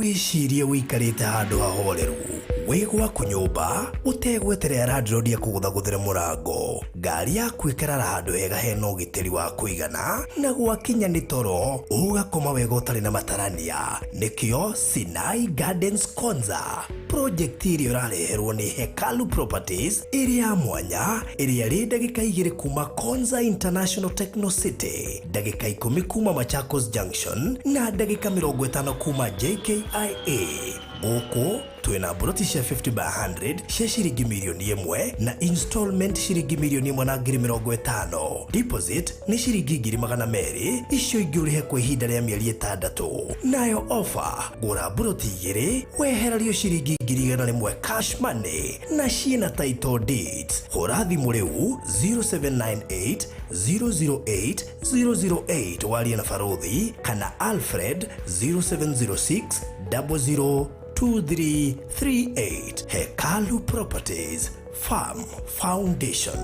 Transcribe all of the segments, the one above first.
wicirie wikarite handu hahoreru wigwa kunyumba utegweterera landlord ya kuguthaguthira murango ngari yaku ikarara handu hega hena ugitiri wa kuigana na gwakinya ni toro ugakoma wega utari na matarania nikio Sinai Gardens Konza project iria urareherwo ni Hekalu Properties iria mwanya iria ri ndagika 2 kuma Konza International Techno City, ndagika 10 kuma Machakos Junction na ndagika 50 kuma JKIA. Gũkũ twina buroti cia 50 by 100 cia ciringi milioni 1 na installment ciringi milioni 150. Deposit ni ciringi 200 icio ingĩ ũrĩhe kwa ihinda rĩa mĩeri 6. Nayo offer gũra buroti 2 wehererio ciringi 100 cash money na ciina title deeds. Hũra thimũ rĩu 0798 008 008 waria na Farothi kana Alfred 0706 002338. Hekalu Properties Farm Foundation.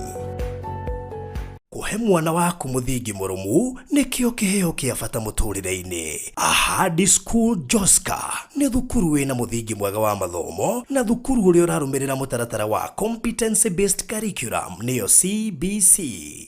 Kuhe mwana waku muthingi murumu nikio kiheo kia bata muturire-ini. Ahadi School Joska ni thukuru wina muthingi mwega wa mathomo na thukuru uria urarumirira mutaratara wa Competency Based Curriculum niyo CBC.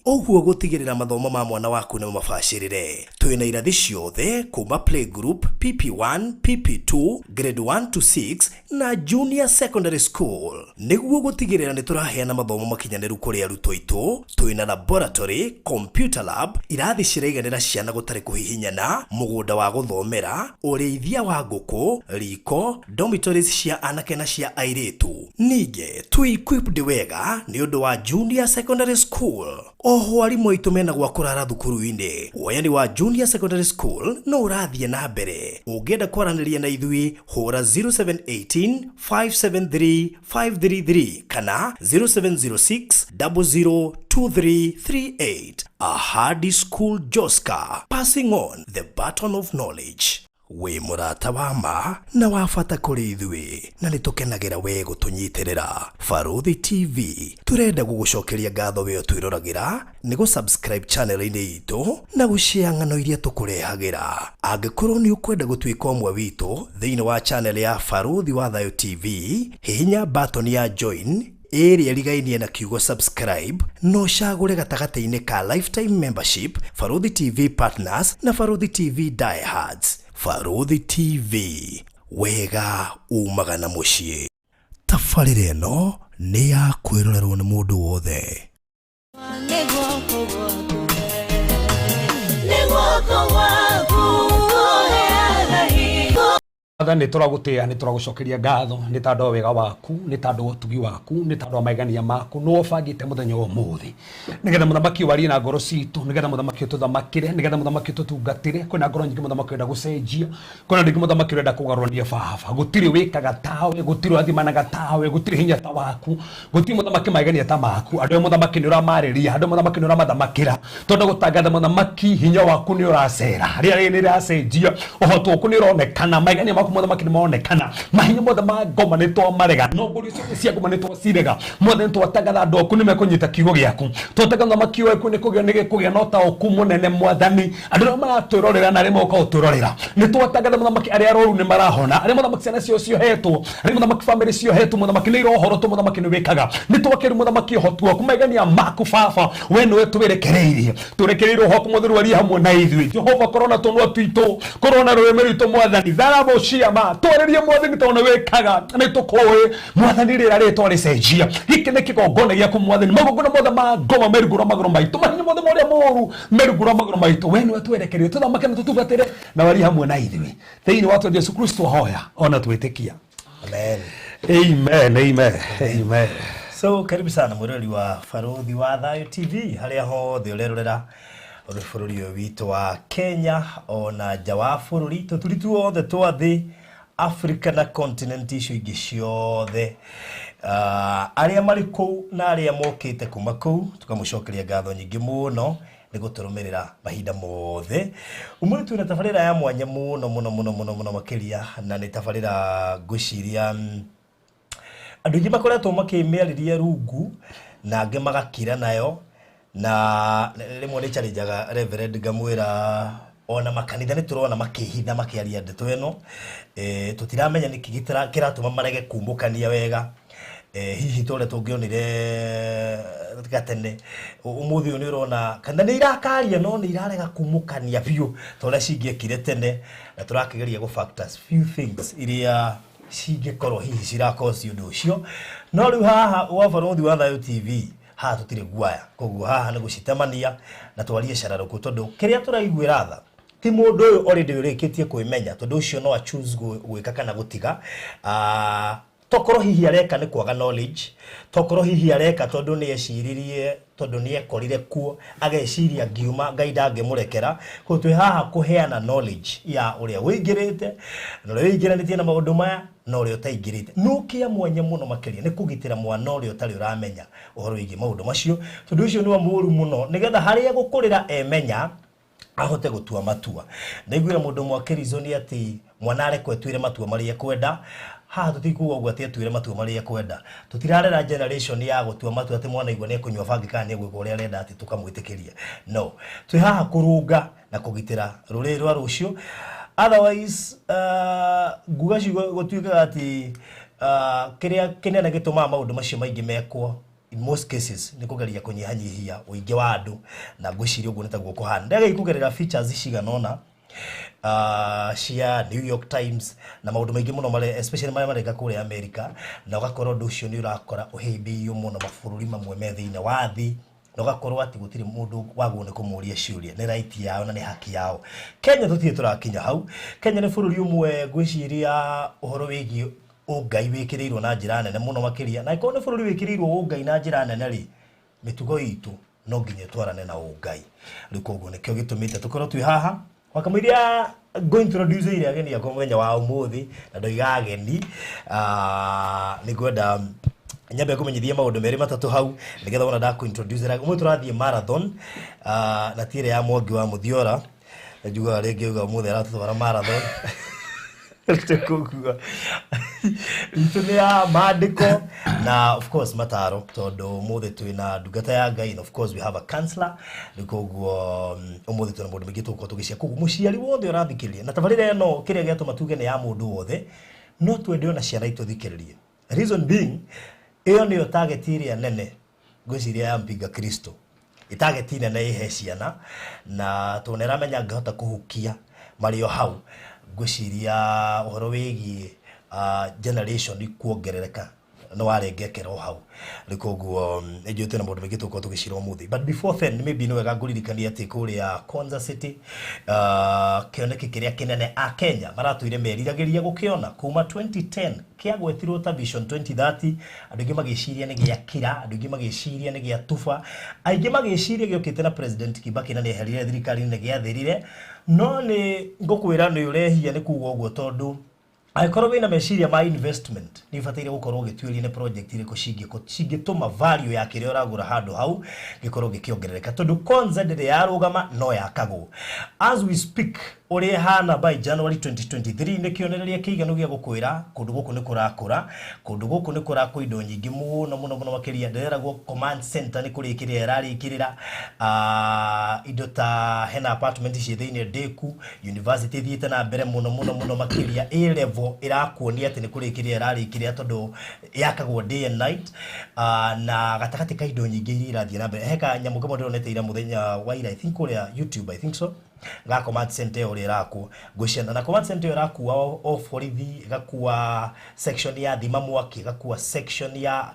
Oguo gutigirira mathomo ma mwana waku ni mabashirire. Twina irathi ciothe kuma playgroup, PP1, PP2, grade 1 to 6 na junior secondary school. Niguo gutigirira ni turaheana mathomo makinyaniru kuri arutwo itu. Twina laboratory, computer lab, irathi ciraiganira ciana gutari kuhihinyana, mugunda wa guthomera, ureithia wa nguku, riko, dormitories cia anake na cia airitu. Nige equipped wega ni undu wa junior secondary school. Oho arimu aitu mena gwa kurara thukuru-ini. Woyani wa junior secondary school no urathie na mbere. Ungenda kwaraniria na ithui hura 0718 573 533 kana 0706 002338. Ahadi School Joska, passing on the baton of knowledge. We murata wa ma na wafata kuri ithui na nitukenagira we gutunyitirira. Farothi TV turenda gugucokeria ngatho we twirораgira ni go subscribe channel ini itu na gushare ng'ano iria tukurehagira. Angikorwo ni ukwenda gutwika omwe witu thiini wa channel ya Farothi wa Thayo TV, hihinya button ya join area ligainie na kiugo subscribe no shagure gatagata-ini ka lifetime membership, Farothi TV Partners na Farothi TV Diehards. Farothi TV wega umagana muciĩ. Tabarĩra ĩno nĩ ya kwĩrorerwo nĩ mũndũ wothe. Ni turagutia ni turagucokeria ngatho ni tando wega waku ni tando utugi waku ni tando maigania maku no bangite muthenya wa muthi nigetha muthamaki wari na ngoro citu nigetha muthamaki tuthamakire nigetha muthamaki tutungatire kwina ngoro nyingi muthamaki wenda gucenjia kwina ndingi muthamaki wenda kugarurania baba gutiri wikaga tawe gutiri athimanaga tawe gutiri hinya ta waku gutiri muthamaki maigania ta maku andu muthamaki ni uramariria andu muthamaki ni uramathamakira tondu gutangatha muthamaki hinya waku ni uracera ria ni racenjia uhoto ku ni uronekana maigania maku muthamaki ni monekana mahinya mothe ma ngoma ni to marega no nguri cia ngoma ni to cirega mothe ni twatangatha andu aku ni mekunyita kiugo giaku twatangatha muthamaki waku ni kugia no ta oku munene mwathani andu maratwirorera na rimo ukautwirorera ni twatangatha muthamaki aria aroru ni marahona aria muthamaki ciana cio hetwo aria muthamaki family cio hetwo muthamaki ni irohoro to muthamaki ni wikaga ni twakiri muthamaki hotu waku maigania maku baba we no twerekereirie twerekereirio hoku muthuru ari hamwe na ithui Jehova korona tonwa twito korona rwemeri to mwathani tharabo cia ma twarerie mwathani tone wekaga ni tukoe mwathani rira ritwa ricenjia giki ni kigongona giaku mwathani magongona mothe ma ngoma merugura magoro maitu mahinya mothe moria moru merugura magoro maitu we no twerekereirie tuthamake na tutugatire na wari hamwe na ithui thiini wa Yesu Kristo hoya ona twitikia. Amen. Amen. Amen. Amen. So karibu sana mwirori wa Farothi wa Thayo TV haria hothe urerorera uri bururi uyu witu wa Kenya ona nja wa bururi tuturitu othe twa thi Africa na continent icio ingi ciothe aria mari kuu na aria mokite kuma kuu tukamucokeria ngatho nyingi muno ni guturumirira mahinda mothe. Umuri twina tabarira ya mwanya muno makiria na ni tabarira nguciria andu ingi makoretwo makimiariria rungu na angi magakira nayo na rimwe ni challenge Reverend Gamwira ona makanitha ni turona makihitha makiaria ndeto eno tutiramenya nikigitira kiratuma marege kumbukania wega hihi tole tungionire gatene umuthi ni urona kana ni irakaria no ni irarega kumukania biu tole cingiekire tene na turakigeria go factors few things iria cingikorwo hihi cirakosi undu ucio no riu haha wabarothi wa Thayo TV haha tutire guaya koguo haha ni gucitemania na twarie cararuku tondu kiria turaiguira tha ti mundu uyu already urikitie kwimenya tondu ucio no a choose gwika kana gutiga tokoro hihi areka ni kwaga knowledge tokoro hihi areka tondu ni eciririe tondu ni ekorire kuo ageciria ngiuma ngaida ngemurekera ko twi haha kuheana knowledge ya uria wingirite no uria wingiranitie na maundu maya no uria utaingirite nukia mwanya muno makiria ni kugitira mwana uria utari uramenya uhoro wigi maundu macio tondu ucio ni wa muru muno nigetha haria gukurira emenya ahote gutua matua naiguira mundu mwakirizo ni ati mwana arekwe twire matua maria kwenda ha tutikuwa ugwatie twire matua maria kwenda tutirarera generation ya gutua matua ati mwana igwa ne kunywa bangi kana ne gwiko uria arenda ati tukamwitikiria no twi haha kurunga na kugitira ruri rwa rucio otherwise gugaci gutuika ati kiria kinene gituma maundu macio maingi mekwo in most cases ni kugeria kunyihanyihia uingi wa andu na ngwiciria uguo nitaguo kuhana ndege ikugerera features ciganona cia New York Times na maundu maingi muno mare especially mare mareka kuri America na ugakorwo ndu ucio ni urakora uhimbiyo muno mabururi mamwe methiine wathi na ugakorwo ati gutiri mundu waguo ni kumuria ciuria ni right yao na ni haki yao Kenya tutie turakinya hau Kenya ni bururi umwe ngwiciria uhoro wigi ungai wikirirwo na njira nene muno makiria na iko ni bururi wikirirwo ungai na njira nene ri mitugo itu no nginya twarane na ungai riko uguo nikio gitumite tukorwo twi haha wakamwiria go introduce ile ageni ya komenya wa umuthi na ndoiga ageni ni gwenda nyambe kumenyithia maundu meri matatu hau nigetha wona da ku introduce ra umwe turathie marathon na tire ya Mwangi wa Muthiora njuga rege uga umuthi aratwara marathon tukugua itunia maandiko na of course mataro tondu umuthi twina ndungata ya Ngai and of course we have a counselor nikuguo umuthi twina mundu mingi tuko tugicia kugu muciari wothe urathikiria na tabarire no kiria giatuma tuge ni ya mundu wothe no twende na ciana itu thikiririe reason being iyo ni target iria nene gwiciria ya mpinga Kristo target nene ihe ciana na tuneramenya ngahota kuhukia mario hau gwiciria uhoro wigi generation ikuongerereka no warengekera hau rikoguo ejote na mundu migituko tugicira umuthi but before then maybe no wega nguririkania ati kuria Konza City kioneki kiria kinene a Kenya maratuire meriragiria gukiona kuma 2010 kiagwetirwo ta Vision 2030 andu magiciria ni gia kira andu magiciria ni gia tufa aingi magiciria giokite na President Kibaki na ni herire thirikari ni gia thirire no ni ngukwira ni urehia ni kuugo uguo tondu aikorwo wina meciria ma investment ni fatire gukorwo gitwiri ne project ile cingituma value ya kiria uragura handu hau gikorwo gikiongerereka tondu Konza ndire yarugama no yakagwo as we speak uri hana by January 2023 ni kionereria kiigano gia gukwira kundu guku ni kurakura kundu guku ni kurakwa indo nyingi muno makiria nderagwo command center ni kurikiria yararikirira indo ta hena apartment cie thiine Deku university thiite na mbere muno makiria A level irakuonia ati ni kurikiria yararikiria tondu yakagwo day and night na gatakati ka indo nyingi irathie na mbere heka nyamu kama ndonete ira muthenya wa ira I think uri YouTube I think so ga command center uri rako gwicana na command center irakuwa of borithi gakuwa section ya thima mwaki gakuwa section ya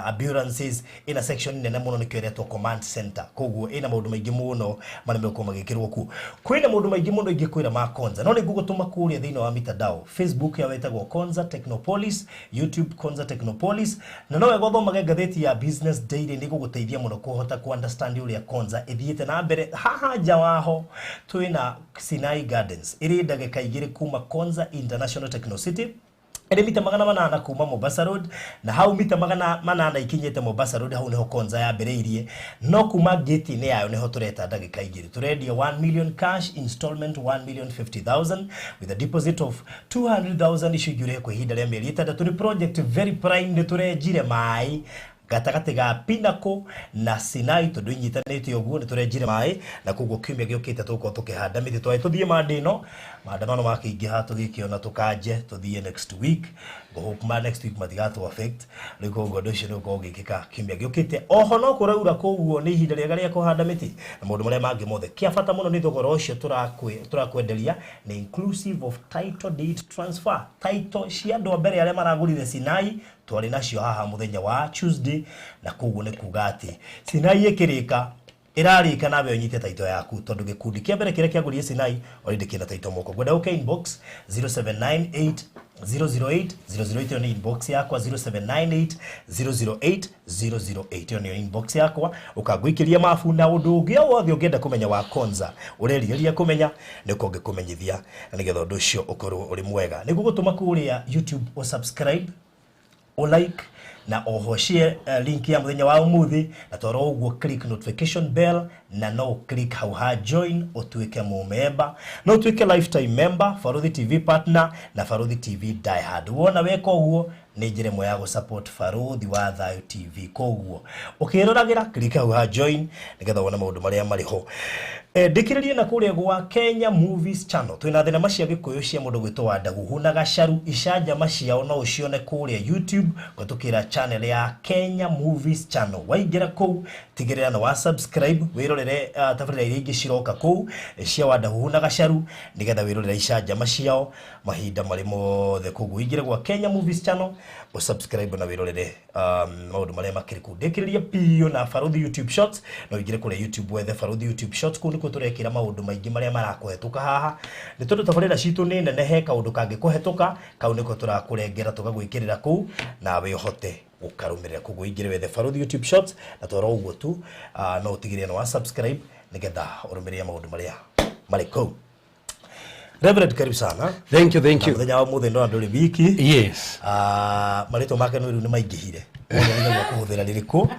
ambulances ina section nene muno nikioretwo command center koguo ina maundu maingi muno marime ko magikirwo ku kwina maundu maingi muno ingikwira ma Konza no ni gugutuma kuria thiino wa mitandao Facebook ya wetagwo Konza Technopolis YouTube Konza Technopolis na no wego thoma gatheti ya Business Daily ni guguteithia muno kuhota ku understand uria Konza ithiite na mbere haha jawaho twina Sinai Gardens iri ndagika igiri kuma Konza International Techno City ere mita 800 kuma Mombasa Road na hau mita 800 ikinyete Mombasa Road hau neho Konza ya bereirie no kuma gate ni yayo neho tureta ndagika igiri turedia 1 million cash installment 1,50,000 with a deposit of 200,000 ishujure kwa hida ya mieri 3 project very prime ne turejire mai gatagati ga Pinnacle na Sinai tondu inyitanite oguo niturenjire mai na kuguo kiumia giukite tuko tukihanda miti twai tuthie mandino maandamano makiingiha tugikiona tukanje tuthie next week hope ma next week matigatu affect riko godo cio nuko gikika kiumia giukite oho no kuraura kuguo ni ihinda riega ria kuhanda miti na maundu maria mangi mothe kia bata muno ni thogora ucio turakwenderia ni inclusive of title deed transfer title cia ndo mbere aria maragurire Sinai twari nacio haha muthenya wa Tuesday na kuguo ni kugati Sinai ikirika irarika nawe unyite taito yaku tondu gikundi kia mbere kire kiagurire Sinai already kina taito moko gwenda uke inbox 0798 008 008 ni inbox yakwa 0798 008 008 ni inbox yakwa ukagwikiria mafunda undu ungi wothe ungienda kumenya wa konza ureriria kumenya niko ngikumenyithia na nigetha undu ucio ukorwo uri mwega niguo gutuma kuria YouTube o subscribe o like na oho share link ya muthenya wa umuthi na toro uguo click notification bell na no click how ha join otuike mu member no tuike lifetime member Faruthi TV partner na Faruthi TV die hard wona weka uguo ni njire mo ya go support Faruthi wa Thayo TV koguo ukirораgira click how ha join nigetha wona maundu maria mariho ndikiririe na kuria gwa Kenya Movies Channel twina thina macia gikuyu cia mundu gwitwo wa Ndaguhu na Gacaru icanja maciao no ucione kuria YouTube gutukira channel ya Kenya Movies Channel waingira ku tigirira na wa subscribe wirorere tabarira iria ingi ciroka ku cia wa Ndaguhu na Gacaru nigetha wirorere icanja maciao mahinda mari mothe koguo ingire gwa Kenya Movies Channel o subscribe na wirorere maundu maria makiriku ndikiririe pio na Faruthi YouTube Shorts no ingire kure YouTube wethe Faruthi YouTube Shorts ku niko turekira maundu maingi maria marakuhetuka haha ni tondu tabarira citu ni nene he kaundu kangi kuhetuka kau niko turakurengera tugagwikirira ku na we hote ukarumirira kuguo ingire wethe Faruthi YouTube Shorts na toro uguo tu no utigirire wa subscribe nigetha urumiria maundu maria mariko Reverend karibu sana. Thank you. Muthenya wa muthe ndo nduri wiki. Yes. Marito make no riu ni maingihire. Wona ni kuhuthira liriku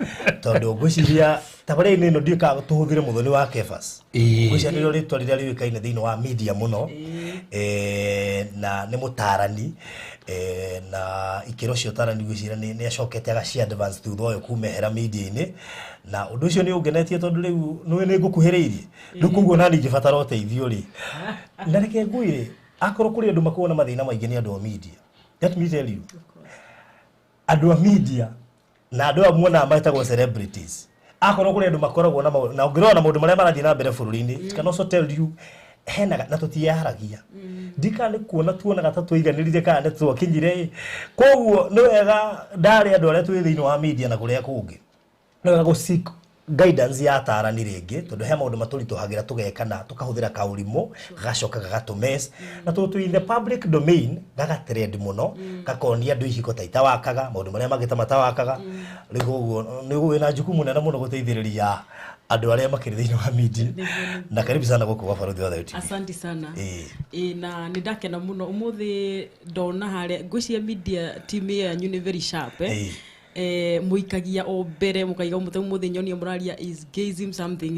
tondu ngwiciria tabare-ini no ndika tuhuthire muthoni wa Kefas. Ngwiciria ni ritwa riria riukaine thiini wa media muno na ni mutarani na ikiro cio tarani ngwiciria ni acokete agacia advance thutha uyu kumehera media-ini na undu ucio ni ungenetie tondu riu ni ngukuhiriirie ndukuguo nani ngibatara uteithio ri na reke ngwire akoro kuri andu makuona mathina maingi ni andu a media. Let me tell you, andu a media na andu amwe maitagwo celebrities akoro kuri andu makoragwo na ngirona na maundu maria marathii na mbere bururi-ini can also tell you hena na tutiyaharagia ndika ni kuona tuona gatatu iganirire kana ne twakinyire koguo no wega ndari andu aria twi thiini wa media na kuria kungi no wega gusiko guidance ya tarani ringi tondu he maundu maturituhagira tugekana tukahuthira kaurimo gacoka gagatumes na tutu in the public domain gagatrend muno gakonia andu ihiko taita wakaga maundu maria magita matawakaga riguo ni wina jukumu nene muno guteithiriria andu aria makiri thiini wa media na karibu sana guku kwa Faruthi wa Thayo TV. Asante sana na nindakena muno umuthi ndona haria ngwiciria media team ya Uni very sharp muikagia o mbere mukaiga umuthi nyoni muraria is gazing something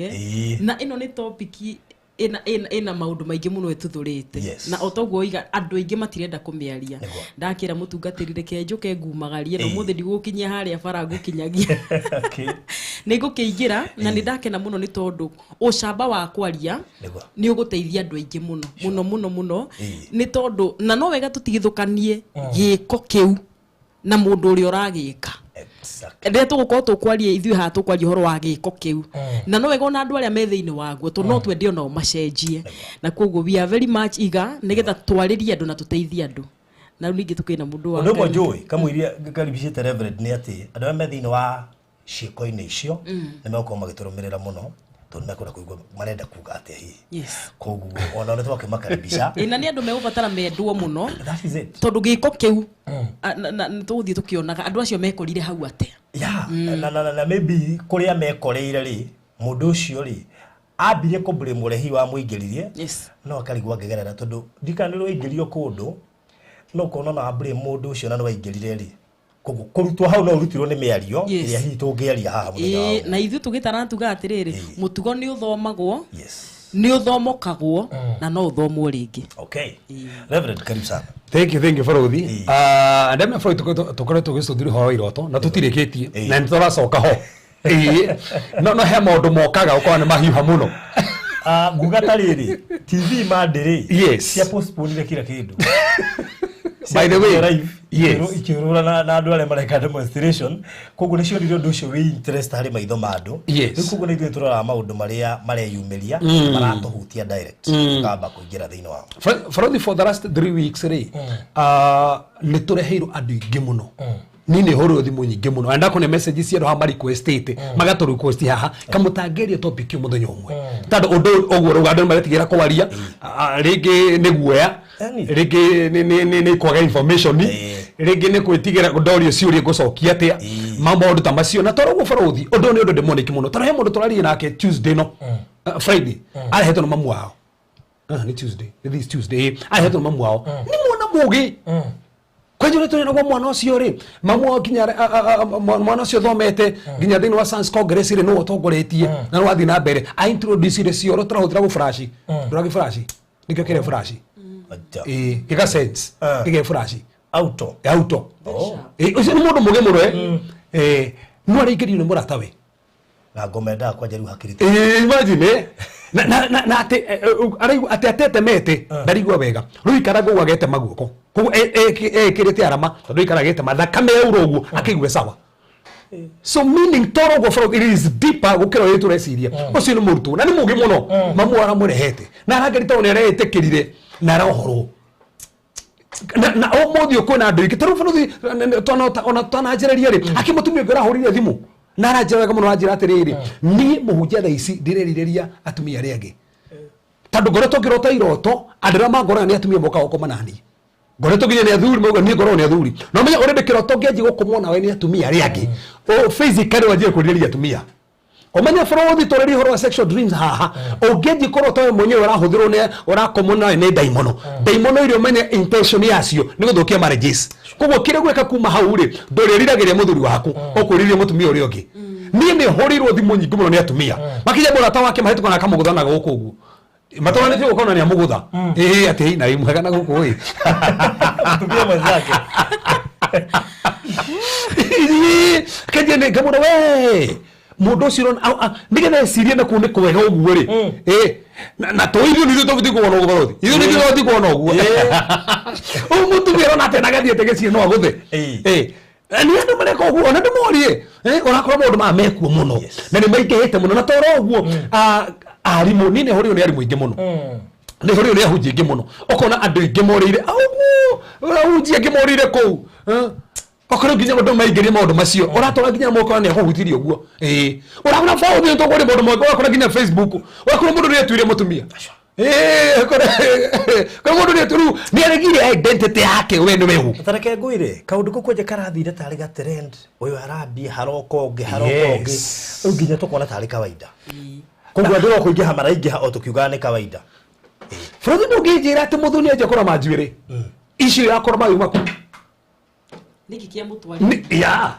na ino ni topic ina maundu maingi muno etuthurite na otoguo iga andu aingi matirenda kumiaria ndakira mutungatirire ke njuke ngumagarie no muthi ndigukinyia haria bara ngukinyagia nigukiingira na nindakena muno ni tondu ucamba wa kwaria ni uguteithia andu aingi muno ni tondu na no wega tutigithukanie giko kiu na mundu uri uragika ndio tugukorwo tukwaria ithui ha tukwaria horo wa giko kiu na no wega na andu aria me thiini waguo to no twendio no macenjie na koguo we are very much iga nigetha twaririe andu na tuteithie andu na ningi tukina mundu wa ndo njoi kama iria karibishite Reverend ni ati andu aria me thiini wa ciiko-ini icio ni meko magiturumirira muno tondu mekora kuigwa marenda kuga atia hi koguo ona ne twakimakaribisha na ni andu megubatara mendwo muno that is it tondu giko kiu na tuthii tukionaga andu acio mekorire hau atia na maybe kuria mekoreire ri mundu ucio ri ambire kumbure murehi wa muingiririe no akarigwa ngegerera tondu ndikanirwo ingirio kundu no kono na ambire mundu ucio na no waingirire ri kurutwo hau no urutirwo ni miario iria hihi tungiaria haha na ithu tugitara tuga atiriri mutugo ni uthomagwo ni uthomokagwo na no uthomwo ringi. Okay. Reverend, karibu sana. Thank you Farothi. Ndamya Farothi tukore tugicuthiri ho iroto na tutirikitie na nituracoka ho. No he maundu mokaga ukona ni mahiuha muno. Nguga tariri TV mandiri. Yes. Cia postpone kila kindu. By the way, yes. Ikirura na andu ale mareka demonstration koguo nicio ndio ndu cio wi interest hari maitho mandu. Yes. Koguo ni ithuĩ turora maundu maria mareyumiria maratuhutia direct kamba kuingira thiini wao. Farothi, for the last 3 weeks ni tureheirwo andu ingi muno. Nini horo thimu nyingi muno anda kone messages cia ha mari requestate magatu request haha kamutangeria topic umuthenya umwe tando undu ogwo rugando maretigira kwaria ringi ni guoya ringi ni kwaga information ringi ni kwitigira ndorio ciuria gucokia atia mambo undu ta macio na toro Farothi undu ni undu demonic muno tara he mundu turaria nake Tuesday no Friday arehetwo na mamu wao ni Tuesday this Tuesday arehetwo na mamu wao ni mwana mugi kwanjure tuna kwa mwana ucio ri mamu kinya mwana ucio thomete ginya thini wa Science Congress ri no utongoretie na no athi na mbere a introduce ri cio turahutira gu flash duragi flash nikio kire flash giga sense giga flash auto ucio ni mundu muge muno no ari ngiri ni murata we na ngomenda kwa jeru hakirite imagine na ate atete mete ndarigwa wega ruikara go wagete maguoko ko kirite arama tondu ikaragete mathakame urogu akigwe sawa so meaning toro go from it is deeper gukira yetu reciria ucio ni murutu na ni mugi muno mamu ara murehete na aragerita one arehete kirire na rohoro na omothi ukona andu ingi taru Farothi ona tanajereria ri akimutumia ngora horire thimu na arajira wega muno ajira atiriri ni muhunjia tha ici ndirerireria atumia ari angi tandu ngoretwo ngirota iroto andira mangora ni atumia moka gukoma nani ngoretwo nginya ni athuri mauga ni ngoro ni athuri no menya urende kiroto ngianji gukomwo nawe ni atumia ari angi o physically wajie kuriria atumia omenya Farothi toreri horo sexual dreams haha ungianji korota we mwenyewe urahuthirwo ni urakomwo nawe ni daimono irio menya intention yacio ni guthukia marriages koguo kire gweka kuma hau ri ndoreriragiria muthuri waku okuririe mutumia uri ungi ni horirwo thimu nyingi muno ni atumia makija murata wake mahituka na kamugudana guku uguo matwana ndio ukaona ni amugutha ati na imwega na guku oi atumia mwenzake kaje ne gamura we mundu cio nigetha cirie na kune kwega uguo ri na toirio ni to biti kuona uguo Farothi ithu ni biti kuona uguo umutumia rona tena gathie tegeci no aguthe ni andu mareka uguo ona ndumorie orakora mundu ma mekuo muno na ni maingehete muno na toro uguo arimu nini horio ni arimu ingi muno ni horio ni ahunjia ingi muno okona andu ingi morire uguo ahunjia ingi morire kou okoro nginya mundu maingirie maundu macio uratora nginya moko ni ahutirie uguo urabona Farothi to gore mundu moko okora nginya Facebook okora mundu ni atuire mutumia kwa mundu ni aturu ni arigire identity yake we ni wehu tareke nguire kaundu kukwenje karathire tari ga trend uyu arabi harokonge nginya tukona tari kawaida koguo ndiro kuingiha maraingiha o tukiuga ni kawaida Farothi ndungijira ati muthuni aje kora manjuire icio yakora mayu maku niki kia mutwari ya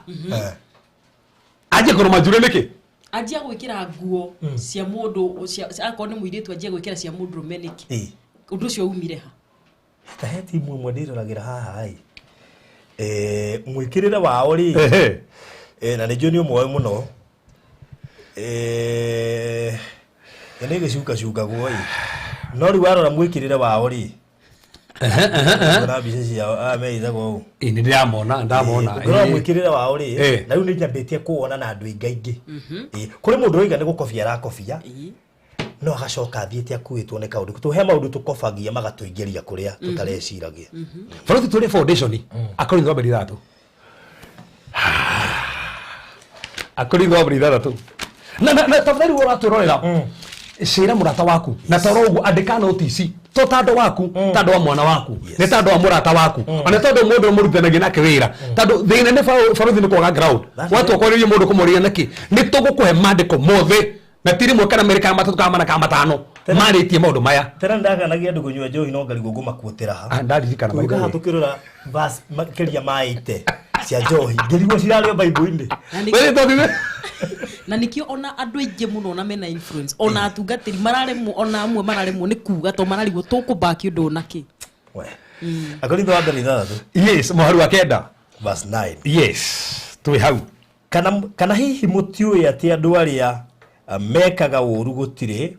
aje kora manjuire niki ajia gwikira nguo cia mundu akone muiritu ajia gwikira cia mundu rumeniki undu cio umire ha taheti mwe ndiriragira haha mwikirire wao ri na ni joni umwe muno ene gicunga guo no ri warora mwikirire wao ri na bici ya ameitha go ni ndiramona ndamona ngoro mwikirire wao ri na riu ni nyambitie kuona na andu ingaingi kuri mundu oiga ni gukofia arakofia no agacoka thiete akuitwo ne kaundu tuhe maundu tukofagia magatuingiria kuria tutareciragia Farothi tuli foundation akori ndo beri thatu akori ndo beri thatu na tafadhali wora turorera cira murata waku na toro ugu andika notice to tando waku tando wa mwana waku ne tando wa murata waku ona tando mundu murutanagia nake wira tando thina ne Farothi ni kwaga ground watu okoririe mundu kumuria naki ni tugukuhe mandiko mothe na tiri mwe kana Amerika matatu kama na kama matano maritie maundu maya tera ndaganagia andu kunywa njohi no ngari guguma kuotera ha ndaririkana maitho uga tukirora verse makiria maite cia njohi ngirigwo cirario bible-ini wewe togime na nikio ona andu aingi muno na mena influence ona atungatiri mararemwo ona amwe mararemwo ni kuga to mararigwo tukubaki undu naki we akorithwo wa mbere ithathatũ yes muharu wa kenda verse 9 yes twi hau kana hihi mutiũĩ ati andu aria mekaga ũru gũtirĩ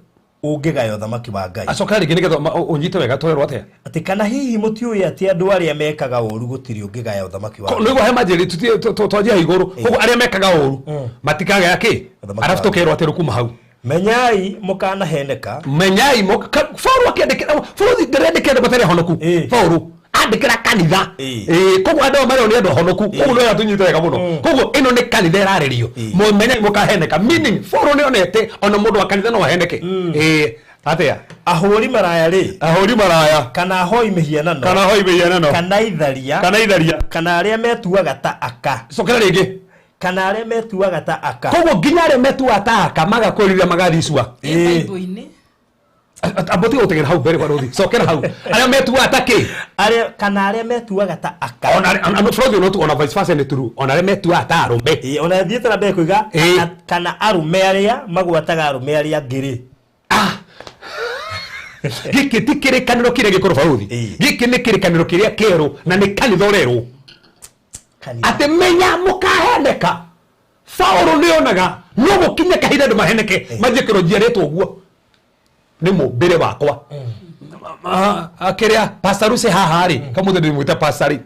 ũngĩgaya ũthamaki wa Ngai acoka rĩngĩ nĩgetha ũnyite wega twerwo atĩa ati kana hihi mutiũĩ ati andu aria mekaga ũru gũtirĩ ũngĩgaya ũthamaki wa Ngai nĩguo he manjĩrĩ twanjia igũrũ koguo arĩa mekaga ũru matikagaya kĩ arabu tũkerwo atĩ rũkuma hau menyai mukanaheneka menyai Paulo akĩandĩkĩra bũrũri ndĩrendĩkĩra andũ matarĩ ahonoku Paulo andĩkĩra kanitha koguo andũ marĩ nĩ andũ ahonoku koguo no yatunyite wega mũno koguo ĩno nĩ kanitha ĩrarĩrio menyai mukaheneka meaning Paulo nĩ onete ona mũndũ wa kanitha no aheneke atĩa ahũri maraya kana ahoi mĩhianano kana itharia kana arĩa metuaga ta aka cokera rĩngĩ kana arĩa metuaga ta aka koguo nginya arĩa metuaga ta aka magakũrĩria magathicua bible-ini aboti gũtegera hau mbere barothi cokera hau arĩa metuaga ta kĩ kana arĩa metuaga ta aka ona bũrũri no tu ona vice versa nĩ turu ona arĩa metuaga ta arũme ona thiĩte na mbere kuiga kana arũme arĩa magwataga arũme arĩa ngĩrĩ gĩkĩ ti kĩrĩkanĩro kĩrĩa gĩkorwo barothi gĩkĩ nĩ kĩrĩkanĩro kĩrĩa kĩerũ na nĩ kanitha ũrerwo atĩ menya mũkaheneka Paulo nĩonaga no gũkinye kahinda andũ maheneke manjie kĩrũnjia rĩtwa ũguo nĩ mũmbĩre wakwa kĩrĩa pastor Ruce haha rĩ kamũthĩ ndĩmwĩta pastor rĩ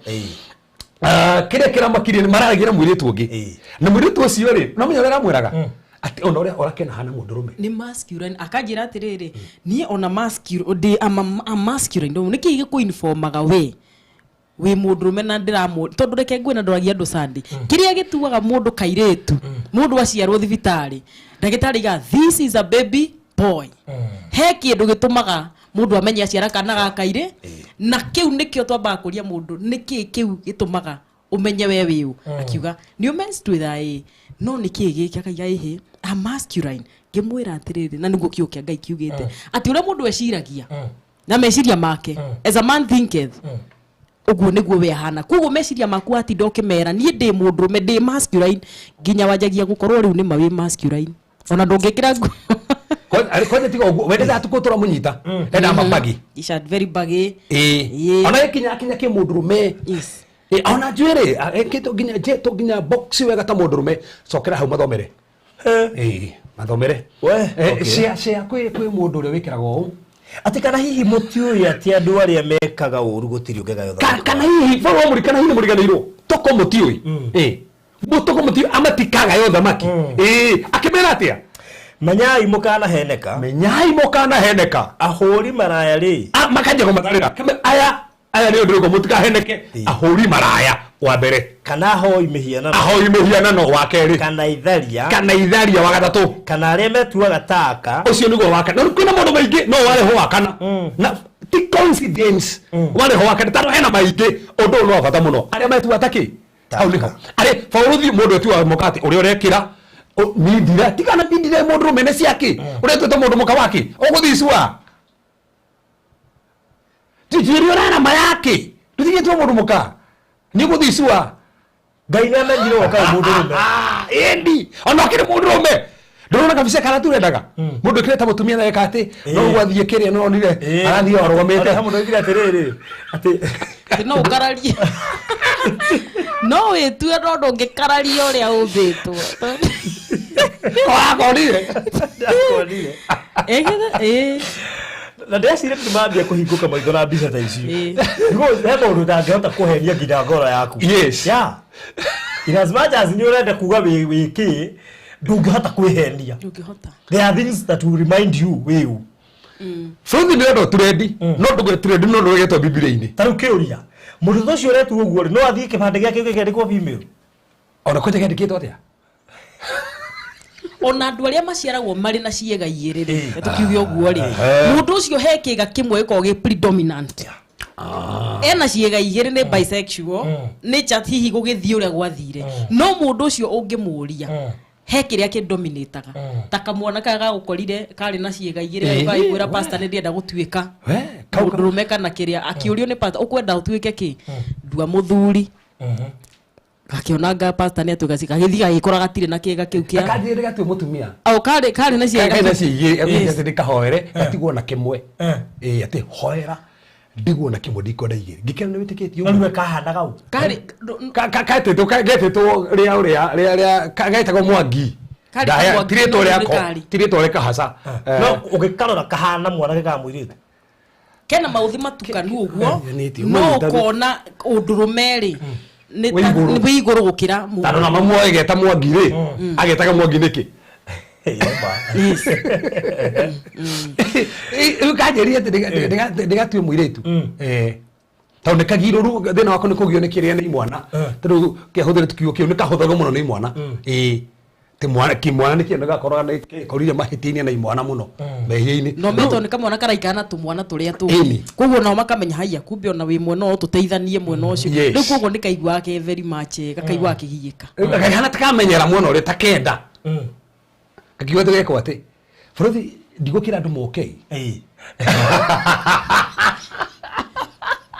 kĩrĩa kĩramakirie mararagira mũirĩtu ũngĩ na mũirĩtu ũcio rĩ nomenya ũrĩa aramwĩraga ati ona ũrĩa ũrakena hana mũndũrũme ni masculine akanjĩra atĩrĩrĩ niĩ ona masculine masculine ndo nĩkĩ gĩkũinformaga we mũndũrũme na ndĩramũ tondũ reke ngwĩna ndoragia andũ Sunday kĩrĩa gĩtuaga mũndũ kairĩtu mũndũ aciarwo thibitarĩ ndagĩtarĩ ga this is a baby boy he kĩndũ gĩtũmaga mũndũ amenye aciara kana gakaire na kĩu nĩkĩo twambaga kũria mũndũ nĩkĩ kĩu gĩtũmaga umenye we wĩũ akiuga nĩ menstruate no nĩkĩ gĩkĩ akaiga ihe a masculine ngĩmwĩra atĩrĩrĩ na nĩguo kĩo kĩa Ngai kiugĩte atĩ ũrĩa mũndũ eciragia na meciria make as a man thinketh uguo nĩguo we ahana koguo meciria maku ati ndokĩmera niĩ ndĩ mũndũrũme ndĩ masculine nginya wanjagia gũkorwo rĩu nĩ mawe masculine ona ndũngĩkĩra Koje tiga uguo wende za tukotora munyita enda mabagi isha very baggy ona kinya ke mũndũrũme yes ona njwere kito ginya box wega ta mũndũrũme cokera hau mathomere mathomere we cia kwĩ mũndũ ũrĩa wĩkĩraga ũũ ati kana hihi mutiũĩ ati andũ arĩa mekaga ũru gũtirĩ ũngĩgaya ũthamaki kana hihi baba mũrikana hihi mũriganĩirwo toko mutiũĩ toko mutiũĩ amatikaga ũthamaki akĩmera atĩa menyai mũkanaheneka ahũri maraya rĩ makanja kũmatarĩra aya nĩ ũndũ mũtikaheneke ahũri maraya wa mbere kana ahoi mĩhianano wa kerĩ kana itharia wa gatatũ kana arĩa metuaga ta aka ũcio nĩguo wa kana kwĩna maũndũ maingĩ no wareho wa kana na ti coincidence wareho wa kana tano hena maingĩ ũndũ ũyũ no bata mũno arĩa metuaga ta kĩ hau nĩho arĩ bauruthi mũndũ etuaga mũkate ũrĩa ũrekĩra mindira tigana mindira mũndũrũme nĩ ciake ũretwĩte mũndũ mũka wake ũgũthicua tijiri ũrana mayake tũtigĩtwo mũndũ mũka nĩ ũgũthicua Ngai nĩ amenyire wakaga mũndũrũme endi ona kĩrĩ mũndũrũme ndũrona kabisa kana turendaga mũndũ kĩreta mũtumia na eka atĩ no gwathiĩ kĩrĩa no onire arathiĩ arũgamĩte mũndũ oigire atĩrĩrĩ atĩ no ũkararie no wĩtue no ndũngĩkararia ũrĩa ũmbĩtwo wakonire na ndeciria tũmambia kũhingũka maitho na mbica ta icio he mũndũ ndangĩhota kũhenia nginya ngoro yaku yes in as much as nĩ ũrenda kuga wĩkĩ ndũngĩhota kwĩhenia there are things that will remind you wĩũ bũrũri nĩ ũndũ turendi no ndũgĩturendi no ndũgĩtwo bibilia-inĩ ta rĩu kĩũria mũndũ ũcio ũretu ũguo rĩ no athiĩ kĩbandĩ gĩake gĩkĩandĩkwo female ona kwanja kĩandĩkĩtwo atĩa ona andũ arĩa maciaragwo marĩ na ciĩga igĩrĩ rĩ tukiuge ũguo rĩ mũndũ ũcio he kĩga kĩmwe gĩkoragwo gĩ predominant ena ciĩga igĩrĩ nĩ bisexual nĩ chat hihi gũgĩthiĩ ũrĩa gwathire no mũndũ ũcio ũngĩmũria he kiria ki dominataga ta kamwana kaga gukorire kari na ciega igire gaigwira pastor ne ndienda gutuika mundurume kana kiria akiurio ni pastor ukwenda utuike ki ndua muthuri akionanga pastor ne atugacika githia gikora gatire na kiega kiu kia akadire gatwe mutumia au kari na ciega kana ciigire ati ndikahoere atigwo na kimwe ati hoera ndigwo na kimwe ndiko ndaigire ngikena ni witikitio niwe kahanaga u kari katetwo ria gaitagwo Mwangi ndaya tirito riako tirito reka hasa no ugikarora kahana mwana ka mwiritu kena mauthi matukanu uguo no kona undurumeri ni iguru gukira mu tano na mamu ageta Mwangi ri agetaga Mwangi niki ukajeria ndigatue mwiritu tondu kagiruru thina wako ni kugio ni kiria ni mwana tondu kehuthere tukiugo kio ni kahuthaga muno ni mwana ti mwana ki mwana ni kindu gakorwa ni korire mahitinia na mwana muno mehia-ini no meto ni kamwana karaikana tu mwana turia tu koguo no makamenya haiya kumbe ona wi mwena o tuteithanie mwena ucio riu koguo ni kaigua ke very much gakaigua kihiyika kana takamenyera mwena uri takenda kakiwa tegeko ati furuthi ndigukira andu mokei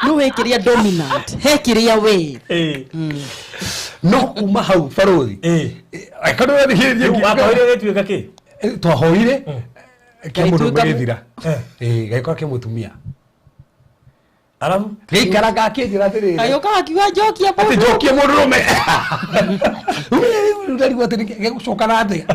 no wekiria dominant he kiria we no kuma hau faruthi akado ni hirie wakoire wetuika ki twahoire kimundu megithira gaikora kimutumia aramu geikara gakithira atiriri ayoka akiwa jokia bo ati jokia mundurume ndari gwate gegucoka na thia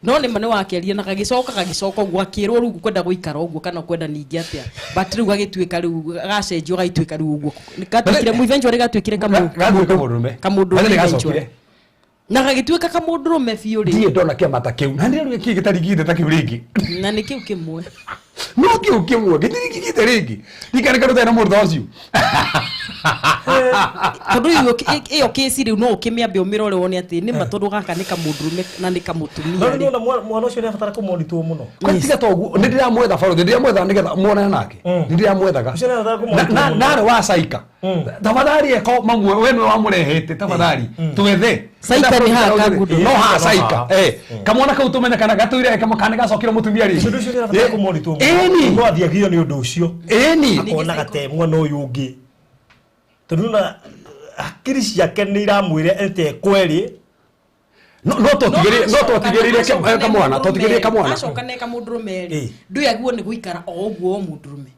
no ni mane wakeria na kagicoka gwakirwo rugu kwenda guikara uguo kana kwenda ningi atia but riu gagituika riu gacenjio gaituika riu uguo nikatwikire mu eventually gatwikire kamundu eventually na gagituika kamundurume biu ri ndie ndona kiamata kiu na ndio kiki gitarigite ta kiu ringi na ni kiu kimwe no kiu kimwe gitirigite ringi ikare karuta na murdo ucio tondu iyo kesi riu no ukimiambe umirore wone ati ni matondu gaka ni kamundurume na ni kamutumia no mwana ucio ni abatara kumonitu muno kwatiga togu ni ndiramwetha faru ndiramwetha nigetha muone nake ndiramwethaga na re wa saika tafadhali eko mamwe we wa murehete tafadhali twethe saika ni haka ngudu no ha saika kamwana kau tumenya kana gatuire kama kana gacokira mutumia ri ndu ucio ni abatara kumonitu muno no athiagio ni undu ucio akona gatemwa no yungi tonuna akiri ciake ni iramwire ete kweri no totigereire kamwana acoka ne kamundurumeri ndu yaguo ni guikara o uguo mundurume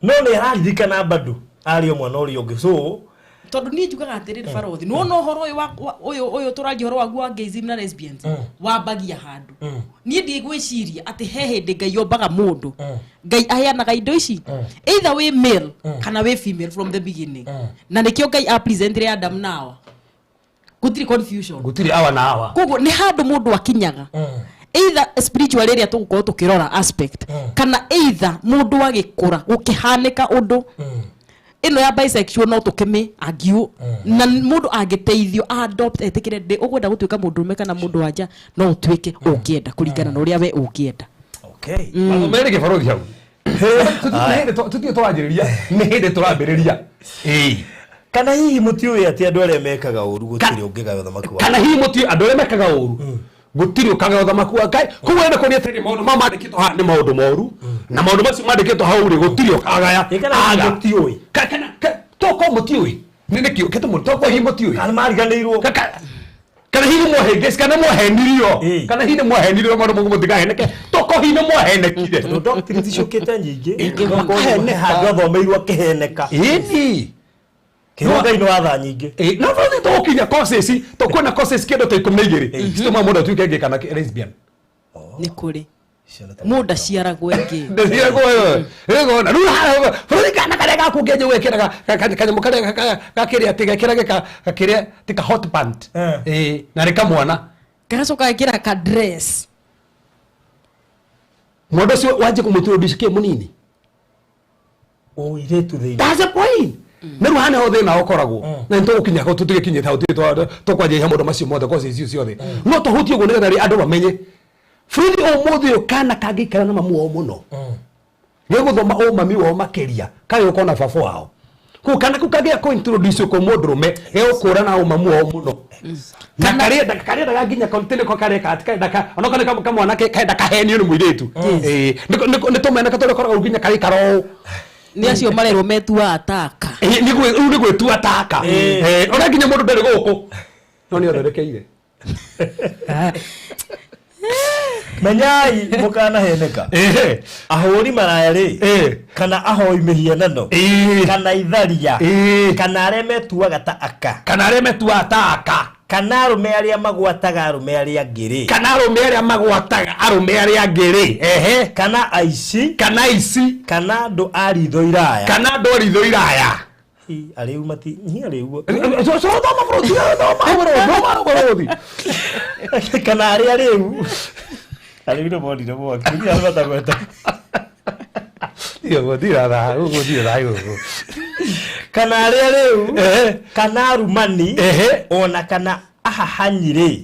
no ni araririkana bado ari o mwana uri ungi so tondu ni njugaga atiriri farothi no horo uyu turaji horo wa gayism na lesbians wambagia handu ni ndigwiciria ati he hindi ngai yombaga mundu ngai aheanaga indo ici either we male kana we female from the beginning na nikio ngai apresentire Adam na Hawa gutiri confusion gutiri awa na awa koguo ni handu mundu akinyaga either spiritual area tugukorwo tukirora aspect kana either mundu agikura gukihanika undu ino ya bisexual no tukimi agiu na mundu agiteithio adopt etikire de ugwenda gutuika mundurume kana mundu wanja no utuike ukienda kuringana na uria we ukienda okay mere gifarothi hau tutie twajiriria ni hindi turambiriria kana hihi mutiuĩ ati andu aria mekaga uru gutiri ungiga uthamaki wa kana hihi mutiuĩ andu aria mekaga uru gutiri ukaga uthamaki wa Ngai kuwe na kuria tiri maundu mama mandikitwo ha ni maundu moru na maundu macio mandikitwo hau ri gutiri ukagaya kana mutiuĩ kana toko mutiuĩ ni nikio keto mutoko hihi mutiuĩ kana mariganĩirwo kana hihi mohengeci kana mohenirio kana hihi mohenirio maundu mogu mutigaheneke toko hihi mohenekire no doctrine ticukite nyingi hene handu athomeirwo akiheneka Ngai no atha nyingi na fathi tokinya courses tokwena courses kendo to 12 cituma mundu tuike ngi kana lesbian ni kuri muda ciaragwo ingi ndiciaragwo ego na ruha fathi kana kare ga kungenye wekeraga kanyamu kare gakiri ati gekera gakiria tika hot pant na reka mwana gacoka gekira ka dress mundu cio wanje kumuintroduce ke munini oiretu thini that's a point neru hane hothe na okoragwo na nto ukinya ko tutigikinye ta to kwaje ha mundu macio mothe kosi icio ciothe no to hutie uguo nigetha ri andu bamenye fridi o mothe kana kangikara na mamu o muno ni guthoma o mami o makeria kai ukona baba wao Ko kana kukagea ko introduce ko modrume ukura na umamu o muno na kare daga ginya kontene ko kare katika daka onokane kama mwanake kaenda kaheni ni muiretu ni tumena katore kora ginya kare karo ni acio marero metua ataka ni gwetua ataka ona ginya mundu ndari guku no ni orerekeire menyai mukana heneka ahuri maraya ri kana ahoi mihianano kana itharia kana aremetua gata aka kana aremetua ataka kana arume aria magwataga arume aria ngiri kana arume aria magwataga arume aria ngiri kana aici kana andu aritho iraya kana andu aritho iraya ariu mati ni ariu so toma froti toma kana ariu ariu bodi no mo kiri alba gweta yo dira da yo kana ariu kana arumani ona kana ahahanyire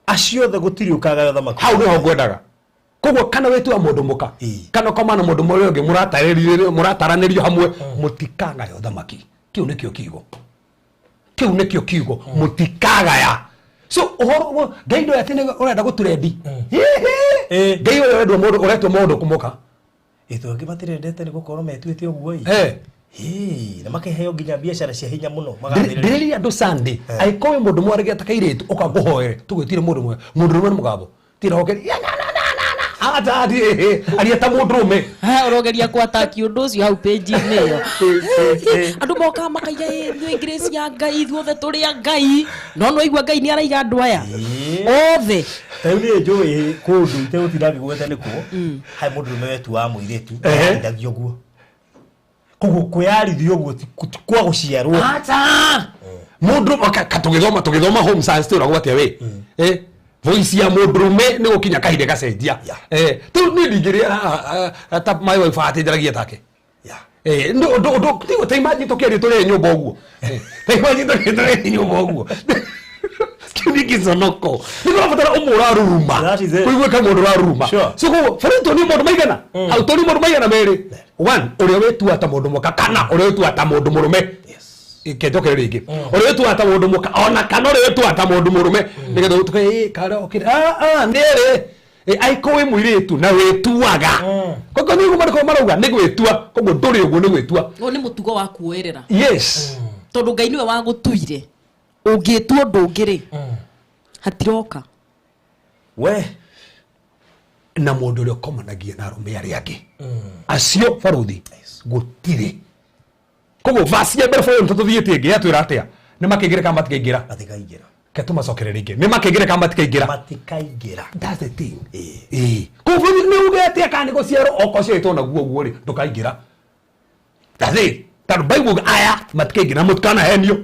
acio the gutiri ukaga yotha makuru hau no ngwendaga koguo kana wetu mundu muka kana komana mundu muri ungi murataranirio hamwe mutikanga yotha maki kiu nikio kiugo mutikaga ya so ohoro gaindo ya tene urenda guturendi gai urenda mundu uretwo mundu kumuka ito ngibatirendete ni gukoro metuite uguo na makeheo ginya biashara cia hinya muno magambirira andu Sunday aikowe mundu mwarege atakairitu ukaguhoere tugwitire mundu rume mugabo tira hokeri atadi arieta mundurume urogeria kwataki undu ucio hau page ni yo andu moka makaiga thwe grace ya ngai thuothe turi ya ngai no igua ngai ni araiga andu aya othe tayo ni njui kundu ite utindangi gwete niko hai mundurume wetu wa muiretu ndagio guo kugu kuyarithio guo kwa guciarwo ata mundu katugithoma home science tu ragwatia we voice ya mundurume ni gukinya kahinde gacenjia tu ni ndingiria ata mai wa fati ndiragia take ndo tigo taimaji tokeri tore nyumba guo taimaji tokeri nyumba guo kini kizonoko niko nafatara umura ruruma kuigwe kama mundu ruruma so ko farito ni mundu maigana autori mundu maigana mere one uri wetu ata mundu muka kana uri wetu ata mundu murume iketoke ringi uri wetu ata mundu muka ona kana uri wetu ata mundu murume nigetha utuke kara okira nere aikowe muiretu na wetuaga koko ni gumara ko marauga ni gwetua koguo nduri uguo ni gwetua o ni mutugo wa kuoerera yes tondu ngai niwe wa gutuire ungitua ndungiri hatiroka we na mundu uri komanagia na arume aria angi acio baruthi gutire koguo vasi ya mbere fo tuthiete ngi atwira atia ni makigire kama matikaingira ketuma sokere ringi ni makigire kama matikaingira that's the thing koguo ni ugete akani go ciero okocio itona guo ri ndukaingira that's it tar bible aya matikaingira mutkana henio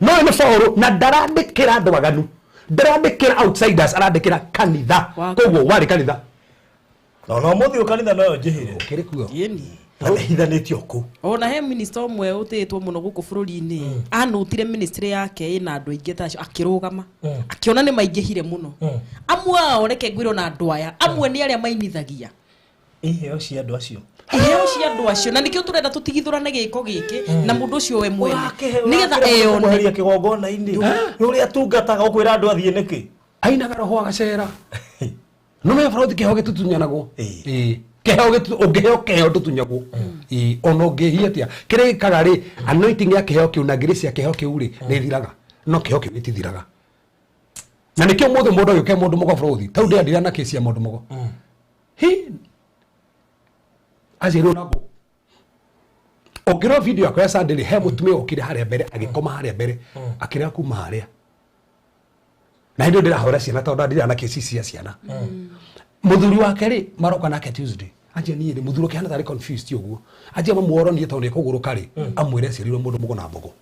no ni foro na darandikira ndwaganu darandikira outsiders arandikira kanitha koguo wari kanitha no muthi kanitha no njihire kirikuo yeni hithanitio ku ona he minister omwe utitwo muno guku bururi-ini anutire ministry yake ina andu aingi tacio akirugama akiona ni maingihire muno amwe ao reke ngwiro na andu aya amwe ni aria mainithagia iheo cia andu acio iheo cia andu acio na nikio turenda tutigithurane giko giki na mundu ucio we mwene nigetha eyone kigongona-ini uri atungataga ukwira andu athie niki ainaga roho agacera no me farodi kehoge tutunyanagwo keheo keheo tutunyagwo ono ngehia tia kire kagari anointing ya keheo kiu na grace ya keheo kiu ri ni thiraga no keheo kiu itithiraga na nikio mundu mundu yuke mundu mugo farodi tau ndi andira na kesi ya mundu mugo azero nabo ogero video yako ya Sunday he mutumia okire haria mbere agikoma haria mbere akira kuma haria na ndio ndirahora ciana tondu ndira na kesi cia ciana muthuri wake ri maroka nake Tuesday aje ni ri muthuri ke hana tari confused yoguo aje mamuoro ni tondu ikuguruka ri amwire cirirwo mundu mugo na mbogo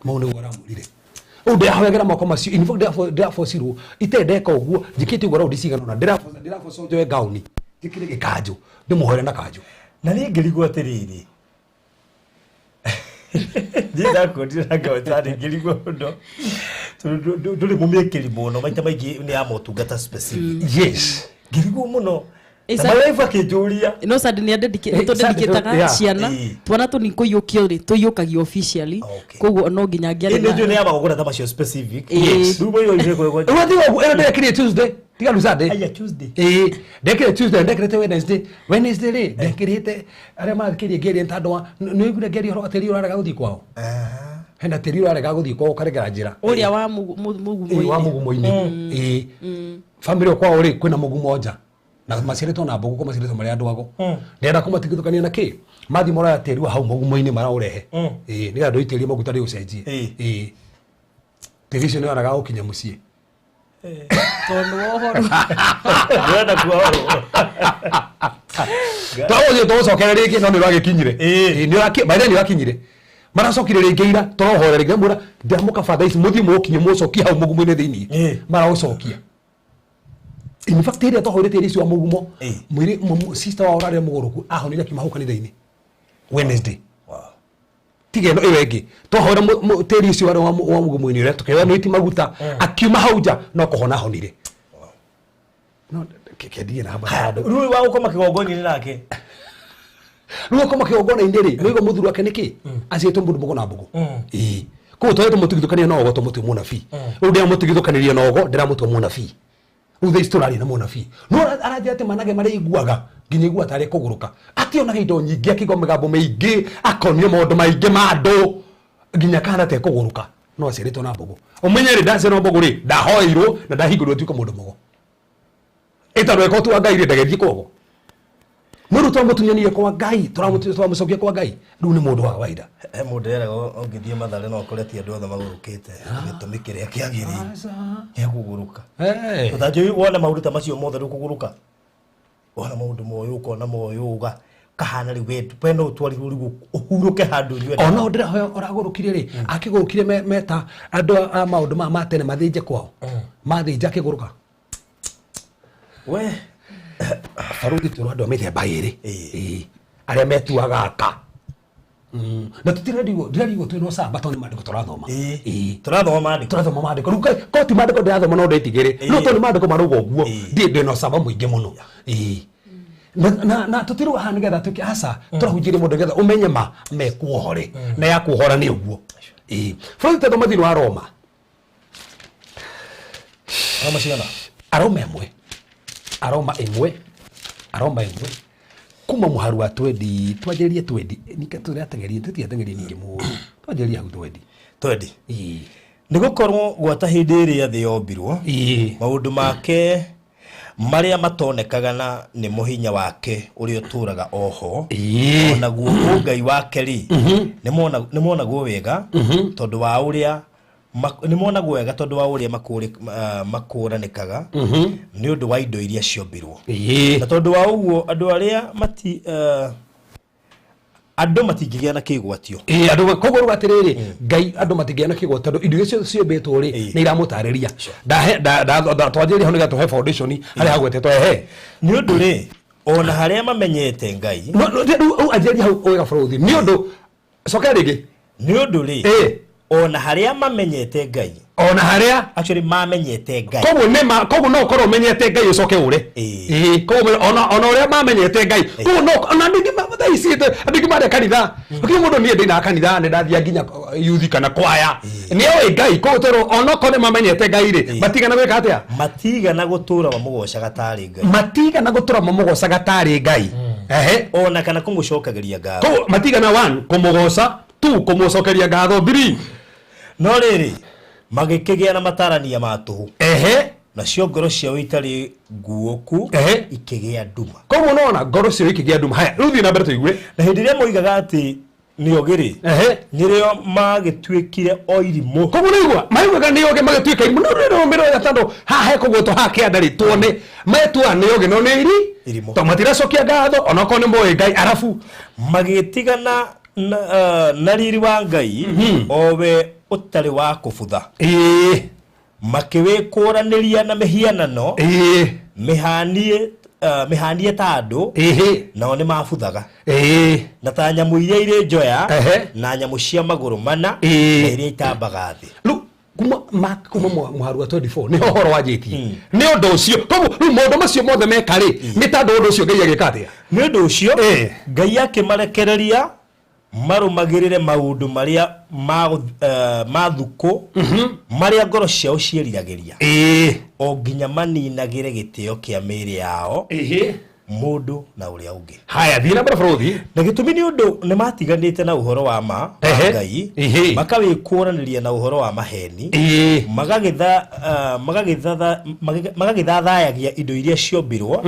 mau ni wora murire unde ahwegera mako macio in fact therefore siro itendeka uguo jikiti ugora udiciga na therefore sojo gauni jikire gikanjo ndimuhore na kanjo na ni ngirigwo atiriri ndira ngawetani ngirigwo ndo nduri mumekeri muno maita maingi ni ya motungata specific yes ngirigwo muno Mawaifa kijuria. No sad ni dedicate ciana. Twana tu ni kuyukio ri, tuyukagio officially. Koguo no nginya ngiare. Ine jo ne aba gukora tamasho specific. Yes. Dubo yo ire ko. Ero ndekire Tuesday. Tiga Lusade. Aya Tuesday. Ndekire Tuesday, ndekire Wednesday. Wednesday ri, ndekirite are makirie ngeri ntandwa. No igure ngeri horo ateri urarega guthi kwao. Henda teri urarega guthi kwao karegera njira. Uria wa mugumo. Wa mugumo-ini. Family kwao ri kwina mugumo nja. Na maciritwo na mbogo ko maciritwo mari andu ago ndenda kumatigithukania na ki mathi mora teri wa hau mugumo-ini mara urehe ni andu itirie maguta ri ucenjie teri cio ni araga gukinya mucii Tondu wohoro Ndenda kuoro twawo twocokerera riki no ni rwagikinyire ni raki baire ni rakinyire maracokire ringi ira torohorera ringi mura ndamuka father ici muthi mukinye mucokia hau mugumo-ini thiini mara ucokia. In fact, area to hore teri cio mugumo mwiri sister wa orare muguruku ahonire kimahuka ni thiini Wednesday. Wow. Tige no iwengi to hore teri cio wa mugumo ni reto kewa no iti maguta akiuma hauja no kuhona honire. Wow. No kedi na haba. Rui wa ukoma kigogoni ni nake. Rui ukoma kigogoni indiri no igo muthuru ake niki acieto mundu mugo na mbugo. Ko to yeto mutigithukania no go to mutu munafi. Rudia mutigithukaniria no go ndira mutu munafi. Uthe istorari na munafi no arathia ati manage mari iguaga nginya igua tare kuguruka ati ona indo nyingi akigo migambo maingi akonio maundu maingi ma andu nginya kana te kuguruka no aciritwo na mbogo umenyere ndace no mbogo ri ndahoirwo na ndahingurwo tuko mundu mugo itaro eko tu Ngai ri ndagethie kogo muru to mutunyanie kwa Ngai turamucokia kwa Ngai riu ni mundu wa kawaida mundu era ongithie mathare no kureti andu othe magurukite gitumi kiria kiagiri ya kuguruka utajo wona maundu macio mothe ru kuguruka wona maundu moyo ukona moyo uga kahana ri wetu pendo utwari ru uhuruke handu nywe ona ndira hoyo oragurukire ri akigurukire meta andu a maundu ma tene mathinje kwao mathinje akiguruka we faruti tu andu mithemba iri aria metuaga aka na tutiradio twino samba toni mandiko turathoma turathoma mandiko ruka koti mandiko ndathoma no ndetigire no toni mandiko marugo guo ndi no samba muingi muno na tutiru hani getha tuki asa turahunjire mundu getha umenye ma mekuohore na ya kuohora ni uguo faruti to mathiro Roma ciana Aroma imwe kuma muharu wa twendi twajerie twendi nika turatengerie tutiatengerie ningi mu twajerie hau twendi ni gukorwo gwata hindi iria thi yombirwo maundu make maria matonekaga na ni muhinya wake uri uturaga oho ona guo Ngai wake ri ni mona guo wega tondu wa uria ni mona guo wega tondu wa uria makuranikaga ni undu wa indo iria ciombirwo na tondu wa uguo andu aria andu matingigia na kigwatio andu kogoru atiriri Ngai andu matingigia na kigwatio tondu indo icio ciobetwo ri ni iramutariria da twajiri honiga to he foundation hari hagwetetwo ni undu ri ona haria mamenyete Ngai no ajeri hau oiga borothi ni undu coka ringi ni undu ri ona haria mamenyete Ngai ona haria actually mamenyete Ngai koguo no korwo menyete Ngai ucoke ure koguo ona uria mamenyete Ngai koguo no ona ndingi mathaicite ndingi mare kanitha koguo mundu nie ndina kanitha ne ndathia nginya youth kana kwaya ni oi Ngai koguo tero ona kone mamenyete Ngai ri matigana gwika atia matigana gutura mamugocaga tari Ngai matigana gutura mamugocaga tari Ngai ona kana kumucokageria ngatho koguo matigana 1 kumugoca 2 kumucokeria ngatho 3 no riri magikigia na matarania matuhu na cio ngoro ciao itari nguoku ikigia nduma koguo nona ngoro cio ikigia nduma haya ruthi na mbere tuigue na hindi ria moigaga ati niogiri nirio magitwikire oirimu koguo nigwa maiguaga nioge magitwika irimu no mero ya tando ha he koguo to ha kiandari tuone metua nioge no niri to matiracokia ngatho ona ko ni moe Ngai arafu magitigana na riri wa Ngai owe utari wa kubutha makiwikuraniria na mihianano mihanie ta andu nao ni mabuthaga na ta nyamu iria iri njoya na nyamu cia maguru mana na iria itambaga thi kuma muharu wa 24 ni horo wajitie ni undu ucio koguo maundu macio mothe meka ri ni ta undu ucio Ngai agikatia ni undu ucio Ngai akimarekereria marumagirire maundu maria mathuko maria ngoro ciao ciiriragiria o nginya maninagire gitio kia miri yao mundu na uria ungi. Haya thina bara borothi na gitumi ni undu ni matiganite na uhoro wa ma Ngai makawikũraniria na uhoro wa maheni magagithathayagia indo iria ciombirwo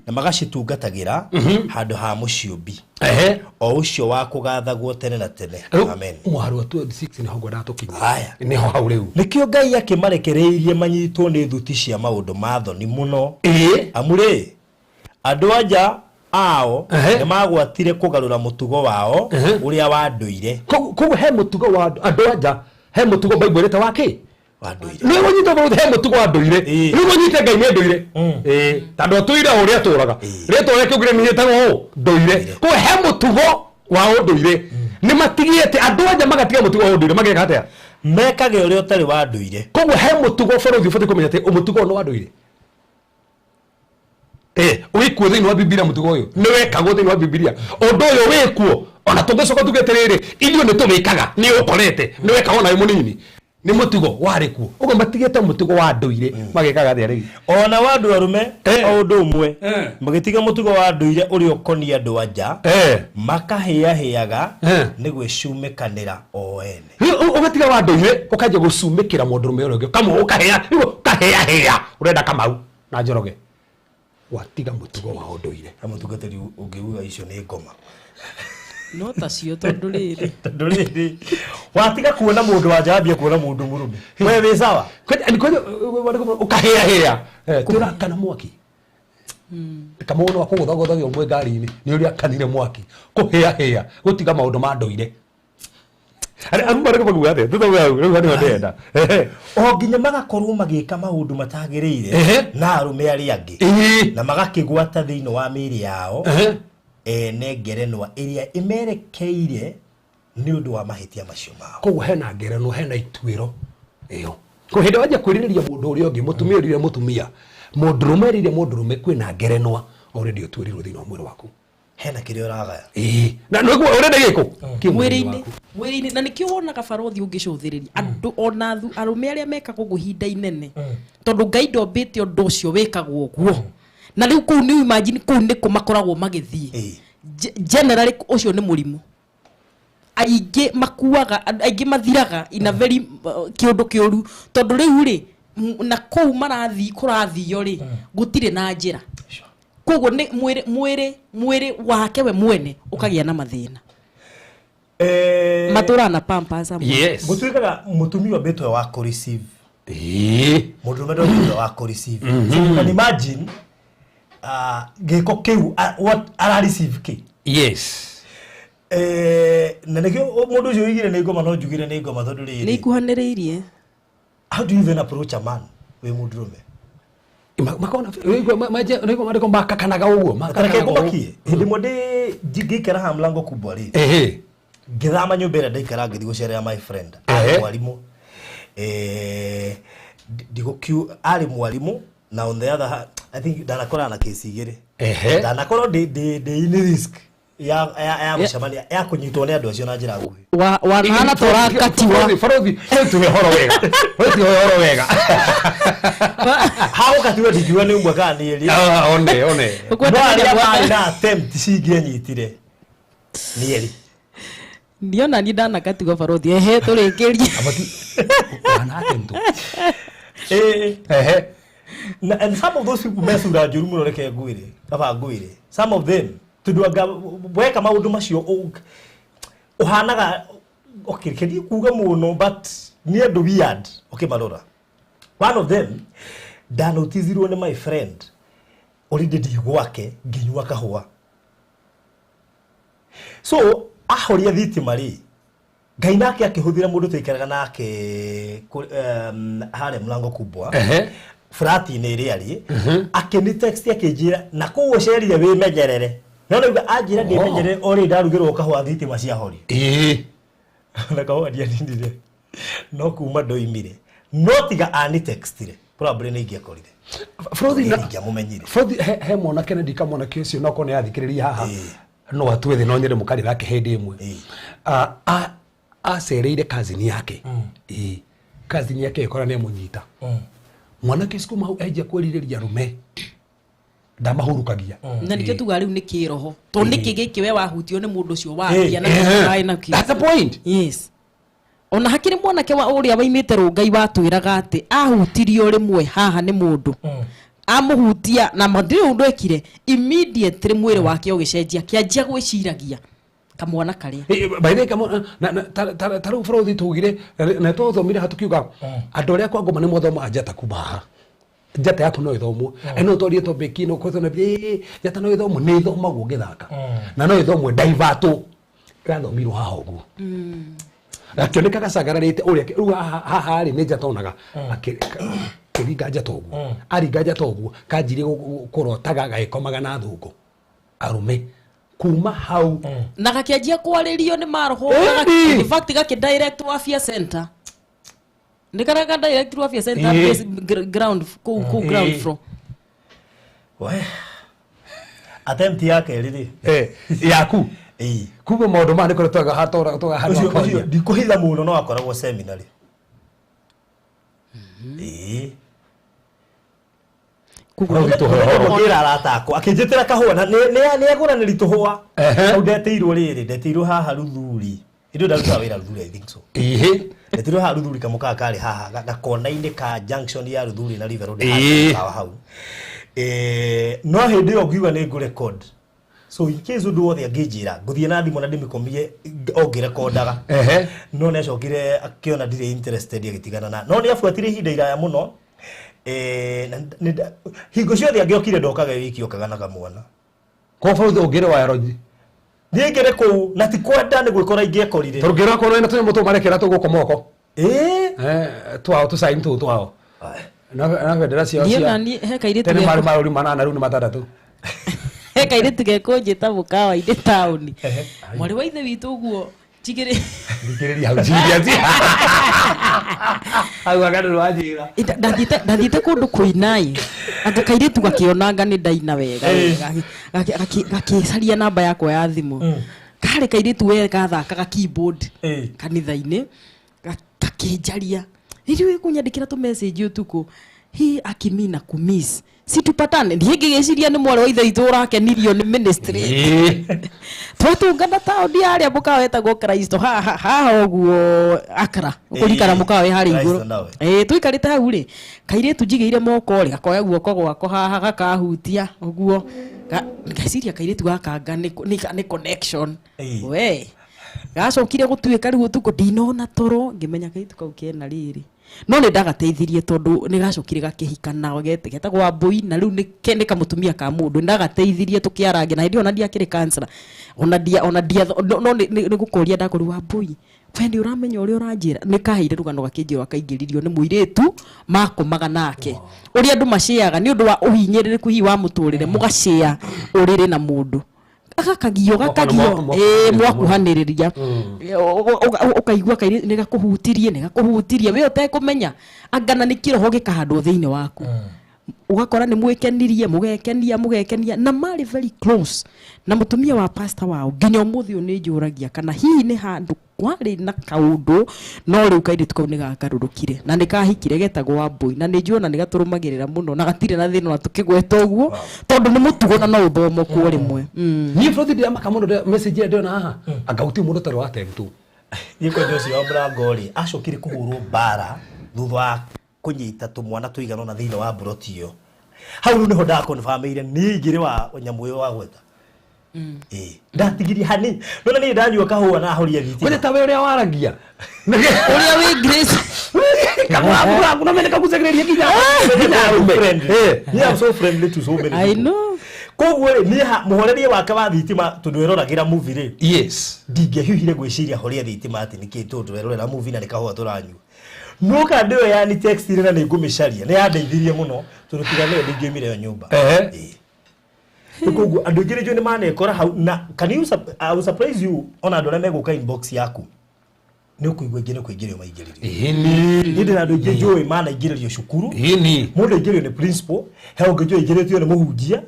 na magacitungatagira handu ha muciumbi o ucio wa kugathagwo tene na tene. Amen. Muharu wa 26 ni ho ngwendatukinya. Haya ni ho hau riu nikio Ngai akimarekereirie manyitwo ni thuti cia maundu mathoni muno amure andu anja ao ni magwatire kugarura mutugo wao uria wa nduire. Koguo he mutugo wa andu anja he mutugo Bible reta wake wa nduire ni wonyita bro he mutugo wa nduire ni wonyita Ngai ni nduire tando tuire uria turaga reta wake ugire ni yetago nduire koguo he mutugo wa nduire ni matigiete andu anja magatiga mutugo wa nduire mageka atia mekage uria utari wa nduire. Koguo he mutugo borothi ubatie kumenya ati umutugo no wa nduire wikuo thini wa Biblia mutugo uyu ni wekagwo thini wa Biblia undu uyu wikuo ona tungicoka tugeterere irio ni tumikaga ni ukorete ni wekagwo na munini ni mutugo wari kuo ugo matigete mutugo wa nduire magekaga thia rigi ona wa andu arume o undu umwe magitiga mutugo wa nduire uri ukonia andu anja makahiahiaga ni gwicumikanira o ene ugatiga wa nduire ukaje gucumikira mundu rume urio kama ukahia urenda Kamau na Njoroge watiga mutugo wa nduire amutugateri ungiuga icio ni ngoma no tacio tondu riri watiga kuona mundu wajambia kuona mundu murume wewe wi sawa ukahia turakana mwaki kama uno akuguthaguthagio mwe ngari-ini ni uria kanire mwaki kuhia gutiga maundu ma nduire arumare ko gugathe tutauga riu hani ndenda o nginya magakorwo magika maundu matagirire na arume ari angi na magakigwata thiini wa miri yao ene ngerenwa iria imerekeire ni undu wa mahitia macio mao. Koguo hena ngerenwa hena ituiro iyo ko hindi waje kwiririria mundu uria ungi mutumia uria mutumia mundurume iriria mundurume kwina ngerenwa already utwirirwo thiini wa mwiri waku hena kirio ragaya na no urenda giko mwiri-ini na nikio wonaga barothi ungicuthiriria andu ona arume aria mekagwo guhinda inene tondu Ngai ndombite undu ucio wikagwo guo na riu kuu ni imagine kuu ni kumakoragwo magithie generally ucio ni murimu aingi makuaga aingi mathiraga ina very kiundu kiuru tondu riu ri na kuu marathi kurathio ri gutire na njira koguo ni mwiri wake we mwene ukagia na mathina matura na pampas amwe yes gutwikaga mutumia betwe wa ku receive mundu medo wa ku receive so you can imagine giko kiu what ara receive ki yes na nekio mundu ucio igire ni ngoma no njugire ni ngoma tondu riri ni kuhaniriirie how do you even approach a man we mundurume makona rego mariko makakanaga uguo makanaga kubakie hindi mwende ngikara ha mlango kubwa ri ngithama nyumbira ndaikara ngithi gucerea my friend mwalimu ndigokiu ari mwalimu na on the other hand I think danakora na kesi igire danakora de in risk ya mshamania ya kunyitwo ni andu acio na njira nguhi wana torakatiwa farothi tuwe horo wega how katiwe dikiwa ni umwe kana ni one bali na attempt singenyitire ni eri ndiona ni ndanakatiwa farothi turikirie wana attempt and some of those people mesura njuru muno reke nguire aba nguire some of them tuduaga weka maundu macio uhanaga okay kedi kuga muno but ni andu weird okay malora one of them danotizirwo ni my friend already digwake nginywa kahua so ahoria thitima ri Ngai nake akihuthira mundu tuikaraga nake hare mlango kubwa frati ni ri ari akini text akijira na kuwosheria we menyerere no ajira ngimenyerere ori ndarugirwo kahwa thitima cia hori na kahwa dia ndindire no kuma ndoimire notiga ani textire probably ni ingĩakorire Frodi na ingĩamumenyire Frodi he mwana Kennedy kama mwana kĩcio no kone athikĩrĩria haha no atwethe no nyere mũkari gake hĩndĩ ĩmwe acereire cousin yake cousin yake ikora nĩ mũnyita mwana kĩsiko mau enja kwĩrirĩria rume ndamahurukagia na nikio tuga riu ni kiroho to niki giki we wahutio ni mundu cio wahia na kai na ki. That's the point. Yes. Ona hakiri mwanake wa uria waimite rungai watwiraga ati ahutirio rimwe haha ni mundu amuhutia na mandiri undu ekire immediately mwiri wake ugicenjia kianjia gwiciragia kamwana karia baire kama taru Frodi tugire na tothomire hatukiuga andu aria kwa ngoma ni mwathoma njata kubaha njata yaku no ithomo eno torie to beki no kwetho na bi njata no ithomo ni ithomagwo ngithaka na no ithomwe divert gathomirwo haha uguo akioneka gacagararite uria riu haha ri ni njata onaga akiringa njata uguo aringa njata uguo kanjire kurotaga gaikomaga na thungu arume kuma hau na gakianjia kwaririo ni maroho in fact gaki direct wa Afya Center ndikaraga direct wa Afya Center ground ground floor we attempt yake riri yaku kuba maundu mane kore twaga hatora twaga hatora ndikuhitha muno no akoragwo seminary Frodi tuhwa ngira aratakwo akinjitira kahua na ni agura ni rituhwa au ndeteirwo riri ndeteirwo haha ruthuri indo ndaruta wira ruthuri I think so ndeteirwo haha ruthuri kamuka kari haha gakona-ini ka junction ya ruthuri na River Road hau no hindi yo ngiuga ni record so in case undu wothe angijira nguthie na thimu na ndimikomie ongirekondaga no necokire akiona ndire interested agitigana na no ni afuatire ihinda iraya muno hingo ciothe angiokire ndokaga wiki okaga na kamwana ko Frodi ugire wa roji ningere ku na ti kwenda ni gwikora ingiekorire turugera ko no tuye mutu marekera tuguko moko twao tu sign tu twao na federation cia he kaire tene mari maruri manana riu ni matandatu he kaire tugeko njita mukawa inde town mwari wa ithe witu guo chigire ndikiriri hau jiria au agano wajira ndathite kundu kuinai anga kaire tu gakionanga ni ndaina wega gakicaria namba yakwa ya thimu kare kaire tu we gathakaga keyboard kanitha-ini gakinjaria iri kunyandikira tu message utuku hi akimina kumiss situpatane ndigigiciria ni mwari wa ithe itu urakenirio ni ministry twatungana taoni aria mukawa wetagwo Kristo haha uguo Akra ukurikana mukawa we hari iguru twikarite hau ri kaire tunjigeire moko ri gakoya guoko gwako haha gakahutia uguo ngeciria kaire tu gakanga ni connection we gacokire gutuika riu tuko ndinona toro ngimenya kaitu kau kena riri no ni ndagateithirie tondu ni gacokire gakihikana getagwo Wambui na riu ni kene kamutumia ka mundu ndagateithirie tukiarange na ndio nadia kire cancer ona dia no ni gukoria ndakori Wambui wendi uramenya uri uranjira ni kaheire rugano gakinjiro akaingiririo ni muiretu makomaga nake uri andu maciaga ni undu wa uhinyiririku hi wa muturire mugacia urire na mundu akakagio mwakuhaniriria ukaigua kaire ni gakuhutirie we utekumenya angana ni kiroho gikahandwo thiini waku ugakora ni mwikenirie mugekenia na mari very close na mutumia wa pastor wao nginya umuthi ni njuragia kana hihi ni handu kwari na kaundu no riu kaire tukau ni gakarurukire na ni kahikire getagwo Wambui na ni njuona ni gaturumagirira muno na gatire na thina na tukigweta uguo tondu ni mutugo na no uthomo ku rimwe ni Frodi dia makamundo message ndio na haha agauti mundu taro atemtu niko ndio cio mrangori acokire kuhurwo bara thutha kunyita tumwana tuigana na thina wa brotio hau niho ndakonfirmire ni ngire wa nyamu uyo wa gweta ndatigiri hani nona ni ndanyua kahua na horia thiti wete tawe uria waragia uria we Grace kamwa kuna mene kakusegereria kinya I'm so friendly to so many I know kogwe ni muhorerie wake wa thitima tundu eroragira movie ri yes ndingehiuhire gwiciria horia thitima ati niki tundu erorera movie na nikahua turanyu no ka ndio yani text ire na ningumicaria ni yandeithirie muno tundu tigane ndingiumire yo nyumba Kugu andu ngire ni mane kora hau na can you I will surprise you ona andore meguka inbox yaku nä kå igua ingä nä kå ingä rio maingä Ini. ndä na andå ingä njå mana ingä rio cukuru Ini. må ndå ingä rio nä principal he å ngä njå ingä rä tio nä må hunjia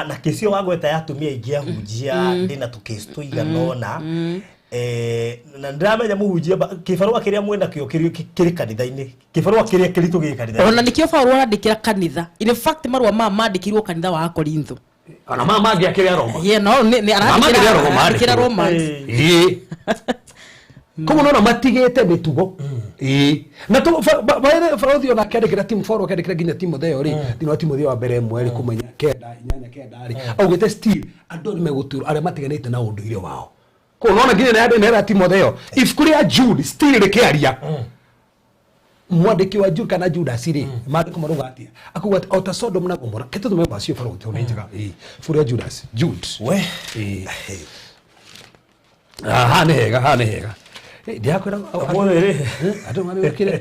na kä cio wagweta yatumia ingä ahunjia ndä na tå kä tå iganona na ndiramenya muhunjia kibarua kiria mwena kio kiri kanitha-ini kibarua kiria kiritå gä kanitha ona nikio Paulo arandikira kanitha in fact marua mandikirwo kanitha wa Korintho ona mangä akä Roma no ni arandikira Roma koguo nona matigĩte mĩtugo na barothi ona akĩandĩkĩra Paulo akĩandĩkĩra nginya Timotheo rĩ thĩinĩ wa Timotheo wa mbere 1:9 augĩte still andũ nĩ megũturwo arĩa matiganĩte na ũndũire wao koguo nona nginya nĩ Timotheo ibuku rĩa Jude still rĩkĩaria mwandĩki wa Jude kana Judas rĩ maandĩko marauga atĩa akuga o ta Sodom na Gomora kĩtũ tũmwe bacio Paulo nĩ njega ibuku rĩa Judas Jude we ha nĩ hega ndiakwira atu mabekire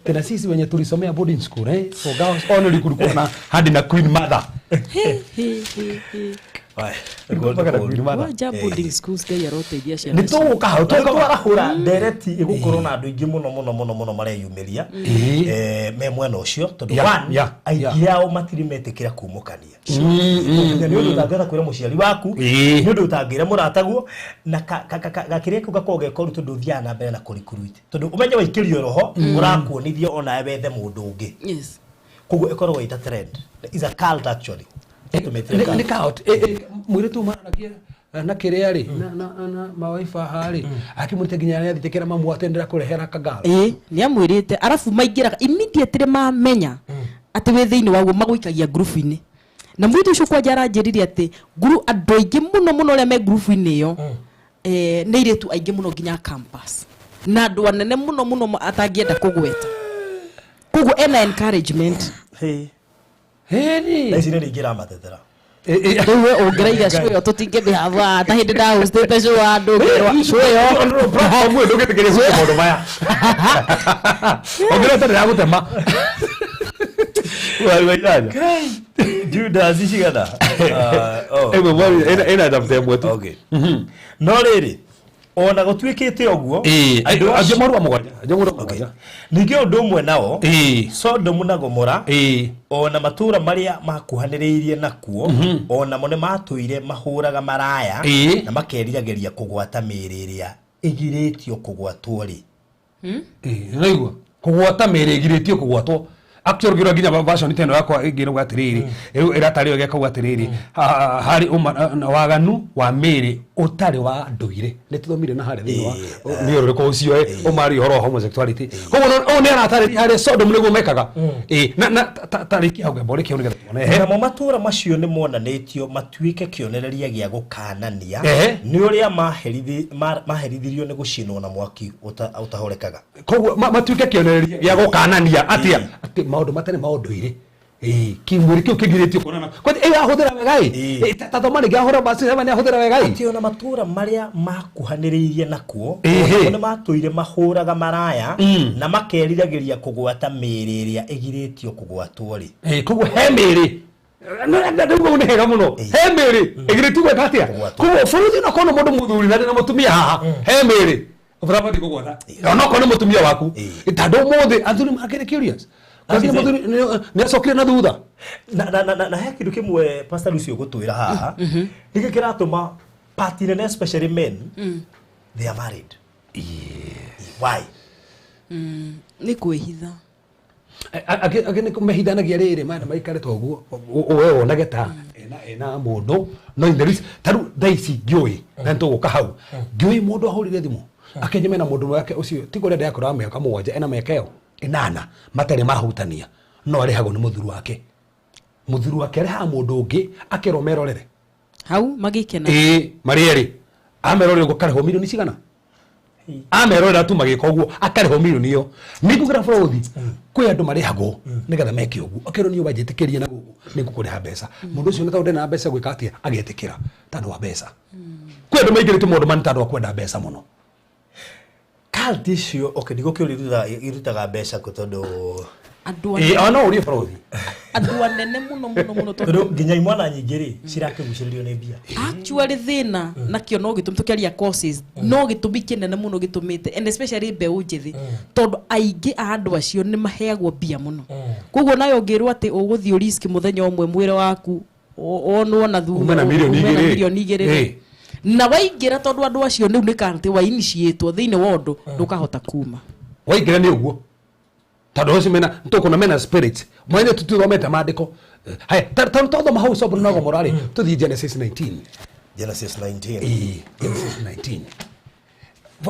tena sisi wenye tulisomea boarding school so girls only kulikuwa na hadi na Queen Mother boarding schools kaya rote dia cia ni to ka to arahura direct igukorwo na andu ingi muno mareyumiria me mwena ucio tondu aingĩ ao matirimetikira kumukania ni undu utangĩra kwĩra mũciari waku ni undu utangĩra mũrataguo na gakiria kau gakorwo gekoru tondu thiaga na mbere na kũrikuruite tondu umenye waikĩrio roho ũrakuonithia ona wethe mũndũ ũngĩ koguo ĩkoragwo ita trend is a cult actually ni cult mwiritu maranagia na kiria ri na mawaifa hari akimurite nginya ni athitekera mamu atendera kurehera kagalo ni amwirite arafu maingiraga immediately mamenya ati we thiini waguo maguikagia group-ini na mwitu ucio kwa jara njiriri ati group andu aingi muno ria me group-ini iyo ni iritu aingi muno nginya campus na andu anene muno atangienda kugweta koguo ena encouragement ni icine nä ingä ramatetera rĩu we ũngĩraiga show ĩyo tũtingĩmĩhava ta hĩndĩ ndahostete show ya andũ ngĩrwa show ĩyo platform ĩyo ndũgĩtĩkĩria gwĩka maũndũ maya ũngĩreta ndĩragũtema wairanya Judas cigana ĩna ndamũte ĩmwe tu no rĩrĩ ona gũtuĩkĩte ũguo angĩ marua mũgwanja ningĩ ũndũ ũmwe nao Sodom na Gomora ona matũra marĩa makuhanĩrĩirie nakuo ona mo nĩ matũire mahũraga maraya na makeriragĩria kũgwata mĩĩrĩ ĩrĩa ĩgirĩtio kũgwatwo rĩ naigua kũgwata mĩĩrĩ ĩgirĩtio kũgwatwo actually ngira nginya version teno yakwa ingĩrauga atĩrĩrĩ ĩratarĩo gĩakauga atĩrĩrĩ harĩ waganu wa mĩĩrĩ ũtarĩ wa ndũire nĩ tũthomire na harĩa thĩinĩ wa mĩorũrũko ũcio ũmarĩ ũhoro wa homosexuality koguo nĩ aratarĩria harĩa Sodom nĩguo mekaga na tarĩki hau gabo rĩkĩo nĩgetha tuone namo matũra macio nĩ monanĩtio matuĩke kĩonereria gĩa gũkanania nĩ ũrĩa maherithirio nĩ gũcinwo na mwaki ũtahorekaga koguo matuĩke kĩonereria gĩa gũkanania atĩa maundu matene maunduire kimwiri kiu kigiritio kuonana kwa ahũthĩra wega tathoma nĩ ngahũra basi hema nĩ ahũthĩra wega ati ona matũra marĩa makuhanĩrĩirie nakuo nĩ matũire mahũraga maraya na makeriragĩria kũgwata mĩĩrĩ ĩrĩa ĩgirĩtio kũgwatwo rĩ koguo he mĩĩrĩ nĩguo nĩ hega mũno he mĩĩrĩ ĩgirĩtio gwĩka atĩa koguo bũrũri no kono mũndũ mũthuri na mũtumia haha he mĩĩrĩ ũbũra kũgwata ona kono mũtumia waku tandũ mũthĩ athuri makĩrĩ curious Kasi mũthuri nĩ acokire na thutha na he kĩndũ kĩmwe Pastor Lucio gũtwĩra haha gĩkĩ kĩratũma party nene especially men they are married why nĩ kwĩhitha agĩ nĩ kũmehithanagia rĩrĩ maana maikare ta ũguo we wonage ta ena mũndũ no inderis taru thaici ngĩũĩ na nĩtũgũka hau ngĩũĩ mũndũ ahũrire thimũ akenyeme na mũndũ wake ũcio tiga ũrĩa ndakora mĩaka mũgwanja ena mĩaka ĩyo inana matarĩ mahutania no arĩhagwo nĩ mũthuri wake arĩhaga mũndũ ũngĩ akerwo merorere hau magĩkena marĩ erĩ amerorere ũguo akarĩhwo mirioni cigana amerorera tu magĩka ũguo akarĩhwo mirioni ĩyo nĩngũgĩra bũrũthi kwĩ andũ marĩhagwo nĩgetha meke ũguo akerwo niĩ wanjĩtĩkĩrie na gũkũ nĩngũkũrĩha mbeca mũndũ ũcio nĩ tondũ ndĩ na mbeca gwĩka atĩa agetĩkĩra tondũ wa mbeca kwĩ andũ maingĩrĩte maũndũ mani tondũ wa kwenda mbeca mũno cult icio okay niguo kĩo irutaga mbeca tondu Andũ ona uri borothi. Andũ anene muno tondu nginya imwana nyingi ri cirakiguciririo ni mbia. Actually thina nakio no gitumi tukiaria causes no gitumi kinene muno gitumite and especially mbeu njithi tondu aingi a andu acio ni maheagwo mbia muno. Koguo nayo ngirwo ati uguthio risk muthenya umwe mwire waku onwo na thu umena milioni igiri na waingira tondu andu acio niu ni kanti wa initiate thiine wa undu ndukahota kuma waingira ni uguo tondu ucio mena ntukuna mena spirit mwene tututhomete maandiko haya tondu mahau sobo nago morale tuthi Genesis 19 Genesis 19 Genesis 19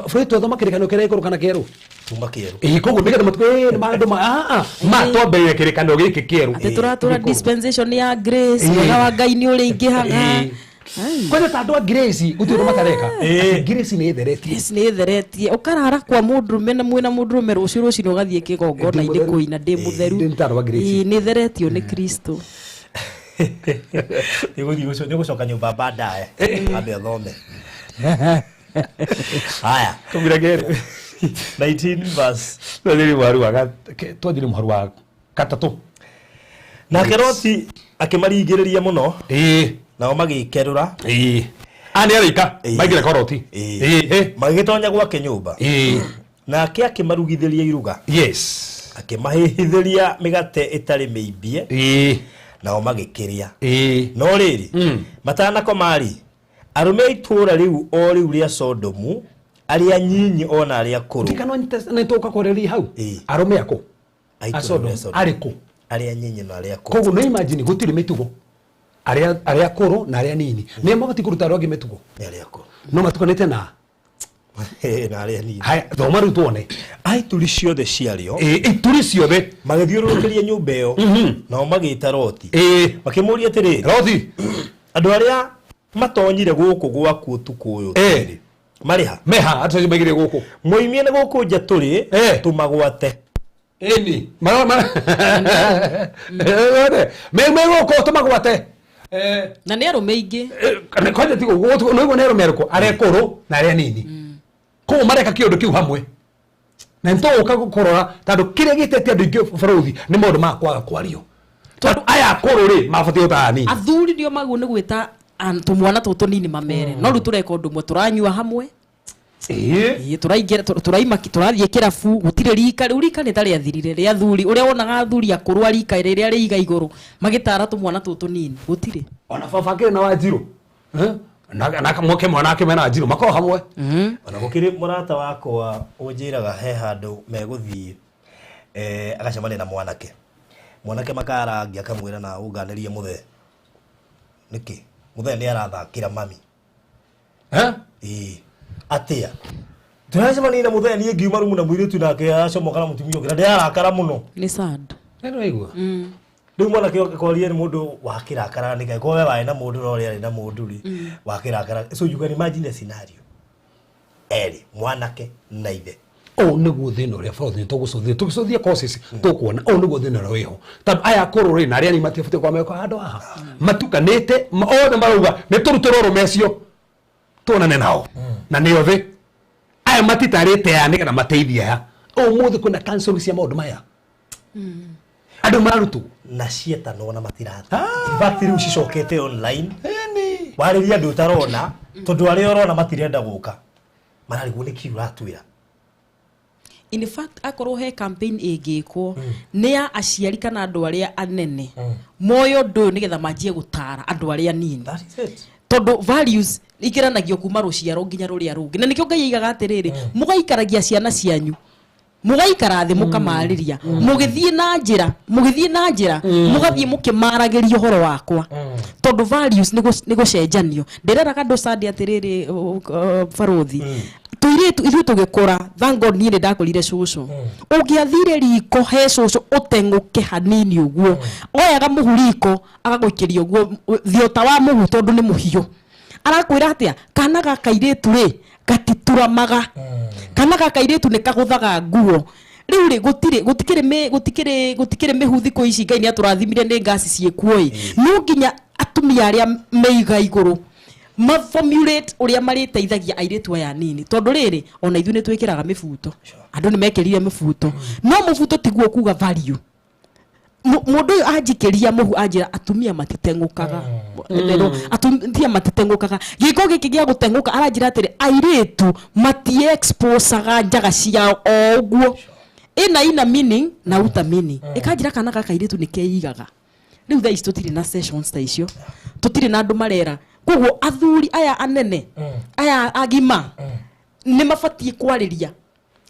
Freto thoma kirikano kire ikuru kana kieru tuma kieru koguo nigetha matwe ni maandu ma twambeire kirikano giki kieru ati turatura dispensation ya grace wega wa Ngai ni uri ingihaga kwenda tandu grace gutiro matareka grace ni itheretie ukarara kwa mundurume na mwina mundurume rucio rucio ugathie kigongona ine kuina ndi mutheru ni itheretio ni Kristo iguthi ucio ni gucoka nyumba baadaye abe thome haya kumira gere 19 verse twajiri muharu wa gatatu na Keroti akimaringiriria muno nao magikerura ani arika maigire Koroti magitonya gwake nyumba nake akimarugithiria iruga yes akimahihithiria migate itari miimbie nao magikiria no riri matanako mari arume itura riu o riu ria Sodomu aria nyinyi ona aria kuru tikano nitoka koreri hau arume ako Sodomu ariko aria nyinyi na aria kuru koguo no imagine gutiri mitugo aria kuru na aria nini ni magati kuruta rogi mitugo aria kuru no matukanite na na aria nini haya thoma ru tuone ai turi ciothe ciario turi ciothe magithiururukiria nyumba iyo nao magita Loti makimuria atiri Loti andu aria matonyire guku gwaku tuku uyu mariha meha atari magire guku moimie ne guku nja turi tumagwate ni mara me guku tumagwate na ni arume ingi kana kwaje tigo guku no igo nero merko aria kuru na aria nini ko mareka kiondu kiu hamwe na ntoka gukorora tandu kiria gitete andu ingi borothi ni maundu ma kwaga kwario tondu aya kuru ri mabatio ta nini athuri ndio magu ni gwita tumwana tutu nini mamere no ru tureka undu mwe turanyua hamwe turaingira turathie kirabu gutire rika ni tari athirire ria thuri uria wonaga athuri akuru arika iria ri iga iguru magitara tumwana tutu nini gutire ona baba kire na Wanjiru na moke mwana ake mena Wanjiru mako hamwe ona gukiri murata wakwa unjiraga he handu meguthie agacemania na mwanake makarangia akamwira na unganirie muthe niki muthe ni arathakira mami atia turacemania na muthe ni ngiuma rumu na mwiritu nake acomoka na mutumia ngira ndiarakara muno ni sad ndio igwa riu mwanake koria ni mundu wakirakara ni kai kowe wae na mundu no ri na mundu ri wakirakara so you can imagine a scenario mwanake na ithe niguo thina uria borothi tugicuthia causes tukuona niguo thina uria wiho tondu aya kuru ri na aria ni matifutie kwa meko handu haha matukanite othe marauga ni turutira rumecio tuonane nao na ni othe aya matitarite ya ni kana mateithia ya umuthi kuna cancel cia maundu maya andu marutu na cieta no na matirata fact riu cicokete online wariria andu utarona tondu aria urona matirenda guka mararigwo ni kiu ratwira in fact akorwo he campaign igikwo ni ya aciari kana andu aria anene moyo ndu nigetha manjie gutara andu aria nini tondu values ikiranagio kuma ruciaro nginya ruria rungi na nikio Ngai aigaga atiriri mugaikaragia ciana cianyu mugaikara thi mukamariria mugithie na njira mugathie mukimaragiria horo wakwa tondu values ni gucenjanio ndirera kandu sadi atiriri borothi tuiritu ithu tugikura thank God ni ndakorire cucu ungiathire riko he cucu utenguke hanini uguo oyaga muhuriko agaguikiria uguo thiota wa muhu tondu ni muhiu arakwira atia kana gakairitu ri gatituramaga kana gakairitu ni kaguthaga nguo riu ri gutikire mihuthi ko ici Ngai ni aturathimire ni ngasi ciekuoi no nginya atumia aria meiga iguru ma formulate uria mariteithagia airitu aya nini tondu riri ona ithu ni twikiraga mifuto andu ni mekirire mifuto no mufuto tiguo kuga value mundu uyu anjikiria muhu anjira atumia matitengukaga atumia matitengukaga giko giki gia gutenguka aranjira atiri airetu mati exposaga njaga ciao oguo ina meaning na uta meaning ikanjira kana gaka airetu nikeigaga riu thaa ici tutiri na sessions ta icio tutiri na andu marera koguo athuri aya anene aya agima ni mabatie kwariria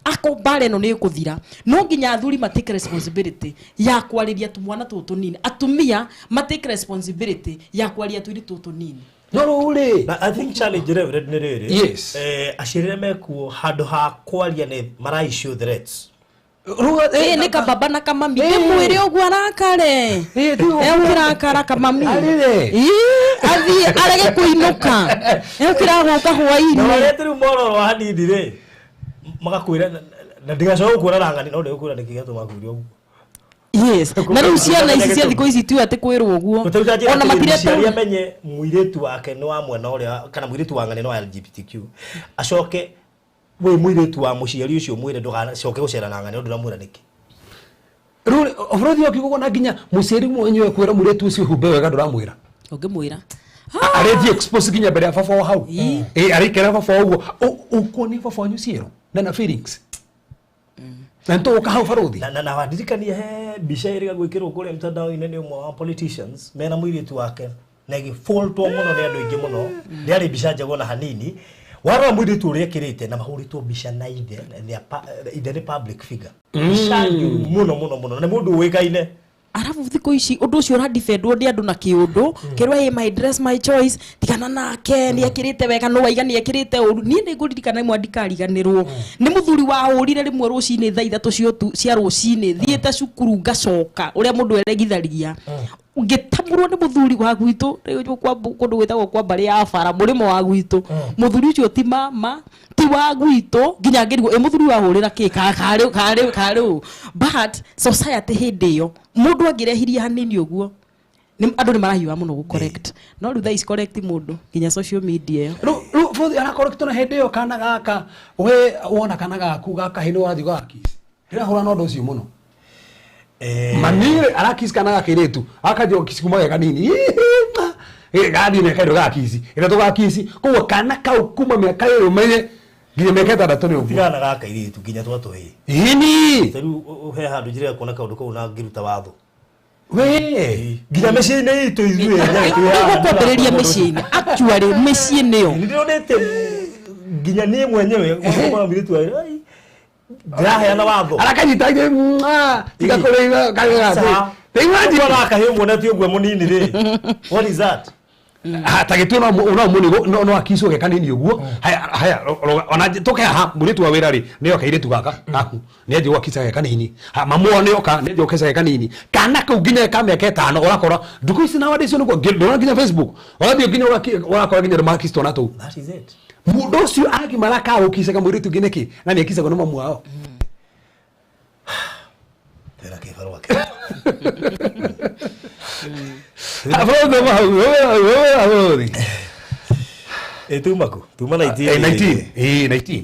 ako bare no ni kuthira no nginya athuri matake responsibility ya kwariria tumwana tutu nini atumia matake responsibility ya kwaria tuiri tutu nini no ule I think challenge reverend ni riri yes ashirire meku handu ha kwaria ni marai issue threats ruga ni kababa na kamami mwire ogwa rakare ukirakara kamami athi arege kuinuka ukiragoka hwaini no yetu mororo hanini ri magakwira na ndigacoka kuona rangani no ndikura nikigeto makwiri ogu yes na riu ciana ici cia thiko ici tu ati kwirwo guo ona matire amenye muiretu wake ni wa mwena uria kana muiretu wangane no LGBTQ acoke we muiretu wa muciari ucio mwire ndugacoke gucera na ngane ndura mwira niki ruri ofrothi okigugo na nginya muciari mwenyewe kwira muiretu ucio humbe wega nduramwira ongemwira areti expose ginya mbere ya baba wa hau arikera baba uguo uko ni baba wanyu ciero na feelings na ntoo kahau farothi na wadirikania he bisha iriga gwikirwo kure mtandao-ini ni umwe wa politicians mena muiritu wake na gifoltwo muno ni andu ingi muno ni ari bisha njago na hanini wara muiritu uria kirite na mahuritwo bisha na ide public figure bisha muno na mundu wikaine arafu thiko ici undu ucio ra defendwo ndi andu na kiundu kirwa he my dress my choice tikana nake ni akirite wega no waiga ni akirite uru ni ndi nguririkana mwandikariganirwo ni muthuri wa urire rimwe rucini thaa 3 cia rucini thiete cukuru ngacoka uria mundu eregitharia ngitamurwo ni muthuri wa gwitu kwa kundu gwitagwo kwa bari ya bara murimo wa gwitu muthuri ucio ti mama ti wa gwitu nginya ngirwo muthuri wa hurira ki kare but society hindi yo mundu angirehiria hanini uguo ni andu ni marahiwa muno gu correct no rutha is correct mundu nginya social media ru fothi ara correct na hindi yo kana gaka we wona kana gaku gaka hino wathi gaki ira hura no ndo cio muno manire arakisi kana gakiretu akajo kisikuma ya kanini gadi ne kaido gakisi ira to gakisi ko kana kau kuma me kairo menye nginya meketa datone ubu tigana gaka iritu nginya twatoe ini teru uhe handu njire kuona kaundu kau na ngiruta watho we nginya mecine itu ithuĩ kwambĩrĩria mĩciĩ-inĩ actually mĩciĩ nĩyo ndirionete nginya niĩ mwenyewe kwa miritu ai ndaheana watho arakanyitaje igakoreiga kagega Tengaji wala kahemu na tiyo gwe munini ri what is that tagitu no munigo no akiso ge kanini uguo haya ona toke ha muritu wa wira ri niyo kairetu gaka aku ni aje wakisa ge kanini mamuone oka ni aje okesa ge kanini kana ka uginya ka meke tano orakora nduku isi na wade cio nuko ndona ginya Facebook orathio ginya orakora ginya makisto na tu that is it mudo cio agi maraka ukisa ka muritu gineki na ni akisa go no mamu wao tena ke wake Afrodo mahudi. Tumaku, tuma 19. 19. 19.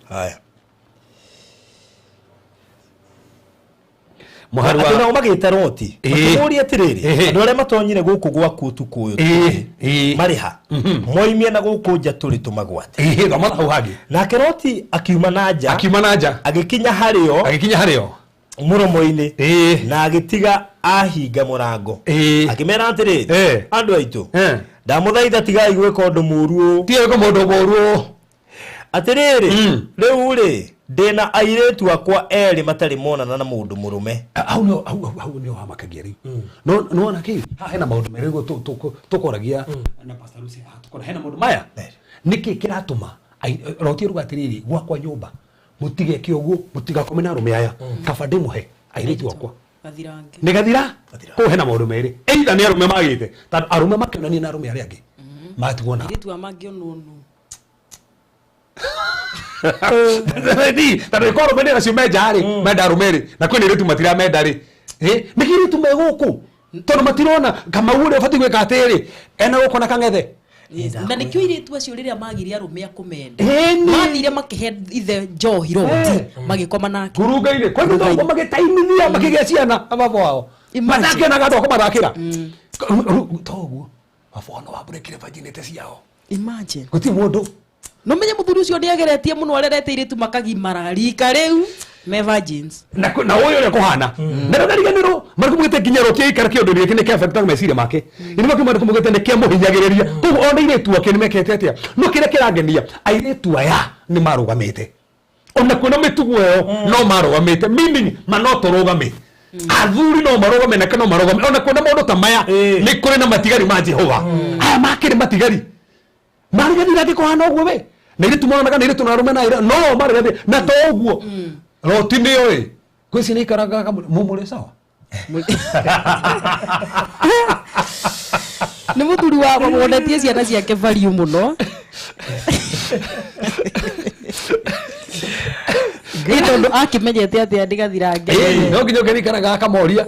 Haya. Muharwa. Atuna umagita roti. Muri atiriri. Andu aria matonyire guku gwaku tuku uyu. Mariha. Moimie na guku nja turi tumagwate. Thoma hau hagi. Na keroti akiuma nanja. Agikinya hario. Muromo-ini na agitiga ahinga murango akimera atiri andu aitu ndamuthaitha tigai gwika undu muru tie ko mundu muru atiriri riu ri ndina airetu akwa eri matari monana na mundu murume au no hamakagia riu no na ki ha hena maundu merego tukoragia na pastor Lucy tukora hena maundu maya niki kiratuma roti ruga atiriri gwakwa nyumba mutige kiogu mutiga komena rume aya kabade muhe airetu akwa gathirange ni gathira ko hena maundu meri either ni arume magite ta arume makionani na arume aria angi matugona airetu amangiononu Di, tano ko rume ni acio mejari menda rumeri na kwini airetu matira mendari nikiretu meguku tono matirona kama ule fati gweka atiri ena guko na kangethe na nikio iritu acio riria magire arume akumenda mathire makihe ithe njohi roti magikoma nake kurunga-ini kwa ndio magitaimithia makigia ciana ababo wao mathake na gathoko mathakira toguo bafona waburekire virginity ciao imagine guti mundu no menye muthuri ucio ndiageretie muno arerete iritu makagimara rika riu me virgins na uyu ria kuhana na ndariganiro mariko mugite kinyaro kia ikara kio ndio kine kia affect meciria make ini mariko mugite ne kia muhinyagiriria kugu ona iritu ake nimekete atia no kire kirangenia airitu aya ni marugamite ona kuna mitugu yo no marugamite meaning manotorugame athuri no marugame na kana marugame ona kuna mundu ta maya ni kuri na matigari ma Jehova aya makire matigari marigani rati kuhana uguo we na iritu mwana kana iritu na rume na no marigani na to uguo roti ni oi kwisi ni karaga mumure sawa ni muthuri wa muonetie ciana ciake value muno ndo akimenyete atia ndigathirange no nginya ngeni karaga kamoria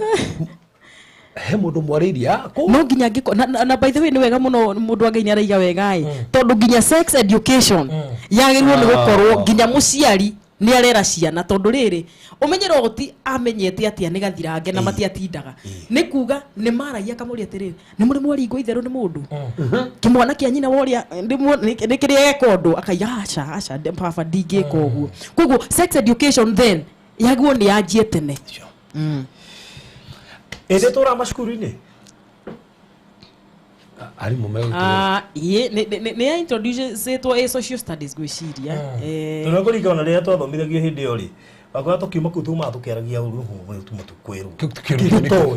he mundu mwariria no nginya ngiko na by the way ni wega muno mundu angeini araiga wega tondu nginya sex education yagirwo ni gukorwo nginya muciari ni arera ciana tondu riri umenyero goti amenyete atia ni gathirange na matiatindaga ni kuga ni maragia kamuri atiriri ni muri mwaringo itheru ni mundu kimwana kia nyina woria ni kiria ekondo akaiya acha papa ndingika uguo koguo sex education then yagwo ni anjie tene ende tora mashukuru-ini ari mume ye ne introduce setwa social studies gwiciria tunakuriga ona ria twathomithagio hindi yo ri wakwa tukiuma ku tuma tukeragia uruhu tuma tukweru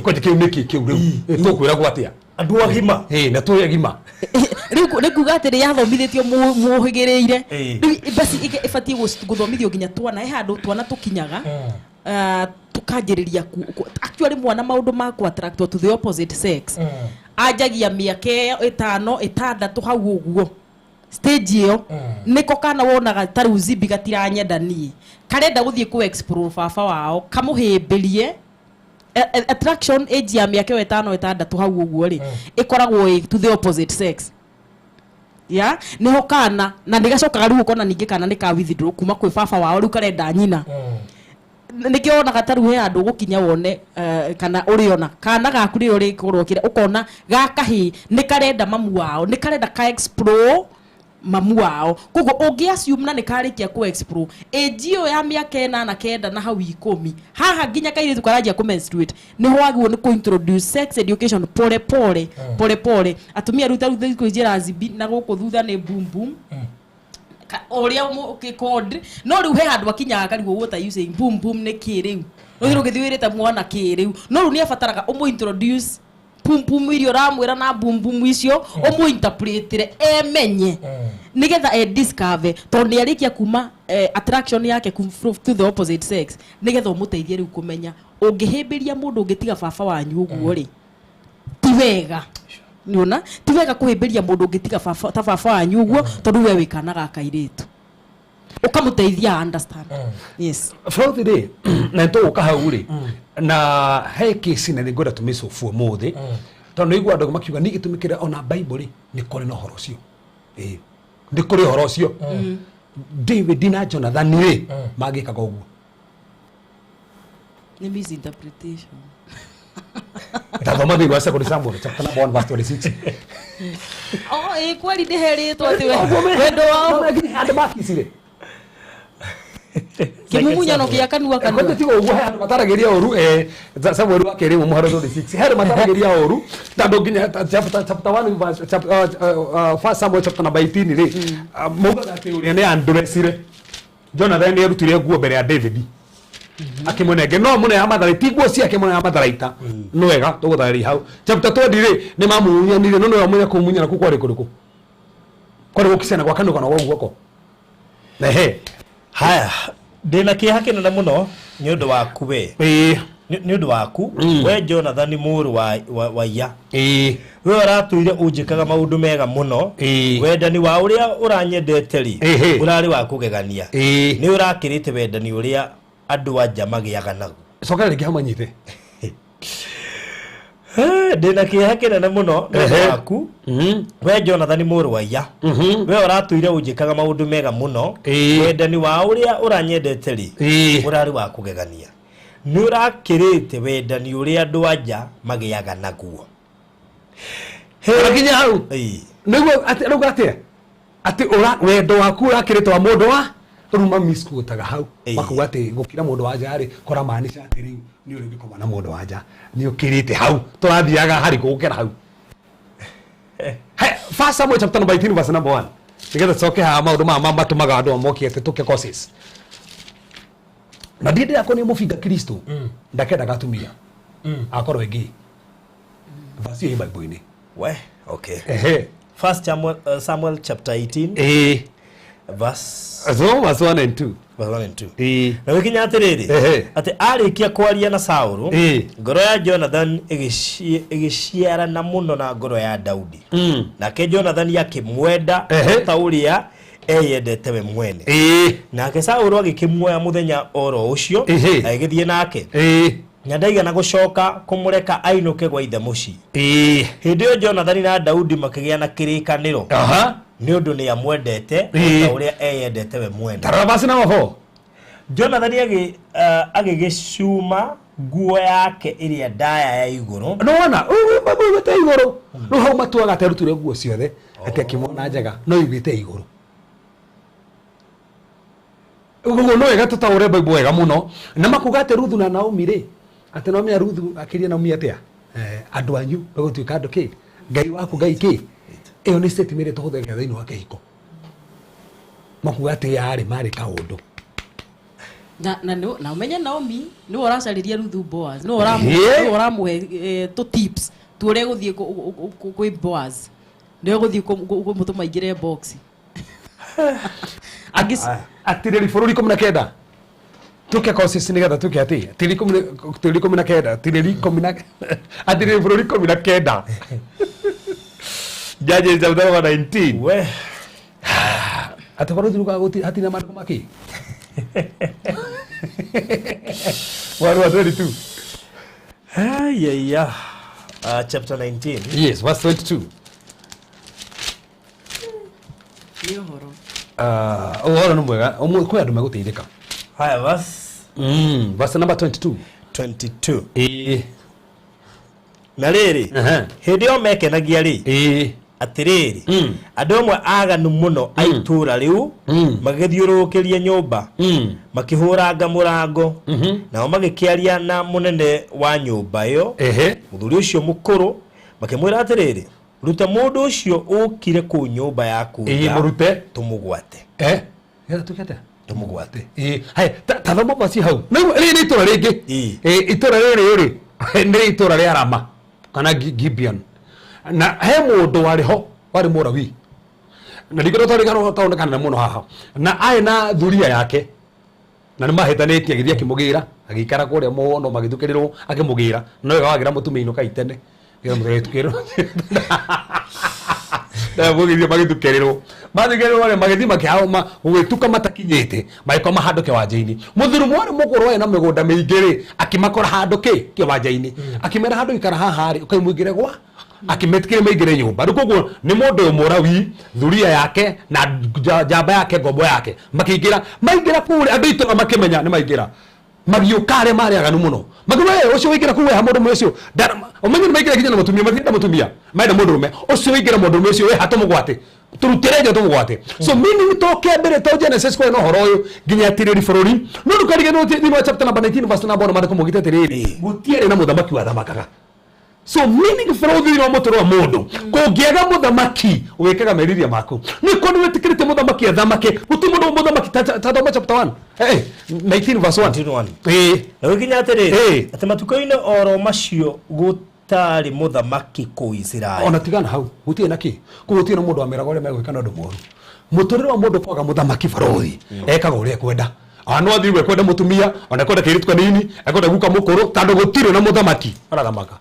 ko tikimiki kiuru tukwira gwatia andu agima na tu agima riu kuga atiri yathomithitio muhigireire basi ifati guthomithio nginya twana handu twana tukinyaga tukanjiriria actually mwana maundu ma ku attract to the opposite sex ajagia miake 5 6 hau uguo stage yo niko kana wonaga taru zibi gatiranyenda ni karenda guthie ku explore baba wao kamuhimbirie attraction age ya miake 5 6 hau uguo ri ikoragwo to the opposite sex ya niho kana na ndigacokaga riu kona ningi kana nika withdraw kuma kwi baba wao riu karenda nyina nikiona gataru he andu gukinya wone kana uriona kana gaku ri uri kurokira ukona gakahi nikarenda mamu wao nikarenda ka explore mamu wao koguo ungi assume na nikarikia ku explore ejio ya miaka 8 na 9 na hau 10 haha nginya kairitu karajia ku menstruate ni hwagwo ni ku introduce sex education pole pole atumia ruta kujira zibi na guku thutha ni boom boom oria ukikod no riu he handu akinyaga karigo what are you saying boom boom ne kiriu no riu githiwirite mwana kiriu no riu ni afataraga umu introduce boom boom irio ramwira na boom boom icio umu interpretire emenye nigetha discover to ni arikia kuma attraction yake to the opposite sex nigetha umuteithie riu kumenya ungihimbiria mundu ungitiga baba wanyu uguo ri ti wega niona ti wega kuhimbiria mundu ungitiga ta baba wanyu uguo tondu we wikanaga kairitu ukamuteithia understand yes from the day na to ukahau ri na he kesi na ngoda tumicofu muthi tondu igwa andu makiuga ni gitumikira ona bible ni kuri no horo cio ndi kuri horo cio David na Jonathan ri magikaga uguo ni misinterpretation Tathoma thiru wa secondary Samuel chapter 1 verse 26 kweli ndiheritwo ati wendo wao andu makicire kimumunyano kia kanua kwete tigo uguo he andu mataragiria oru Samuel wa keri muharo 26 he mataragiria oru tandu nginya chapter 1 verse first Samuel chapter 18 ri mugaga ati uria ni anduresire Jonathan ni erutire nguo mbere ya David akimunenge no mune amathara tiguo ciake mune amatharaita no wega tuguthari hau chapter 20 ri ni mamunyanire no no mune kumunyana ku kwari kuriku kwari gukisana gwa kanu kana guoko na he haya ndina kiha kinene muno ni undu waku we ni undu waku we Jonathan muru wa ya we uratuire unjikaga maundu mega muno wendani wa uria uranyendete ri urari wa kugegania ni urakirite wendani uria andu anja magiaga naguo soka ringi hamanyite ndina kiha kinene muno waku we Jonathan Mũrũaiya we ũratũire ũnjĩkaga maũndũ mega mũno wendani wa ũrĩa ũranyendete ri ũrarĩ wa kũgegania nĩ ũrakĩrĩte wendani ũrĩa andũ anja magĩaga naguo Rakinya hau nĩguo ati wendo waku ũrakĩrĩte wa mũndũ wa ruma miss kutaga hau makuga ati gukira mundu wanja ri kora maanisha ati riu ni uri gikoma na mundu wanja ni ukirite hau turathiaga hari gukira hau First Samuel chapter number 18 verse number 1 nigetha coke ha maundu mama matumaga andu amokie ati tuke courses na ndinde yako ni mufinga Kristo ndakenda gatumia akorwo ingi verse hii Bible-ini we okay First Samuel chapter 18 verse 1 and 2 na wikinya atiriri ati arikia kwaria na Saulu ngoro ya Jonathan igiciara na muno na ngoro ya Daudi nake Jonathan yakimwenda ta uria eyendete we mwene nake Saulu agikimwoya muthenya oro ucio agithie nake nyandaiga na gucoka kumureka ainuke gwa ithe muci hindi yo Jonathan na Daudi makigia na kirikaniro ni undu ni amwendete ta uria eyendete we mwene tarabasi na ho Jonathan agigicuma nguo yake iria ndaya ya iguru no wana wete iguru no hau matuaga terutire nguo ciothe ati akimona njega no igite iguru uguo no ega tutaure Bible wega muno na makuga ati Ruthu na Naomi ri ati Naomi ya Ruthu akiria Naomi atia andu anyu bagutuika andu ki ngai waku ngai ki iyo ni statement tuhuthagira thiini wa kihiko makuga ati yari mari kaundu na umenye Naomi ni uracariria Ruthu Boaz ni uramuhe to tips tuore guthie kwi Boaz ni guthie kumutuma ingire box atiriri bururi 19 tuke courses nigetha tuke ati tiriri 19 tiriri 19 atiriri bururi 19 Judges chapter 19 we atakoro turuka guti hatina marko maki Waru 22 chapter 19 yes verse 22 ni horo uhoro no mwega kwa andu maguteithika haya verse number 22 na riri hindi yo mekenagia ri atiriri andu amwe aganu muno aitura riu magithiurukiria nyumba makihuranga murango nao magikiaria na munene wa nyumba yo muthuri ucio mukuru makimwira atiriri ruta mundu ucio ukire ku nyumba yaku murute tumugwate yata tukete tumugwate hai tathoma basi hau ni itura ringi itura riri ni itura ria Rama kana Gibeon na he mundu wari Mũrawi na ndikoro tarigano taonekana na muno haha na ai na thuria yake na ni mahetanetie githia kimugira agikara kuria muono magithukirirwo akimugira no wega wagira mutumia ino kaitene gira mutukirwo na bugithia magithukirirwo mathigirwo wale magithi makiauma gugituka matakinyite maikoma handu kiwanja-ini muthurumu wari mugoro na migunda miingiri akimakora handu kiwanja-ini akimera handu ikara haha ri ukaimwingire gwa akimetikire maigire nyumba rukoguo ni mundu Mũrawi thuria yake na jamba yake ngombo yake makiingira maingira kure andu itu makimenya ni maingira magiukare mari aganu muno magwe ucio wigira kuwe ha mundu mwecio umenye maingira kinya na mutumia mathienda mutumia maida mundu rume ucio wigira mundu mwecio we hatu mugwate turutireje tumugwate so mimi nitoke mbere to Genesis kwa no horo uyu ginya tiriri bururi no dukarige no thini wa chapter number 19 verse number 1 mariko mugite tiriri gutiere na muthamaki wa thamakaga so meaning from the motoro mundu kungiega muthamaki wikaga meriria maku ni kono wetikirite muthamaki athamake mutumundu muthamaki tathoma chapter 1 19 verse 1 na wikinya atiriri ati matuko-ini oro macio gutari muthamaki ku Israeli ona tigana hau gutie naki gutie no mundu ameraga ore megwikana ndu moru muturire wa mundu kwaga muthamaki barothi ekaga uria kwenda ano athiwe kwenda mutumia ona kwenda kiritu kanini akwenda guka mukuru tandu gutire na muthamaki arathamaka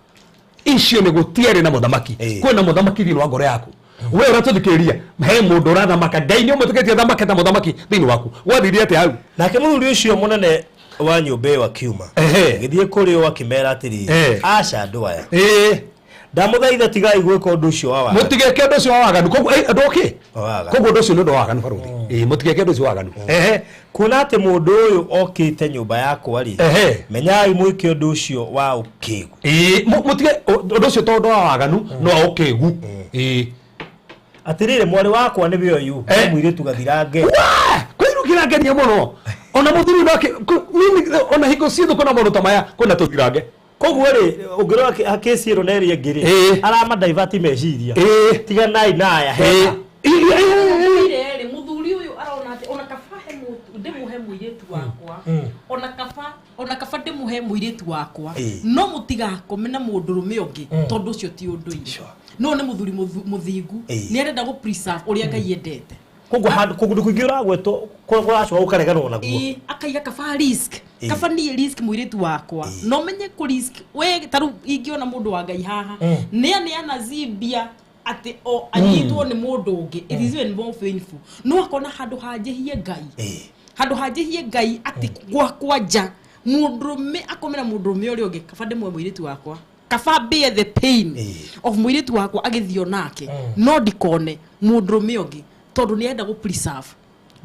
icio ni gutiere na muthamaki kwena muthamaki thini wa ngoro yaku we uratuthikiria he mundu urathamaka ngai ni umutuketie thamake ta muthamaki thini waku wathirie ati hau nake muthuri ucio munene wa nyumba wa kiuma githie kuri o akimera atiri aca andu aya ndamuthaitha tigai gwika undu ucio wa waganu mutigeke undu ucio wa waganu koguo ndoki koguo undu ucio ni undu wa waganu baruthi mutigeke undu ucio wa waganu kuna ati mundu uyu okite nyumba yakwa ri menyai mwike undu ucio wa ukigu mutige undu ucio tondu wa waganu no ukigu atirire mwari wakwa ni bioyu mwiritu gathirange kwirukira ngenia muno ona muthuri nake mimi ona hiko ciithu kuna mundu tamaya kuna tuthirange koguo ri ungirwa akesi roneri ngiri arama divert meciria tiganai naya he iri muthuri uyu arona ati ona kafahe mutu ndimuhe muiritu wakwa ona kaba ndimuhe muiritu wakwa no mutigakome na mundurume ungi tondu ucio ti undu icio no ne muthuri muthingu ni arenda go preserve uria Ngai endete koguo handu kugundu kuingi uragweto kuracoka ukareganwo naguo akaiga kaba risk kaba ni risk muiritu wakwa no menye ku risk we taru ingiona mundu wa Ngai haha ni anazibia ati o anyitwo ni mundu ungi it is even more painful no akona handu hanjehie Ngai handu hanjehie Ngai ati gwakwa nja mundurume akomera mundurume uri ungi kaba ndimwe muiritu wakwa kaba bear the pain of muiritu wakwa agithio nake no dikone mundurume ungi tondu ni enda go preserve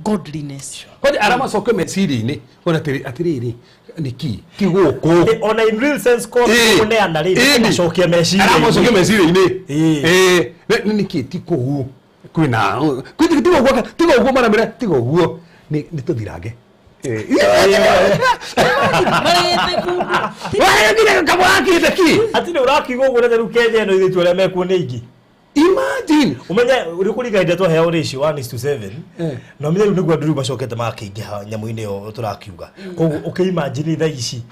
godliness kwani arama soke meciri-ini ona atiriri niki kiguku ona in real sense ko ne analyze macokia meciri arama soke meciri-ini niki tikuhu kwina tigo uguo maramira tigo uguo ni tuthirange atine urakigwo uguo na Kenya no ithitu aria mekuo ni ingi imagine umenya uri kuri gaida to heo ratio 1:7 no mire ru niguo nduru bacokete makingiha nyamu-ini yo turakiuga koguo ukimagine tha ici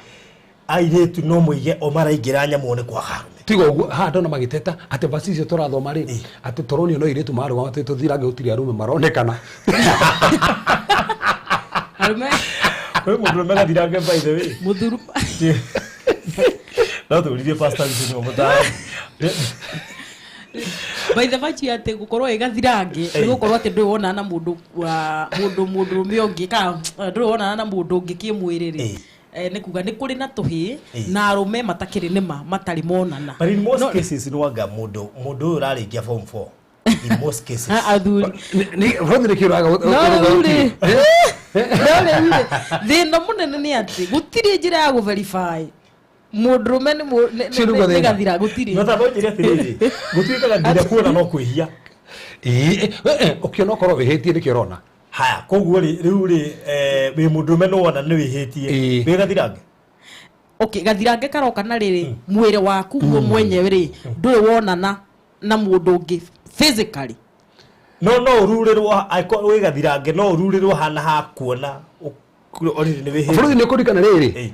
airetu no muige o maraingira nyamu ne kwa harume tigo uguo ha ndona magiteta ati basi icio turathoma ri ati toronio no iretu maruga ati tuthirange utiri arume maronekana arume we mundu mega thirange by the way muthuru no tuurie pastor ici no mutara by the way ati gukorwo igathirange ni gukorwo ati ndu wona na mundu miongi ka ndu wona na mundu ungi kimwiriri ni kuga ni kuri na tuhi na arume matakiri nima matari monana but in most cases no anga mundu uraringia form 4 in most cases athuri ni rodri kiraga no thina munene ni ati gutiri njira ya go verify mundurume ni gathira gutiri no tabo njira tiriri gutiri kaga ngira kuona no kwihia ukiona korwo wihitie ni kirona haya koguo riu ri wi mundurume no wona ni wihitie wi gathirange okay gathirange karoka na riri mwire waku guo mwenyewe ri ndui wonana na mundu ungi physically no ururirwo wi gathirange no ururirwo hana ha kuona ori ni wihitie furuthi ni kurikana riri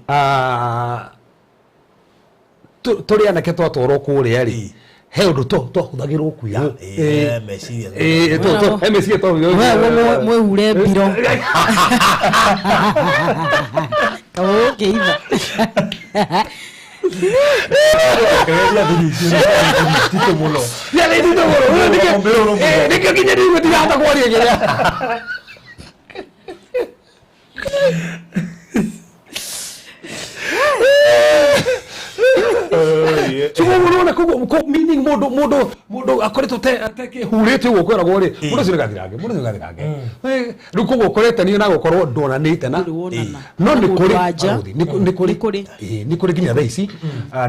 turi anake twatwarwo kuria ri he undu twahuthagirwo kuya meciria meciria to mwehure mbiro kawogeitha tito muno nikio kinya ndigo tigata kwaria ngira Tunaona kwa meaning modo akoreto te hurete ugo kwera gore mudo sinagathirange ruko gokorete ni na gokorwo ndonanite na no ni kuri ni kuri kinya thaisi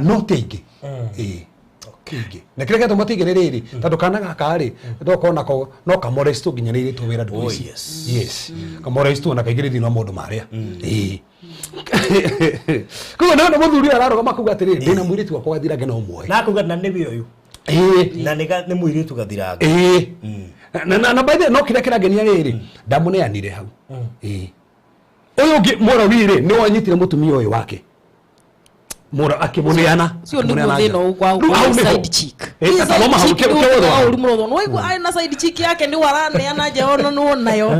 no teingi kingi na kile gato matige ni riri tondu kana gakari ndokona ko no kamoresto ginya ni to wera ndu yes kamoresto na kaigire thina mundu maria kuga na muthuri araroga makuga atiri ndina mwiritu wakwa gathirange no muoe na kuga na ni bioyu na ni mwiritu gathirange na by the no kira kiragenia riri ndamuneanire hau uyu ngi mora wire ni wanyitire mutumia uyu wake mora akimuneana sio ni muthino kwa side chick ataloma hau kewo uri murodo no igu ai na side chick yake ni waraneana je ono no nayo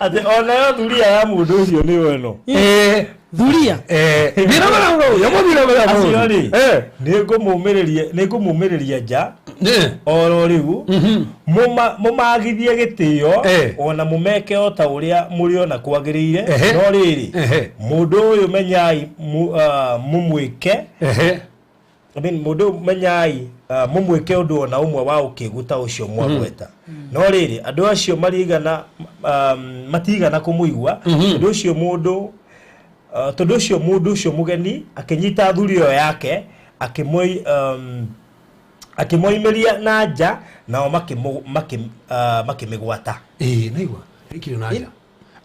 ate ona yo thuria ya mundu ucio ni weno Thuria. Mira bro, yamo mira bro. Asiori. Ningumumereria nja. Oro riu. Mumagithie gitio ona mumeke o ta uria muriona kwagirire no riri. Mundu uyu menyai mumwike. Mundu menyai mumwike undu ona umwe wa ukiguta ucio mwagweta. No riri andu acio matigana kumuigua. Andu acio mundu tondu ucio mundu ucio mugeni akinyita thurio yake akimoimeria na nja nao makimigwata. Naigua ikiri na nja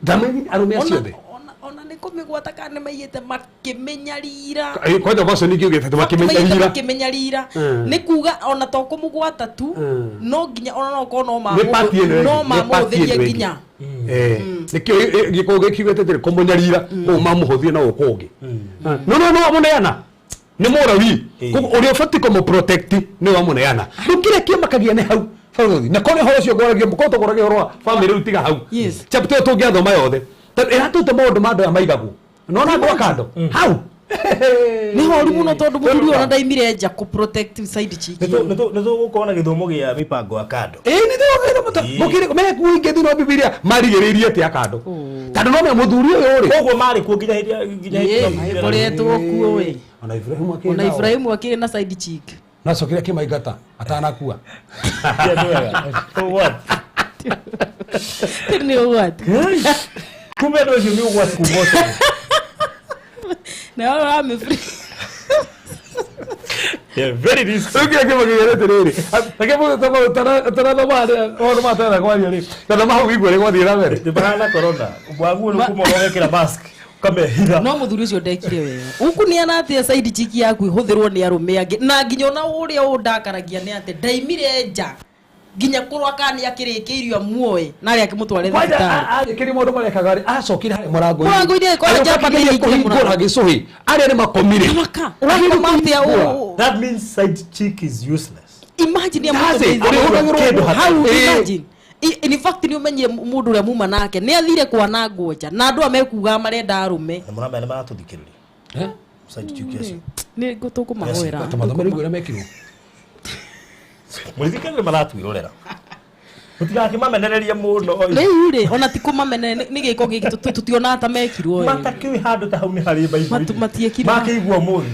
ndamenyi arume acio the ona nikumigwata kana maiyete makimenyarira kwenda baso nikiugete makimenyarira ni kuga ona to kumugwata tu no nginya ona no ko no mamutherie nginya nikio gikoge kigwete tere kumunyarira o mamuhuthie na ukongi no amuneana ni morawi uri ofati como protect ni amuneana ndukire kiamakagia ne hau farothi na kone horo cio goragia mkoto goragia horo family utiga hau chapter to giathoma yothe era tute maundu mando ya maigagu nona kwa kando hau ni horu muno tondu muthuri ona ndaimire nja ku protect side chiki nito gukona githomo gia mipango ya kando mukire me kuinge thino bibilia marigiririe ati akando tandu no me muthuri uyu ri koguo mari ku nginya koretwo kuo we ona Ibrahimu akiri na side chiki nacokire kimaigata atanakua what ni what kumbe ndo ni what kumoto na wala ame free very risky ukiya kimagire terere takemo tana no mare ono matana kwa yori tana mahu igwe kwa thira mere tibana corona ubwagu no kumoroge kila mask kame hira no muthuri ucio ndekire we uku ni anatia side chiki yaku ihuthirwo ni arume angi na nginya ona uria undakaragia ni ati ndaimire nja nginya kurwa kani akirikiirio muoe nari akimutware thibitari kiri mundu marekaga ri acokire hari murango ine kwa jamba ni ikora gicuhi ari makomire that means side chick is useless. Imagine in fact ni umenye mundu ria muma nake ni athire kwa na ngoja na andu amekuga marenda arume na muramba ni maratuthikiriria side chick yes ni gutuku mahoera tamadhamari gura mekirwo muthikiriria maratwirorera mutigaki mamenereria muno riure ona ti kumamenene ni giko giki tutiona ata mekirwo matakiwi handu ta hau ni hari bible matiekirwo makigwa muthi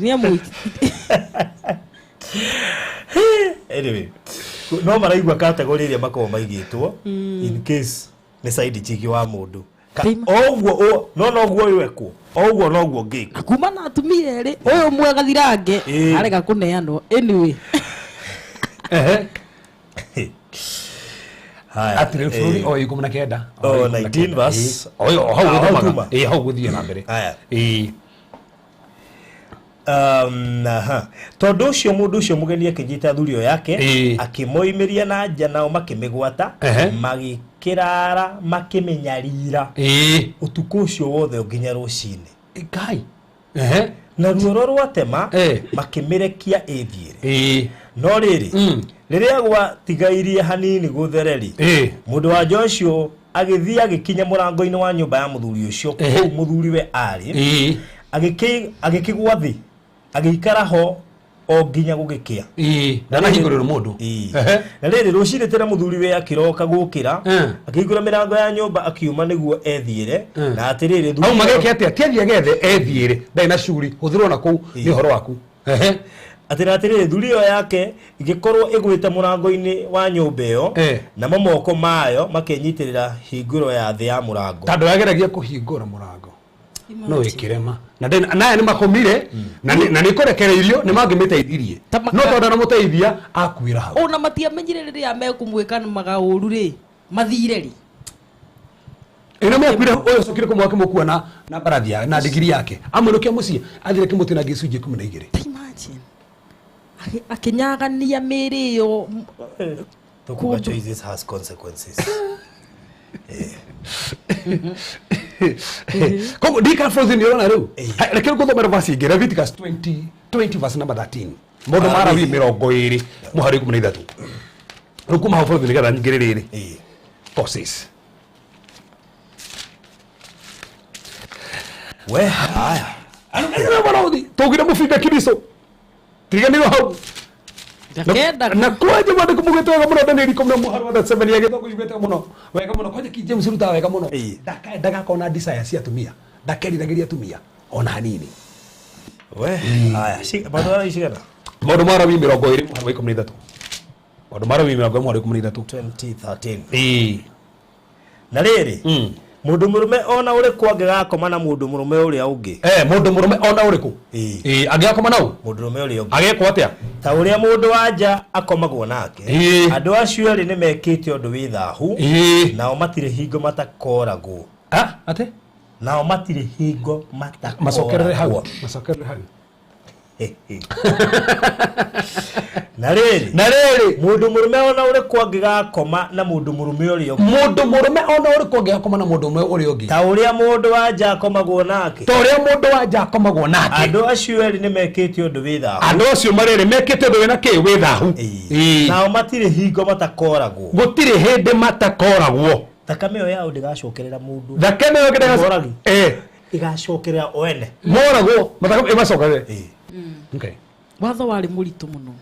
ni amu anyway no maraigwa category iria makoo maigitwo in case ni side chick wa mundu ogwo no gwo wekwo ogwo no gwo ngiko kuma na atumia eri uyu mwega thirange arega kuneano anyway haya atire furi o 19 o 19 verse oyo hau guthumaga hau guthie na mbere haya tondu ucio mundu ucio mugeni akijita thurio yake akimoimiria na nja nao makimigwata magikirara makimenyarira utuku ucio wothe nginya rucini kai na ruoro rwatema makimirekia ethiire no riri riria gwatigairie hanini guthereri mundu wa Joshua agithia agikinya murango-ini wa nyumba ya muthuri ucio muthuri we ari agikigwa thi agikara ho o nginya gugikia na hinguriro mundu na riri rucire tena muthuri we akiroka gukira akigura mirango ya nyumba akiuma niguo ethiire na atiriri thuri au mageke atia tiathia gethe ethiire ndai na shuri huthirwo na ku ni horo waku atiriri thuri yo yake igikorwo igwite murango-ini wa nyumba iyo na moko mayo makenyitirira hinguro ya thi ya murango tando yageragia kuhingura murango no ikirema na ni makomire na ni korekereirio ni mangimiteithirie no tonda na muteithia akuira hau ona matia menyire riria mekumwika magauru ri mathire ri ina mekwira oyo sokire kumwake mukua na barathia na degree yake amurukia mucie athire kimutina gicunje 12 imagine akinyagania miri yo Tokuba choices has consequences. Como dika frozen ni ona riu rekero guthomera verse ingĩ Leviticus 20 verse number 13 mundu mara wi 20 muhari 13 rukuma ha frozen nigetha nyingĩrĩ rĩrĩ causes we haya ana bwana udi tugire mufinde kiriso tigani hau na kwaje bado kumugete wega muno Daniel 17 yageta kuyugete muno wega muno kwaje ki James Ruta wega muno daga kona desire cia tumia ndakeriragiria tumia ona hanini we haya bado ara ishigana modu mara 2013 modu mara 2013 2013 na riri mundu murume ona uriku angigakoma na mundu murume uria ungi mundu murume ona uriku angigakoma nau mundu murume uria ungi agekwo atia ta uria mundu wanja akomagwo nake andu acio ri nimekite undu wi thahu nao matire hingo matakoragwo ate nao matire hingo matakoragwo macokerere hau na riri mundu murume ona uriku angigakoma na mundu murume uria ungi mundu murume ona uriku angigakoma na mundu murume uria ungi ta uria mundu wanja akomagwo nake andu acio eri nimekite undu wi thahu andu acio mariri mekite undu wina ki wi thahu nao matire hingo matakoragwo gutire hindi matakoragwo thakame yo yao ndigacokerera mundu thakame yo ndigacokerera igacokerera oene moragwo mathakame imacokerere okay watho wari muritu muno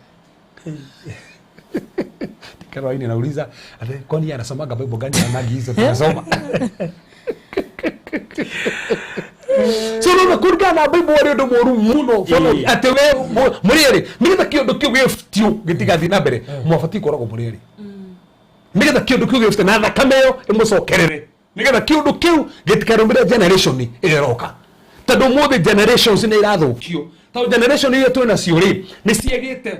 Kero aini nauliza ate kwani anasomaga Bible gani anagiza tunasoma so no kurga na Bible wari ndo moru muno so ate we murieri nigetha kiondo kiu giftio gitiga thina mbere mwafati koragwo murieri nigetha kiondo kiu gifte na thakameyo imucokerere nigetha kiondo kiu gitikarumira generation iroka tado mothe generations ni irathukio ta generation ile tu na ciuri ni ciegite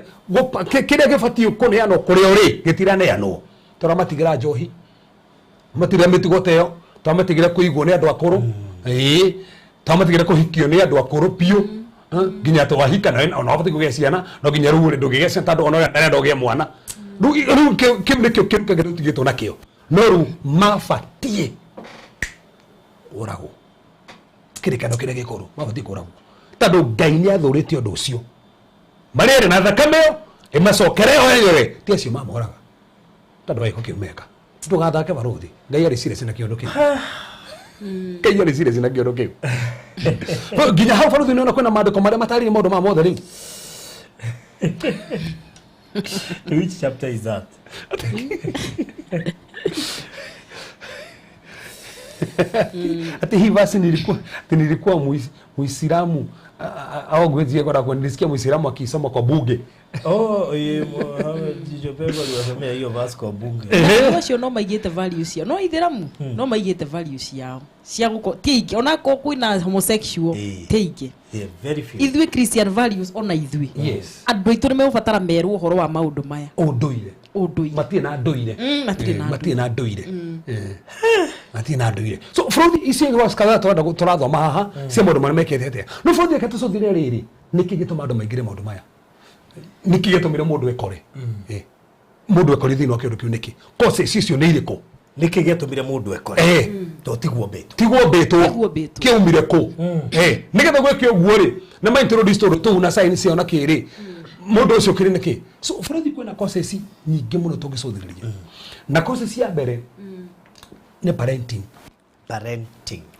kiria gifatio kuneano kuria uri gitiraneano turamatigira njohi matira mitigo teyo tamatigira kuigwo ni andu akuru tamatigira kuhikio ni andu akuru piu ginya to wahika na ona wafati kugia ciana no ginya ruure ndugigece tando ona ndare ndogie mwana ru kimnikio kagirutugitwo nakio no ru mafatie urago kirikano kiria gikuru mafatie kurago tando Ngai ni athurite undu ucio marere na thakameyo imacokereo yenyewe ti acio mamoraga tando waiko kiumeka tugathake baruthi Ngai ari serious na kiondo kiu Ngai ari serious na kiondo kiu ginya hau baruthi nona kwena maandiko maria matari maundu ma mothe riu which chapter is that ati hii basi nilikuwa Muislamu au gwezi kwa nilisikia Muislamu akisoma kwa bunge jijo pepo aliwasomea hiyo verse kwa bunge wacio no maigite values yao no ithiramu no maigite values yao cia guko tiki ona ko kwina homosexual tiki very few ithwe Christian values ona ithwe yes andu itu nime ufatara meru uhoro wa maundu maya unduire matie na nduire matie na nduire so from isi waskada turathoma haha cia maundu maria mekete no from the katuso thire riri niki gituma andu maigire maundu maya niki gitumire mundu ekore mundu ekore thino kindu kiu niki kose cicio ni iriko niki gitumire mundu ekore to tigwo beto kiumire ku nigetha gwekio guo ri na ma introduce tu na sign cio na kiri mundu ucio kiri niki so from kwena kose ci nyingi muno tungicũthĩrĩria na kose cia mbere ni parenting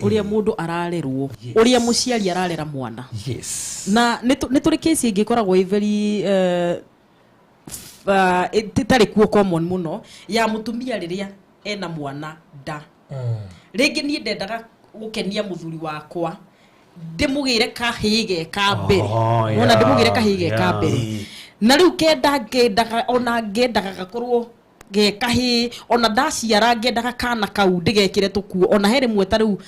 uria mundu ararerwo uria muciari ararera mwana yes na ni turi case ingikoragwo very titari kuo common muno ya mutumia riria ena mwana nda ringi ni ndendaga gukenia muthuri wakwa ndimugire kahige ka mbere ona ndimugire kahige ka mbere na riu ngendaga ona ngendaga gakorwo gekahi ona ndaciara ngendaga kana kau ndigekire tukuo ona here mwe taru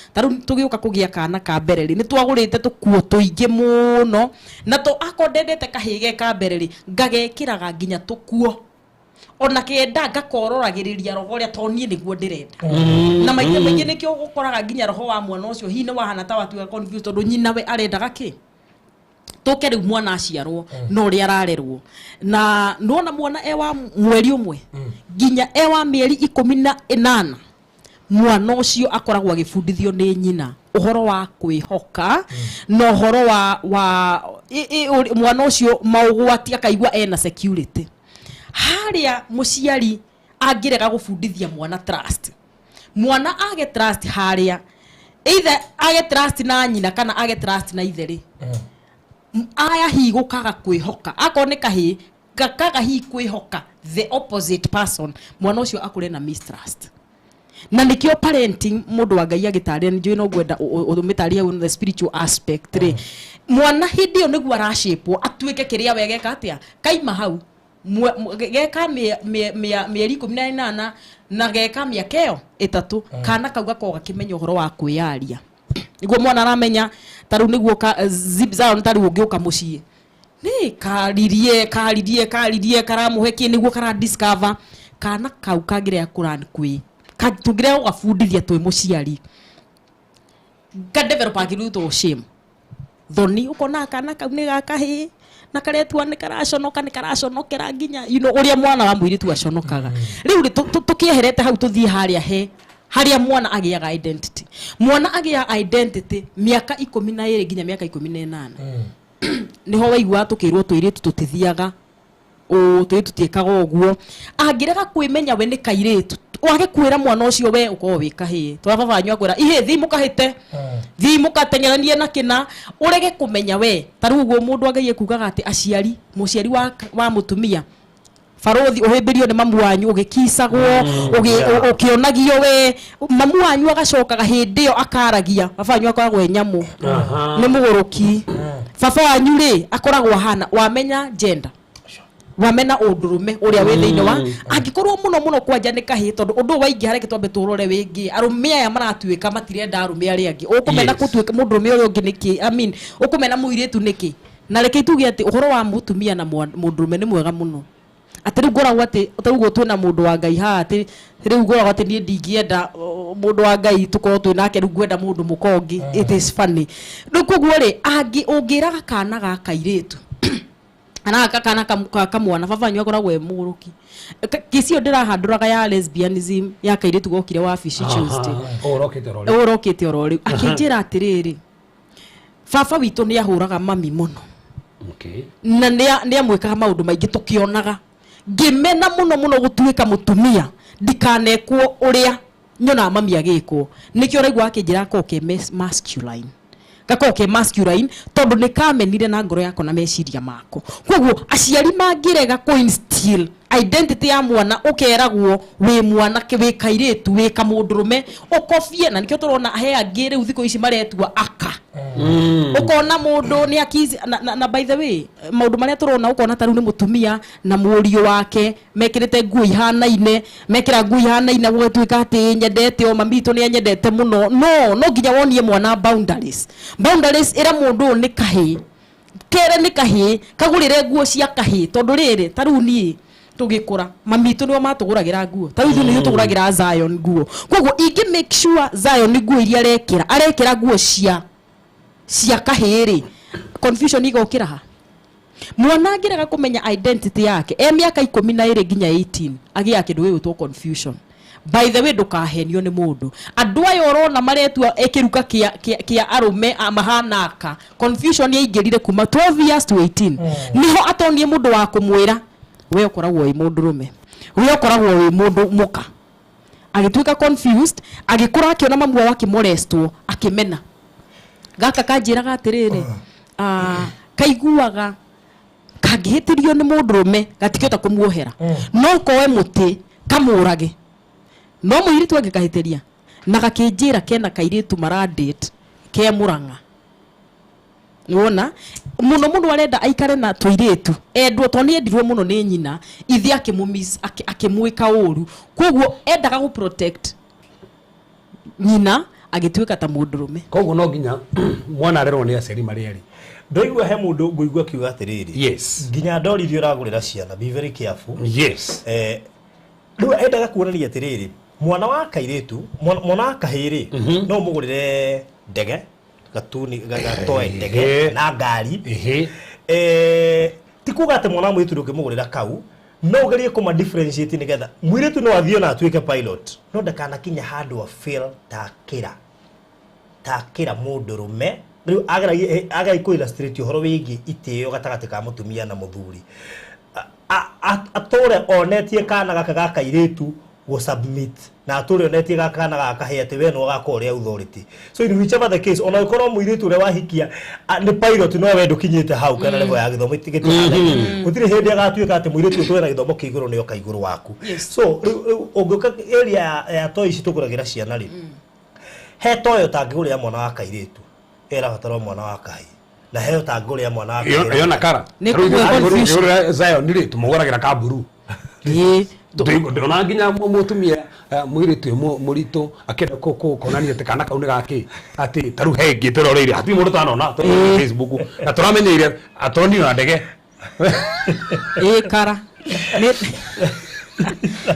tugiuka kugia kana ka mbere ri ni twagurite tukuo tuingi muno na to akondendete kahige ka mbere ri ngagekiraga nginya tukuo ona kenda ngakororagiriria roho ria to nie niguo ndirenda na maingĩ nikio gukoraga nginya roho wa mwana ucio hine wahana ta watu confused tondu nyina we arendaga ki toke riu mwana aciarwo no ri ararerwo na nona mwana ewa mweri umwe nginya ewa mieri 18 mwana ucio akoragwo agifundithio ni nyina uhoro wa kwihoka no uhoro wa mwana ucio maugwati akaigwa ena security haria muciari angirega gufundithia mwana trust mwana age trust haria either age trust na nyina kana age trust na ithe ri aya hi gukaga kwihoka akone kahi gakaga hi kwihoka the opposite person mwana ucio akure na mistrust na nikio parenting mundu wa Ngai agitaria njui no gwenda umitaria on the spiritual aspect ri mwana hindi yo niguo arashipwo atuike kiria wegeka atia kaima hau geka mieri 18 na geka miakeo 3 kana kauga ko gakimenya uhoro wa kwiyaria niguo mwana aramenya taru niguo zip zao taru ungiuka mucii ni karirie karamuhekie niguo kara discover kana kau kagire akuran kwi tugire ugabundithia twi muciari ga develop agiruto shame thoni ukona kana kau ni gakahi na karetua ni karaconokera nginya uria mwana wa muiritu aconokaga riu tukieherete hau tuthie haria mwana agiaga identity miaka 12 nginya miaka 18 niho waigua tukirwo tuiritu tutithiaga tutiekaga uguo angirega kwimenya we ni kairitu wage kwira mwana ucio we uko wikahi twababanywa kwira ihe thimu kahite thimu katengeranie na kina urege kumenya we taruguo mundu ageie kugaga ati aciari muciari wa mutumia farothi uhimbirio ni mamu wanyu ugikisagwo ukionagio we mamu wanyu agacokaga hindi yo akaragia babanywa akoragwo nyamu ni muguruki baba wanyu ri akoragwo hana wamenya gender wamena undurume uria we thiini wa angikorwo muno kwanja ni kahi tondu undu waingi hareke twambe turore wingi arume aya maratuika matirenda arume ari angi ukumena kutuika mundurume uyu ungi niki ukumena muiritu niki na reke tuge ati uhoro wa mutumia na mundurume ni mwega muno ati riu ngoragwo ati utarugo twina mundu wa Ngai ha ati riu ngoragwo ati ni ndingienda mundu wa Ngai tukorwo twinake riu ngwenda mundu mukongi it is funny riu koguo ri angi ungiraga kana ga kairitu anaka kana kamwana babanywa koragwo emuruki kisi ndirahanduraga ya lesbianism ya kairitu gokire wa Fish Tuesday orokete orori akinjira atiriri baba witu ni ahuraga mami muno na ni amwekaga maundu maingi tukionaga ngimena muno gutuika mutumia ndikanekwo uria nyona mami agikwo nikio raigwa akinjira ko ke masculine gakoke masculine tondu ni kamenire na ngoro yako na meciria mako koguo aciari mangirega ko instill identity ya mwana ukeragwo wi mwana wi kairitu wi kamundurume ukofie na nikio turona he angire uthiko ici maretua aka ukona mundu ni akizi na by the way maundu maria turona ukona taru ni mutumia na murio wake mekirite ngui hanaine mekira ngui hanaine gwetuika ati nyendete o mamitu ni nyendete muno no nginya wonie mwana boundaries ira mundu ni kahi kere ni kahi kagurire nguo cia kahi tondu riri taru ni tugikura mamitu niwa matuguragira nguo taru ni tuguragira Zion nguo koguo ingi make sure Zion nguo iria arekira nguo cia kahiri confusion igokira ha mwana ngiraga kumenya identity yake miaka 12 nginya 18 agia kindu gigutwo confusion by the way ndukahenio ni mundu andu ayo orona maretua ekiruka kia arume amahanaka confusion yaingirire kuma 12 years to 18 niho atonie mundu wa kumwira we ukoragwo wi mundu rume we ukoragwo wi mundu muka agituika confused agikura akiona mamu wake molestwo akimena gaka kanjiraga atiriri kaiguaga kangihitirio ni mundurume gatikota kumuohera no kowe muti kamurage no muiritu angikahitiria na gakinjira kena kairitu maradate ke Murang'a wona muno arenda aikare na tuiritu endwo toni endirwo muno ni nyina ithi akimumis akimwika uru koguo endaga gu protect nyina agituika ta mundurume koguo no nginya mwana arerwo ni aciari marieri ndoigua he mundu nguigua kiuga atiriri yes nginya ndorithio uragurira ciana be very careful yes riu endaga kuonania atiriri mwana wa kairitu mwana wa kahiri no mugurire ndege gatuni gatoe ndege na ngari ti kuga ati mwana mwitu ndukimugurira kau no gerie kuma differentiate nigetha mwiretu no athio na atuike pilot no ndakana kinya handu a fail takira mundurume riu agara iko illustrate horo wigi itio gatagati ka mutumia na muthuri atore onetie kana gaka gaka iretu go submit na turi onetie gakana gakahe ati we no gakore authority. So in whichever the case ona ikoro muiritu ure wahikia ni pilot no we ndukinyite hau kana level ya githomo itigitu gutire hindi agatuika ati muiritu twena githomo kiguru ni oka iguru waku. So ongoka area ya toys tukuragira ciana ri he toyo tangiguria mwana wa kairitu era bataro mwana wa kai na he tangiguria mwana wa kai yo na kara yo Zion ni ri tumuguragira kaburu ndona nginya mutumia mwiritu murito akenda konania te kana kaune gake ati taru hengi turoreire hati mundu tanona Facebook na turamenyeire atoni na ndege kara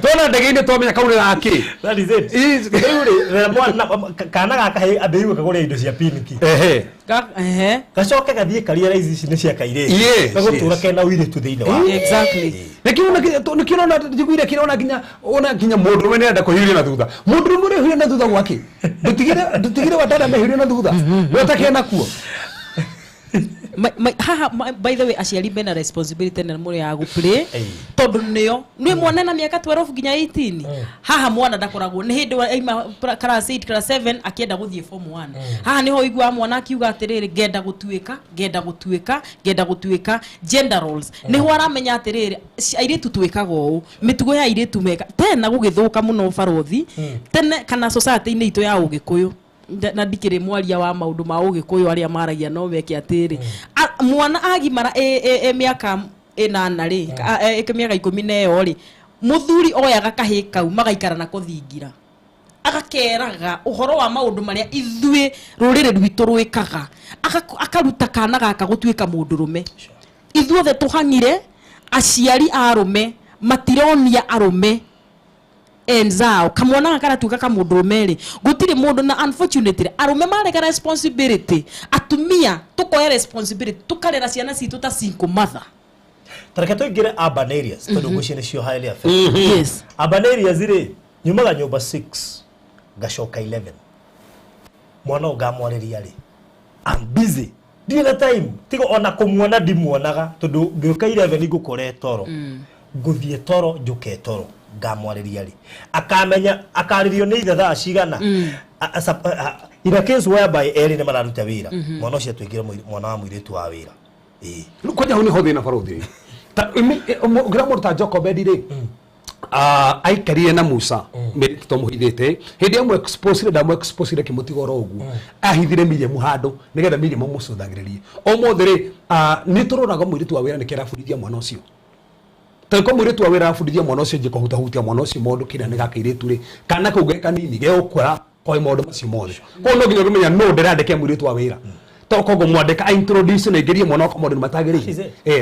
tona ndege ine twamenya kaune gake that is it rĩu mwana kana gaka abeirwo kagore indo cia pinki gacoke gathie career ici ni cia kaire na gutura kena wire tu thiine wa exactly nikirona njiguire kirona nginya mundu we nenda kuhiria na thutha mundu muri hiria na thutha gwake dutigire watana mehiria na thutha wetake nakuo by the way aciari bena responsibility na muri ya guplay tondu niyo ni mwana na miaka 12 nginya 18 haha mwana ndakoragwo ni hindi aima class 8 class 7 akienda guthie form 1 haha niho igwa mwana akiuga atiriri ngenda gutuika gender roles niho aramenya atiriri airitu tuikaga uu mitugo ya airitu meka tena gugithuka muno barothi tene kana society ni itu ya ugikuyu na ndikire mwaria wa maundu ma ugikuyu aria maragia no meke atiri mwana agimara miaka 8 ri miaka 10 ri muthuri oyaga kahikau magaikara na kuthingira agakeraga uhoro wa maundu maria ithui rurire rwitu rwikaga akaruta kana gaka gutuika mundurume ithuothe tuhangire aciari arume matironia arume enzao kamwana kana tuka kamudromeri gutire mundu na unfortunately arume marega responsibility atumia tukoya responsibility tukarera ciana citu ta single mother tareke tuingire urban areas tondu gucine cio highly affected. Yes, urban areas ri nyumaga nyumba 6 gacoka 11 mwana ugamwariria ri I'm busy dina time tigo ona kumwona ndimuonaga tondu ngioka 11 ngukore toro nguthie toro njuke toro ngamwariria ri akamenya akaririo ni itha cigana in a case whereby eri ni mararuta wira mwana ucio twikire mwana wa muiritu wa wira koja huni hothi na farothi gira murta Jacob edire aikarie na Musa meriti to muhithite hindi amwe expose kimutigoro ugu ahithire mire muhando nigetha mire mumusudagiririe o mothiri ni turoraga muiritu wa wira ni kera fundithia mwana ucio tako muiritu wa wira fundithia mwana ucio je kuhutahutia mwana ucio mondo kira ni gakairitu ri kana kugeka nini ge ukura koi mondo macio mothe ko no nginya kumenya no ndirandike muiritu wa wira toko go mwandika introduce na igerie mwana ko mondo matagiri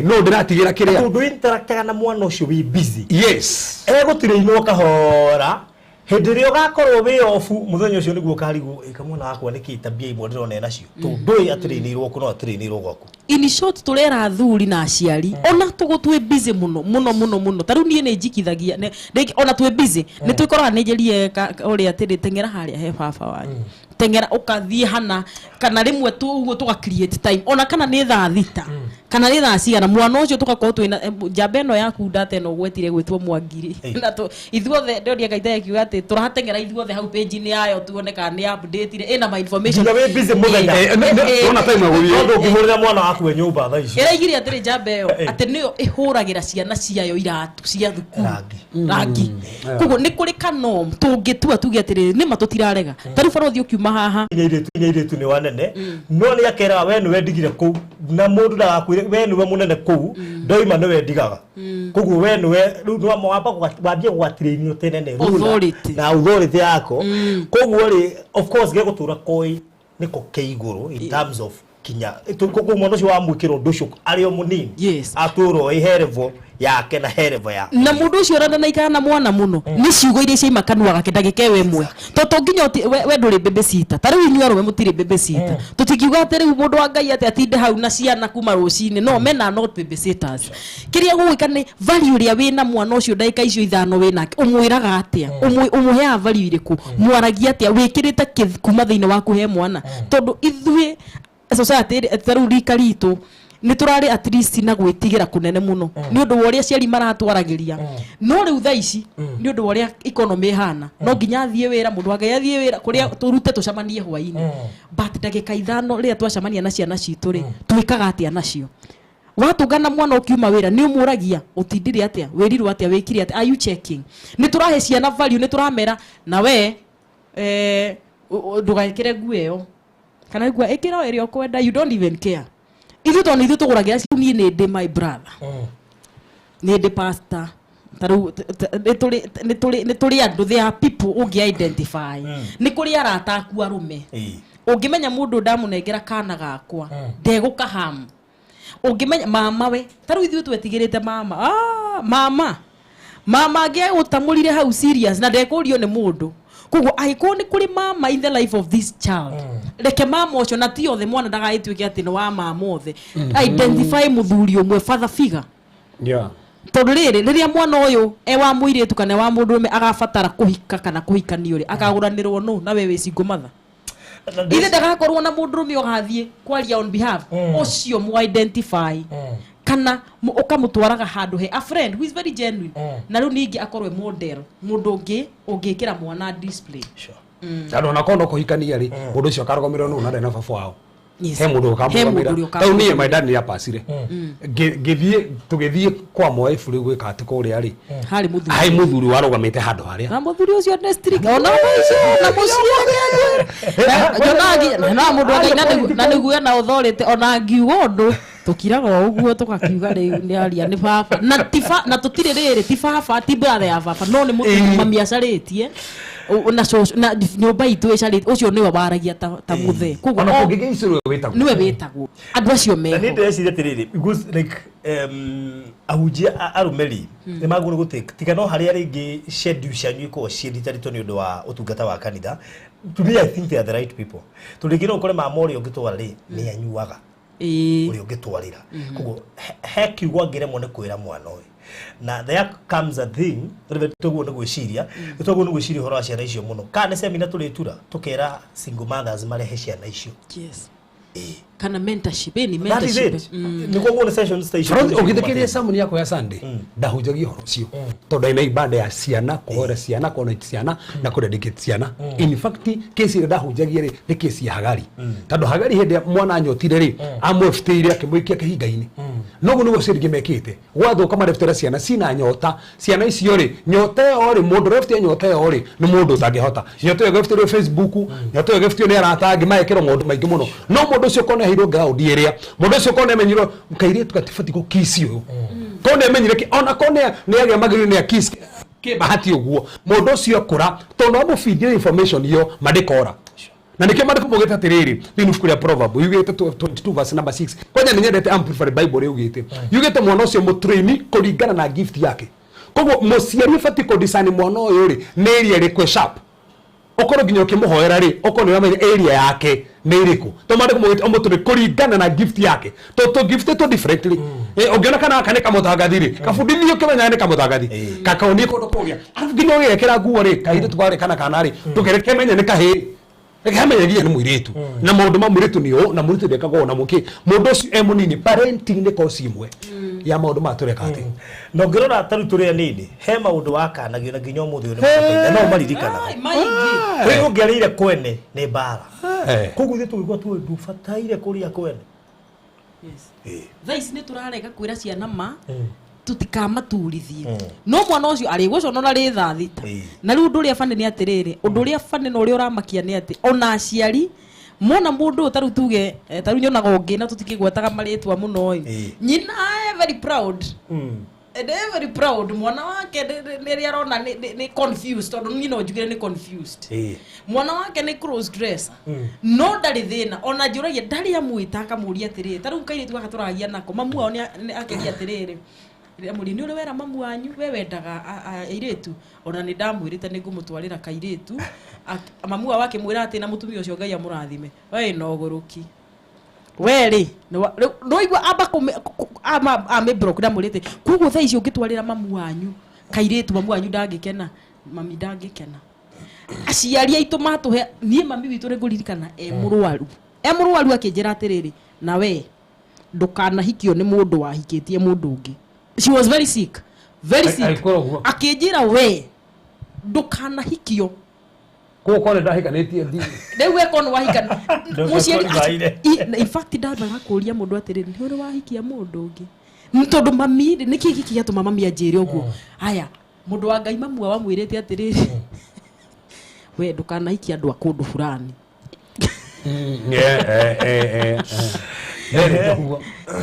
no ndiratigira kiria tondu interactaga na mwana ucio wi busy yes gutire ino kahora hindi rio gakorwo wi off muthenya ucio niguo karigu ikamwana wakwa niki tabia imwe ndirona nacio tondu atrinirwo kuno atrinirwo gwaku in short turera thuri na aciari ona tugutwe busy muno taru nie ne njikithagia ona twe busy ni twikora nejerie uri atiri tengera haria he baba wanyu tengera ukathie hana kana rimwe tu uguo tuga create time ona kana ni thaa thita kana ni thaa cigana mwana ucio tugakorwo twina jambeno yaku data no gwetire gwitwo Mwangiri na tu ithuothe ndoria gaita kiuga ati turahatengera ithuothe hau page ni yayo tuoneka ni update ire ina my information we busy muthenya ona time agulio ndo ngimurira mwana waku we nyumba thaa ici iraigire atiri jambeyo ati niyo ihuragira ciana ciayo iratu cia thukuru rangi kugo ni kuri kanom tungitua tuge atiri ni matutirarega tari farothi ukiuma haha nyire tu ni wanene no ni akera we ni wendigire ku na mundu ndagakwire we ni we munene ku ndoima ni wendigaga kugo we ni we no mwamba wambie gwatirĩinio tene ne na authority yako kugo ri of course ge gutura koi niko keiguru in terms of kinya kugo mwana ucio wa mwikiro ndushu ari o munini aturo iherevo yake na herevo ya na mundu ucio randa na ikana mwana muno ni ciugo iria cia makanuaga kindagike we mwe to nginya we nduri bebe sita tari winyu arume mutire bebe sita tutikiuga atiri mundu wa Ngai ati atinde hau na ciana kuma rucini no mena not bebe sitters kiria gwikane value ria wina mwana ucio ndaika icio ithano winake umwiraga atia umuhea value iriku mwaragia atia wikirite kuma thiine waku he mwana tondu ithui society taru rika ritu ni turari at least na gwitigira kunene muno ni undu wa uria ciari maratwaragiria no riu tha ici ni undu wa uria economy hana no nginya thie wira mundu age athie wira kuria turute tucamanie hwaini but ndagika ithano ria twacamania na ciana citu ri twikaga atia nacio watungana mwana ukiuma wira ni umuragia utindire atia wirirwo atia wikiri atia are you checking ni turahe ciana value ni turamera na we ndugakire nguo iyo kana nguo ikira iri okwenda you don't even care ithu to ni ithu tuguragira ni ndi my brother ni ndi pastor taru ni tuli andu they are people ungi identify ni kuri arata aku arume ungimenya mundu ndamunengera kana gakwa ndegukaham ungimenya mama we taru ithu twetigirite mama nge utamurire hau serious na ndekurio ni mundu kugo aiko ni kuri mama in the life of this child reke mama ocio na ti othe mwana ndagaitwike ati no wa mama othe identify muthuri umwe father figure tondu riria mwana uyu wa muiritu kana wa mundu ume agabatara kuhika kana kuhikanio ri akaguranirwo no na wewe single mother ile ndagakorwo na mundu ume ogathie kwaria on behalf ucio mu identify kana ukamutwaraga handu he a friend who is very genuine na riu ningi akorwe model mundu ungikira mwana display andu na kono kuhikania ri mundu ucio akarogomirwo no na na baba wao he mundu ukamuromira tau nie my dad ni apacire tugithie kwa moe buri gwika ati kuria ri hari muthuri warogamite handu haria na muthuri ucio district ona na mucio jonagi na mundu ngaina na niguo na authority ona ngiugo ndu tukiraga uguo tukakiuga ri ni aria ni baba na tifa na tutire riri ti baba ti brother ya baba no ni muthuri mamiacaritie na nyumba itu icari ucio niwe waragia ta muthe kugo no kungigicirwe witagwo niwe witagwo andu acio meho ni ndeciria tiriri because like ahujia arumeri ni maguru guteka tika no haria ringi schedule cianyu iko ciritari ni undu wa utungata wa kanitha to me I think they are the right people tuligiro ukore mamori ongitwara ri ni anyuaga uri ongitwarira kugo hekiugwa ngiremwo ni kwira mwana uyu na there comes a thing tuguo ngwiciria tuguo ngwiciria horo wa ciana icio muno kana semina tulitura tukera single mothers marehe ciana icio yes kana mentorship ni mentorship niko ngone session station ugithikiria sermon yako ya Sunday ndahujagia horo cio tondu ina ibada ya ciana kuhora ciana kuona ciana na kudedicate ciana in fact kesi ndahujagia ri ni kesi ya Hagari tondu Hagari hende mwana anyotire ri amwefteire akimwikia kihinga-ini nogu nigo cirigi mekite wathuka mareftera ciana sina nyota ciana icio ri nyota yo ri mundu refte nyota yo ri ni mundu utangihota nyota yo geftere Facebook nyota yo geftere ni aratangi maikiro mundu maingi muno no mundu ucio kone hiro ground iria mundu ucio kone menyiro kaire tukatibati go kiss uyu kone menyire ki ona kone ni agia magiri ni kiss ke bahati uguo mundu ucio kura tondu amufidie information yo madikora na nikio madiko mogeta tiriri ni nufukuria proverb yugete 22 verse number 6 kwanya ninyendete amplified bible yugete yugete mwana ucio mutraini kuringana na gift yake kogo muciari fati ko design mwana uyu ri ni area ri sharp okoro nginyo kimuhoera ri okoro ni amenya area yake ni iriku to madiko mogeta omuturi kuringana na gift yake to gift to differently ongiona kana kaneka mutagathiri kabudinio kimenya ne kamutagathi kakaoni ko ndokugia arafu nginyo yekera nguo ri kaide tware kana ri tugereke menya ne kahiri ekamenyagia ni mwiritu na maundu ma mwiritu niyo na mwiritu ndekago na muki mundu ucio emunini parenting ni kosi imwe ya maundu matureka ati no ngirora taru turia nini he maundu wakanagio na nginyo muthe ni muteithia no maririkana maingi kwi ngerire kwene ni bara kugu thi tuigwa tu ndufataire kuria kwene yes thais ni turarega kwira ciana ma tutikamatulithie no mwana ucio ari gũconora rĩ thaa thita na rĩu ũndũ ũrĩa bane nĩ atĩrĩrĩ ũndũ ũrĩa bane na ũrĩa ũramakia nĩ atĩ ona aciari mona mũndũ tarĩu tuge tarĩu nyonaga ũngĩ na tũtikĩgwetaga marĩtwa mũno ũyũ nyina very proud very proud mwana wake nĩ arona nĩ confused tondũ nyina njugire nĩ confused mwana wake nĩ cross dresser no ndarĩ thĩna ona njũragia ndarĩ amwĩta akamũria atĩrĩrĩ tarĩu kairĩtu gaka tũragia nako mamu wao nĩ akĩria atĩrĩrĩ muri ni uri wera mamu wanyu we wendaga airetu ona ni ndamwirite ni ngumutwarira kairetu mamu wake mwira ati na mutumia ucio Ngai amurathime we no guruki weri no igwa aba ame broke ndamwirite kugu tha icio ngitwarira mamu wanyu kairetu mamu wanyu ndangikena mami ndangikena aciari aitu matuhe nie mami witu ri nguririkana murwaru akinjira atiriri na we ndukanahikio ni mundu wahikitie mundu ungi. She was very sick, very sick. Akinjira we ndukanahikio ko ndahikanĩtie thi rĩu ekono wahikana mũciari in fact ndamba gakuria mundu atiriri ni uri wahikia mundu ungi tondu mami niki giki yatuma mami anjire uguo. Haya mundu wa Ngai mamwe wamwirite atiriri we ndukanahikia andu akundu fulani.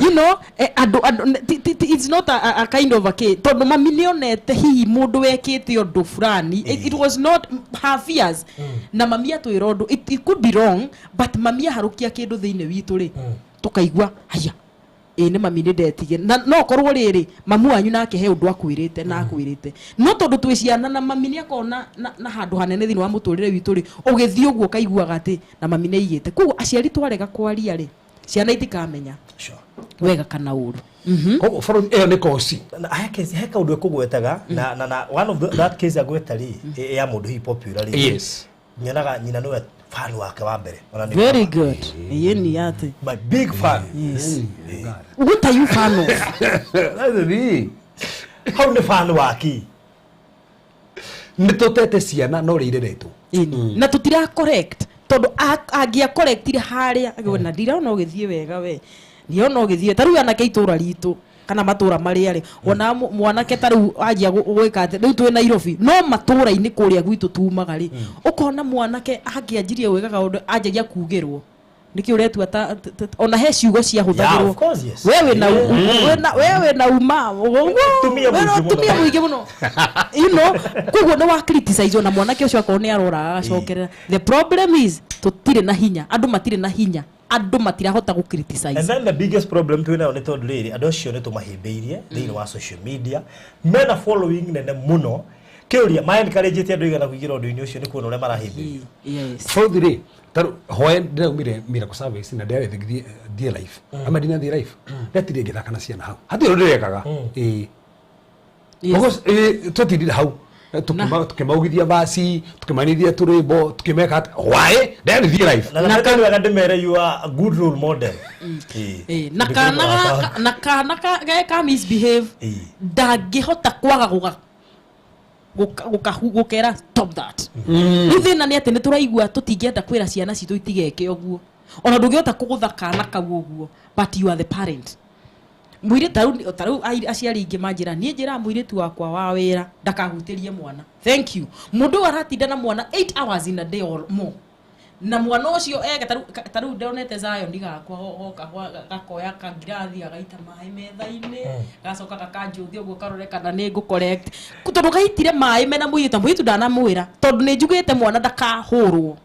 You know, it's not a kind of a case. Tondu mami nionete hihi mundu wekite undu fulani. It was not her fears. Na mami atwira undu it could be wrong, but mami harukia kindu thiine witu ri tukaigua haya ni mami ni ndetige na no korwo riri mamu wanyu nake he undu akwirite na akwirite no tondu twi ciana na mami ni akona na handu hanene thiini wa muturire witu ri ugithii uguo kaiguaga ati na mami ni igite kugo aciari twarega kwaria ri ciana itikamenya wega kana uru ko for ni kosi na heka undu ekugwetaga na one of that case agweta ri ya mundu hi popular ri. Yes, nyonaga nyina niwe fan wake wa mbere. Very good. Yeni yate My big fan. Yes. What are you fan of? That's the How ni fan waki nitotete ciana no rireretu na tutira correct tondu angia correct ire haria na ndirona ugithie wega we ndiona ugithie taru anake itura ritu kana matura mariari ona mwanake taru ajia gwika ati riu twi Nairobi no matura ini kuria gwitu tumaga ri ukona mwanake angianjirie wega undu anjagia kugirwo niki uretu ata ona he ciugo cia huthagirwo wewe na uma tumia muingi muno you know kugo no wa criticize ona mwanake ucio akone arora acokerera. The problem is tutire na hinya andu matire na hinya andu matirahota gu criticize. And then the biggest problem twina ni tondu riri andu acio ni tumahimbiirie thiini wa social media mena following nene muno kiuria ma encourage ti andu igana kuigira undu-ini ucio ni kuona uria marahimbiirio. Yes for the day taru hoe ndiraumire miracle service na ndare thigithie die life ama dina die life ndatire ngithaka na ciana hau hatiro ndirekaga because tutindire hau tukimaugithia basi tukimanithia turimbo tukimeka why ndare die life na kana wega ndimere you are a good role model. na kana ka misbehave ndangihota kwaga gukera stop that. Thina ni ati ni turaigua tutingienda kwira ciana citu itigeke oguo ona ndungihota kugutha kana kau oguo but you are the parent. Mwire taru aciari ingi manjira nie njira mwiritu wakwa wa wira ndakahutirie mwana. Thank you. Mundu aratinda na mwana 8 hours in a day or more na mwana ucio taru ndonete Zion digakwa oka gakoya kangirathi agaita mai metha-ini gacoka gakanjuthi uguo karore kana ni ngu correct tondu gaitire mai mena muitu ndanamwira tondu ni njugite mwana ndakahurwo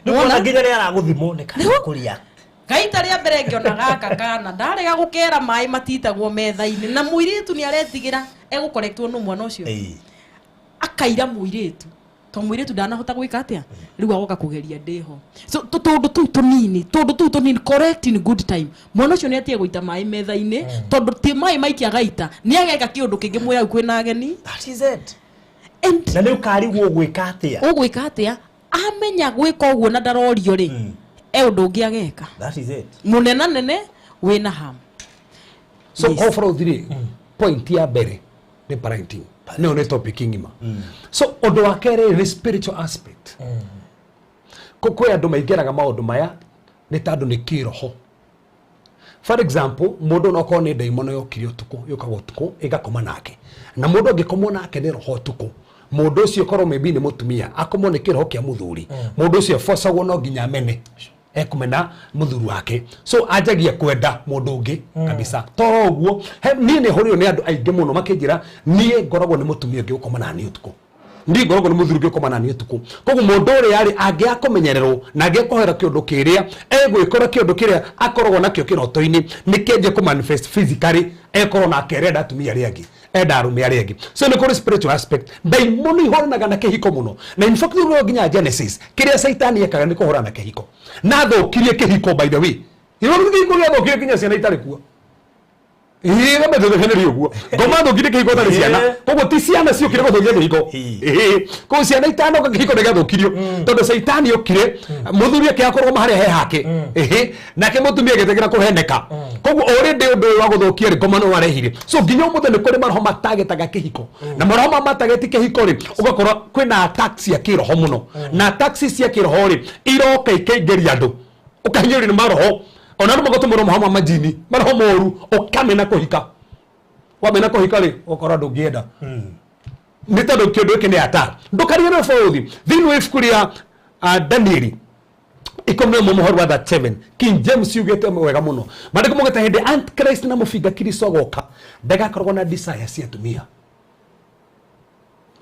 nona nginya ni araguthimo ni kana kuria gaita ria mbere ngiona gaka kana ndarega gukera mai matitagwo metha-ini na muiritu ni aretigira egukorektwo no mwana ucio akaira muiritu to muiritu ndanahota gwika atia riu agoka kugeria ndeho so tondu tu tunini correct in good time mwana ucio ni atie guita mai metha-ini tondu ti mai maikia gaita ni ageka kiundu kingi mwira kwina ageni. That is it. And na ni ukarigwo gwika atia amenya gwika uguo na ndarorio ri undu ungi ageka. That is it. Munena nene wina ham. So yes. Offer thiri point ya bere ni parenting no ne topic ngima. So undu wa kere ni spiritual aspect. Koko andu maigeraga maundu maya ni tandu ni kiroho. For example mundu no ko ni daimono yokiri utuku yokaga utuku igakoma nake na mundu angikomwo nake ni roho utuku mundu ucio korwo maybe ni mutumia akomwo ni kiroho kia muthuri mundu ucio forcagwo no nginya mene ekumena muthuri wake so ajagia kwenda mundu ungi kabisa to uguo ni ne horio ni andu aingi muno makinjira nie ngoragwo ni mutumia ungi ukoma nani utuku ndi ngoragwo ni muthuri ungi ukoma nani utuku koguo mundu uri yari angia kumenyererwo na angia kuhera kiundu kiria egwikora kiundu kiria akoragwo nakio kiroto-ini nikenje ku manifest physically ekorwo na kerenda atumia riangi enda arume ariangi so ni kuri spiritual aspect daimono ihoranaga na kihiko muno na in fact ro nginya Genesis kiria Saitani ekaga ni kuhorana na kihiko na thokirie kihiko by the way iro ngi kihiko gya thokirie kinya ciana itari kuo Ngoma thũthũkanĩri ũguo. Ngoma thũkire kĩhiko tarĩ ciana. Koguo ti ciana ciũkire gũthũkia kĩhiko. Koguo ciana itano kĩhiko nĩgathũkirio. Tondũ Saitani ũkire mũthuri akĩakorwo harĩa he hake. Nake mũtumia agĩtegera kũheneka. Koguo already ũndũ ũyũ wa gũthũkia ngoma no warehire. So nginya ũmũthĩ nĩ kũrĩ maroho matagetaga kĩhiko. Na maroho matageti kĩhiko rĩ ũgakora kwĩna attacks cia kĩroho mũno. Na attacks cia kĩroho rĩ iroka ikaingĩria andũ. Ũkahinyĩrĩrio nĩ maroho. Ona no magotumũrwo mahoma majini maroho moru ukamena kuhika wamena kuhika ri ukora ndungienda nĩ tondũ kĩndũ gĩkĩ nĩ ata ndũkariganĩrwo na bũrũri thĩinĩ wa ibuku rĩa Danieli ikono mũhoro wa 7 King James yugĩte wega mũno mandĩko mugĩte hĩndĩ Antichrist na mũbinga Kristo agoka ndagakorwo na desire cia atumia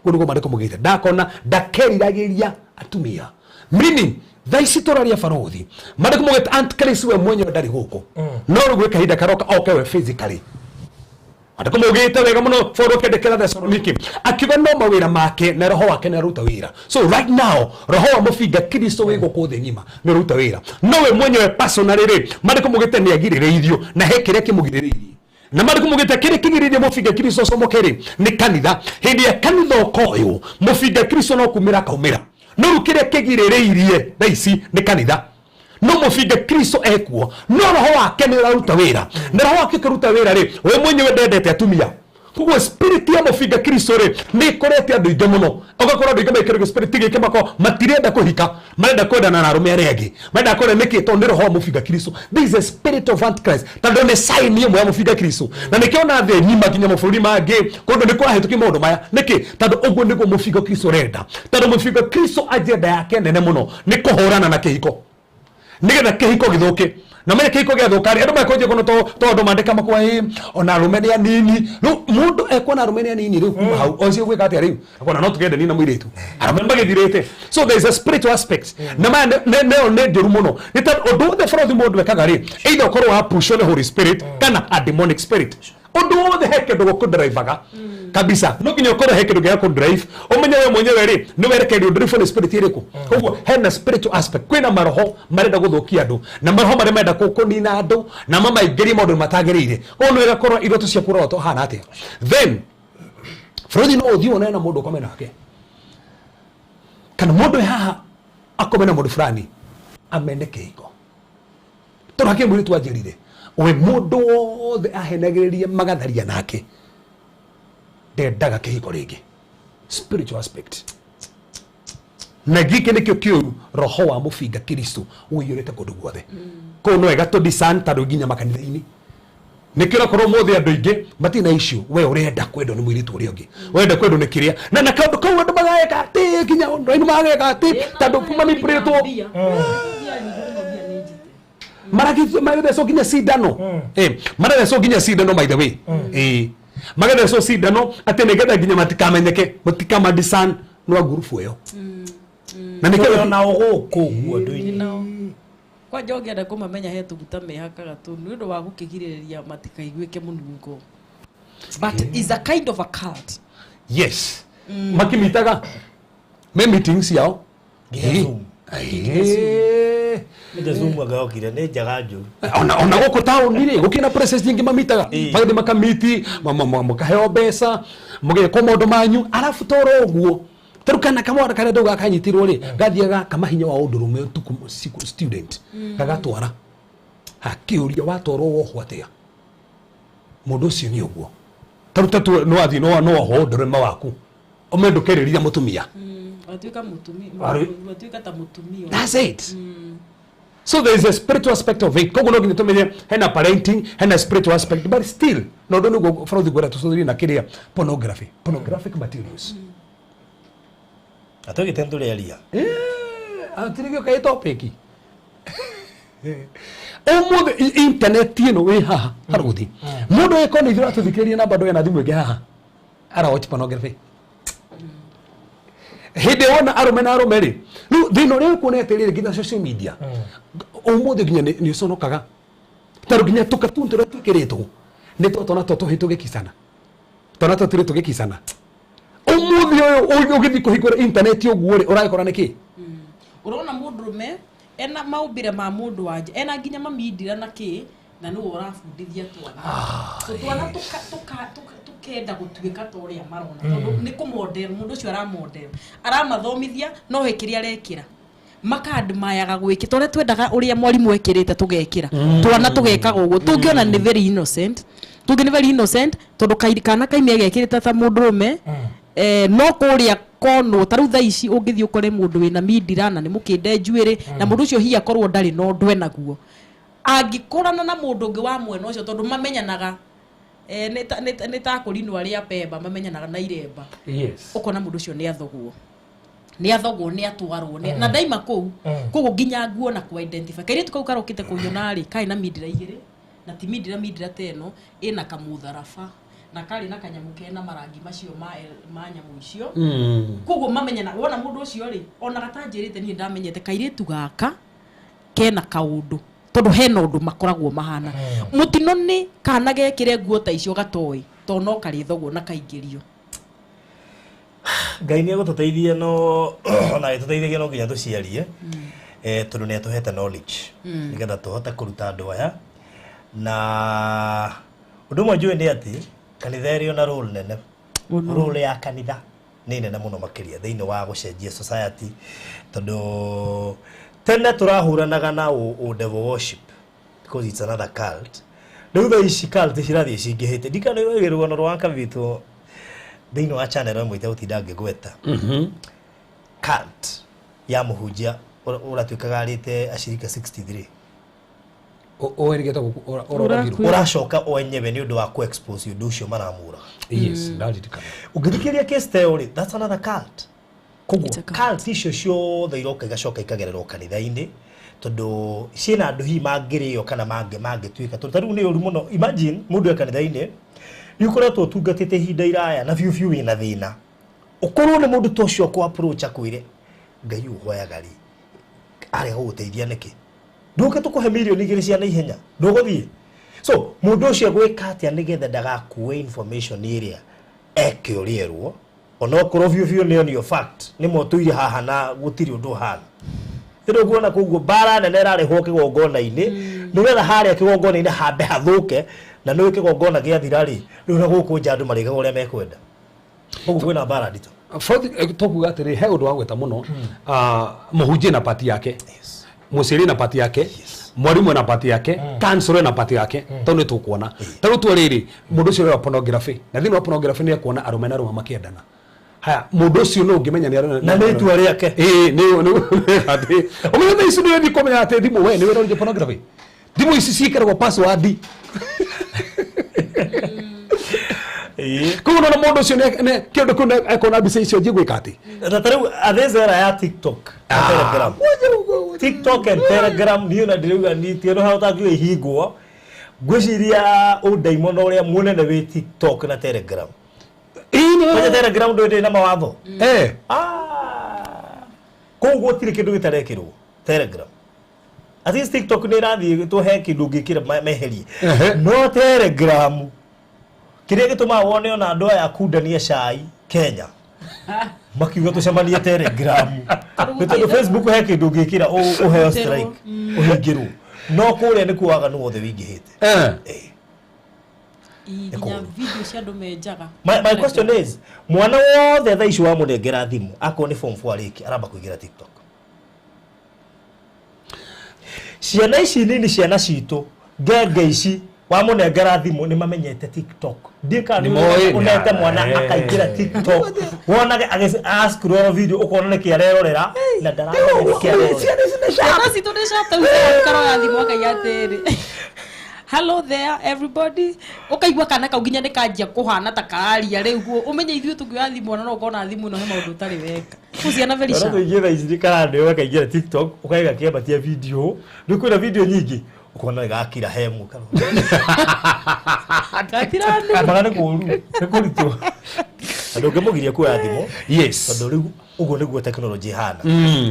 ũguo mandĩko mugĩte ndakona ndakeriragĩria atumia meaning thaici tũraria barothi mandĩko mugĩte Antichrist we mwenyewe ndarĩ gũkũ no rĩu kahinda karoka oke we physically mandĩko mugĩte wega mũno Paulo akĩandĩkĩra Thessaloniki akiuga no mawĩra make na roho wake nĩ aruta wĩra so right now roho wa mũbinga Kristo wĩ gũkũ thĩ ng'ima nĩ aruta wĩra no we mwenyewe personally rĩ mandĩko mugĩte nĩ agirĩrĩirio na he kĩrĩa kĩmũgirĩrĩirie na mandĩko mugĩte kĩrĩa kĩgirĩrĩirie mũbinga Kristo comokere nĩ kanitha hĩndĩ ya kanitha ũkoywo mũbinga Kristo no kumĩra kaumĩra no rukire kigirĩrĩirie thaici nĩ kanitha no mũbinga Kristo ekuo no roho wake nĩ aruta wĩra na roho wake kĩruta wĩra rĩ we mwenyewe ndendete atumia koguo spirit ya mũbinga Kristo rĩ nĩ ĩkorete andũ aingĩ mũno ũgakora andũ aingĩ mekĩrĩgwo spirit gĩkĩ mako matirenda kũhika marenda kwendana na arũme arĩa angĩ marenda kwenda nĩkĩ tondũ nĩ roho wa mũbinga Kristo this is a spirit of Antichrist tondũ nĩ sign ĩmwe ya mũbinga Kristo na nĩkĩona thĩ ng'ima nginya mabũrũri mangĩ kũndũ nĩ kũrahĩtũkia maũndũ maya nĩkĩ tondũ ũguo nĩguo mũbinga Kristo renda tondũ mũbinga Kristo agenda yake nene mũno nĩ kũhũrana na kĩhiko nĩgetha kĩhiko gĩthũke na menya kĩhiko gĩathũka andũ makonje kono tondũ mandĩka makwa ona arũme nĩ anini rĩu mũndũ ekuona arũme nĩ anini rĩu kuma hau ũcio gwĩka atĩa rĩu akona no tũgende ni na mũirĩtu arũme magĩthirĩte so there is a spiritual aspect na maya nĩ njũru mũno nĩ tondũ ũndũ wothe bũrũri mũndũ ekaga rĩ either ũkorwo wa push the Holy Spirit kana a demonic spirit ũndũ wothe he kĩndũ gũkũndrivaga kabisa no nginya ũkorwo he kĩndũ gĩa kũndrive ũmenye we mwenyewe rĩ nĩ werekerio ndrive nĩ spirit ĩrĩkũ koguo hena spiritual aspect kwĩna maroho marenda gũthũkia andũ na maroho marĩa marenda kũnina andũ na mamaingĩrie maũndũ matagĩrĩire ũguo nĩ ĩgakorwo iroto cia kũrotwo hana atĩa then bũrũri no ũthiĩ wone na mũndũ ũkome nake kana mũndũ haha akome na mũndũ fulani amene kĩhiko tondũ hakĩ mũirĩtu anjĩrire we mũndũ wothe ahenagĩrĩrie magatharia nake ndendaga kĩhiko rĩngĩ spiritual aspect na gĩkĩ nĩkĩo kĩũru roho wa mũbinga Kristo ũiyũrĩte kũndũ guothe kũu no wega tũdiscern tondũ nginya makanitha-inĩ nĩkĩo ũrakorwo mũthĩ andũ aingĩ matirĩ na issue we ũrenda kwendwo nĩ mũirĩtu ũrĩa ũngĩ ũrenda kwendwo nĩ kĩrĩa na kaũndũ kau andũ mageka atĩ nginya ũndũ mageka atĩ tondũ manipũrĩtwo marathecwo nginya cindano marathecwo nginya cindano by the way magathecwo cindano atĩ nĩgetha nginya matikamenyeke matikamadiscern no ngurubu ĩyo na nĩkĩo na ũgũkũ ũguo andũ kwa njoge nda kũmamenya he tũguta mehakaga tu nĩ ũndũ wa gũkĩgirĩrĩria matikaiguĩke mũnungo but is a kind of a cult yes makimitaga me meetings yao Zoom agokire nĩ njaga njũru ona gũkũ taũni-rĩ gũkĩna process nyingĩ mamitaga magĩthiĩ makamiti mũkaheo mbeca mũgĩkwo maũndũ manyu arabu toro ũguo tarĩu kana kamwana karĩa ndauga gakanyitirwo-rĩ gathiaga kamahinya wa ũndũrũme ũtukũ student gagatwara hakĩũria watwarwo wohwo atĩa mũndũ ũcio nĩ ũguo tarĩu tatu no athiĩ no wohwo ũndũrũme waku ũme ndũkerĩria mũtumia watuĩka mũtumia watuĩka ta mũtumia that's it so there is a spiritual aspect of it koguo no nginya tũmenye hena parenting hena spiritual aspect but still no ndũ nĩguo bũrũri gwĩra tũcũthĩrie na kĩrĩa pornographic materials atũgĩte ndũrĩaria atirigio kaĩ topic ũmũthĩ internet ĩno wĩ haha harũthi mũndũ ĩko nĩ ithuĩ atũthikĩrĩria na bado ena thimũ ĩngĩ haha ara watch pornography hĩndĩ wona arũme na arũme-rĩ rĩu thĩna ũrĩa ũkuonete rĩrĩ nginya social media ũmũthĩ nginya nĩ ũconokaga tondũ nginya tũkatuni tũrĩa twĩkĩrĩtwo nĩ twana tũhĩ tũgĩkicana twana tũtirĩ tũgĩkicana ũmũthĩ ũyũ ũgĩthiĩ kũhingũra intaneti ũguo-rĩ ũragĩkora nĩkĩ ũrona mũndũrũme ena maumbĩre ma mũndũ wanja ena nginya mamindira na kĩ na no urafundithia twana twana tukenda gutuika toria marona tondu ni kumodel mundu ucio aramathomithia no hekiria arekira makadmayaga gwiki tore twendaga uria mwalimu ekirite tugekira twana tugekaga uguo tungiona ni very innocent tondu kana kaimia gekirite ta mundurume no kuria kono taru tha ici ungithii ukore mundu wina mindira na ni mukinde njuiri na mundu ucio hiya korwo ndari no ndwe naguo angikorana na mundu ungi wa mwena ucio tondu mamenyanaga nita kurino aria pemba mamenyanaga na iremba ukona mundu ucio ni athogwo ni atwarwo na daima kugu nginya nguo na ku identify kaire tukau karokite kunyona ri kai na mindira igire na ti mindira teno ina kamutharafa na kali na kanyamu kena marangi macio ma nyamu icio kugu mamenyana wona mundu ucio ri ona gatanjirite ni ndamenyete kaire tugaka kena kaundu tondu hena undu makoragwo mahana mutino ni kana gekire nguo ta icio gatoi to no kari thogwo na kaingirio Ngai ni agututeithia no na ituteithagia no nginya tuciarie tondu ni atuhete knowledge nigetha tuhote kuruta andu aya na undu mwe njui ni ati kanitha ĩrĩ na role nene role ya kanitha ni nene muno makiria thiini wa gucenjia society tondu tene turahuranaga na devil worship because it's another cult riu tha ici cult cirathie cingihite ndikana rwano rwa kavitu thiini wa channel ĩmwe ĩtegũtinda ngĩgweta cult ya mũhunjia ũratuĩkaga arĩte ashirika 63 oerigeta uracoka wenyewe ni undu wa ku expose undu ucio maramura yes ndadidikana ungithikiria case theory that's another cult kugu cult icio ciothe iroka igacoka ikagererwo kanitha-ini tondu ciina andu hi mangirio kana mangituika tondu ni uru muno imagine mundu e kanitha-ini ni ukoretwo utungatite hinda iraya na fiu wina thina ukorwo ni mundu tocio ku approach akwire ngai uhoyaga ri ari guteithia niki nduke tukuhe milioni igiri cia na ihenya nduguthie so mundu ucio gwika atia nigetha ndagakuwe information iria eke urierwo ona okorwo fiu ni fact ni motuire haha na gutiri undu hana thiru kuona kuguo bara nene rarihwo kigongona-ini nigetha haria kigongona-ini hambe hathuke na no kigongona gia thirari riu na guku nja andu marigaga uria mekwenda uguo kwina bara ndito tokuga atiri he undu wa gweta muno muhunjia na pati yake musiri na pati yake mwarimu na pati yake kansoro na pati yake tondu tukuona taru tu riri mundu ucio wa pornography na thini wa pornography ni kuona arume na rume makiendana haya mundu ucio no ngimenya ni na ni tu ari yake ni ati umenya icio ni ndi komenya ati thimu we ni we ronje pornography thimu ici cikeragwo password kuna na mundu ucio ne kindu kuna ekona bica icio njigwika ati tataru athezera ya TikTok na Telegram TikTok and Telegram ni na ndiriuga ni tieno hauta kiwe hingwo gwiciria undaimono uria munene wi TikTok na Telegram kwa Telegram ndo na mawatho koguo tiri kindu gitarekirwo Telegram at least TikTok ni rathi tuhe kindu ngikira meherie no Telegram kiria gituma wone ona andu aya kundania cai Kenya makiuga tucemanie Telegram tondu Facebook he kindu ngikira uheo strike uhingirwo no kuria ni kuaga no wothe wingihite inya video cia andu menjaga my question is mwana wothe tha ici wa munengera thimu akoni form 4 ariki aramba kuigira TikTok ciana ici nini ciana citu ngenge ici wa munengera thimu ni mamenyete TikTok ndika ni unete mwana akaigira TikTok wona ask scroll video ukona ni kiarerorera na ndaramenya kiarerorera ciana citu ni cata ukaro ya thimu akaiatiri hello there everybody ukaigwa kana kauginya ni kanjia kuhana ta kaaria riu umenye ithuĩ tungioya thimu ona no ukona thimu no he maundu utari weka kuciana very sharp no ingira ici kana ndio wakaingira TikTok ukaiga kiambatia video ni kwina video nyingi ukona gakira hemu kana gatiranu magane kuru ni kuritu andu ngemugiria kuoya thimu yes tondu riu uguo niguo technology hana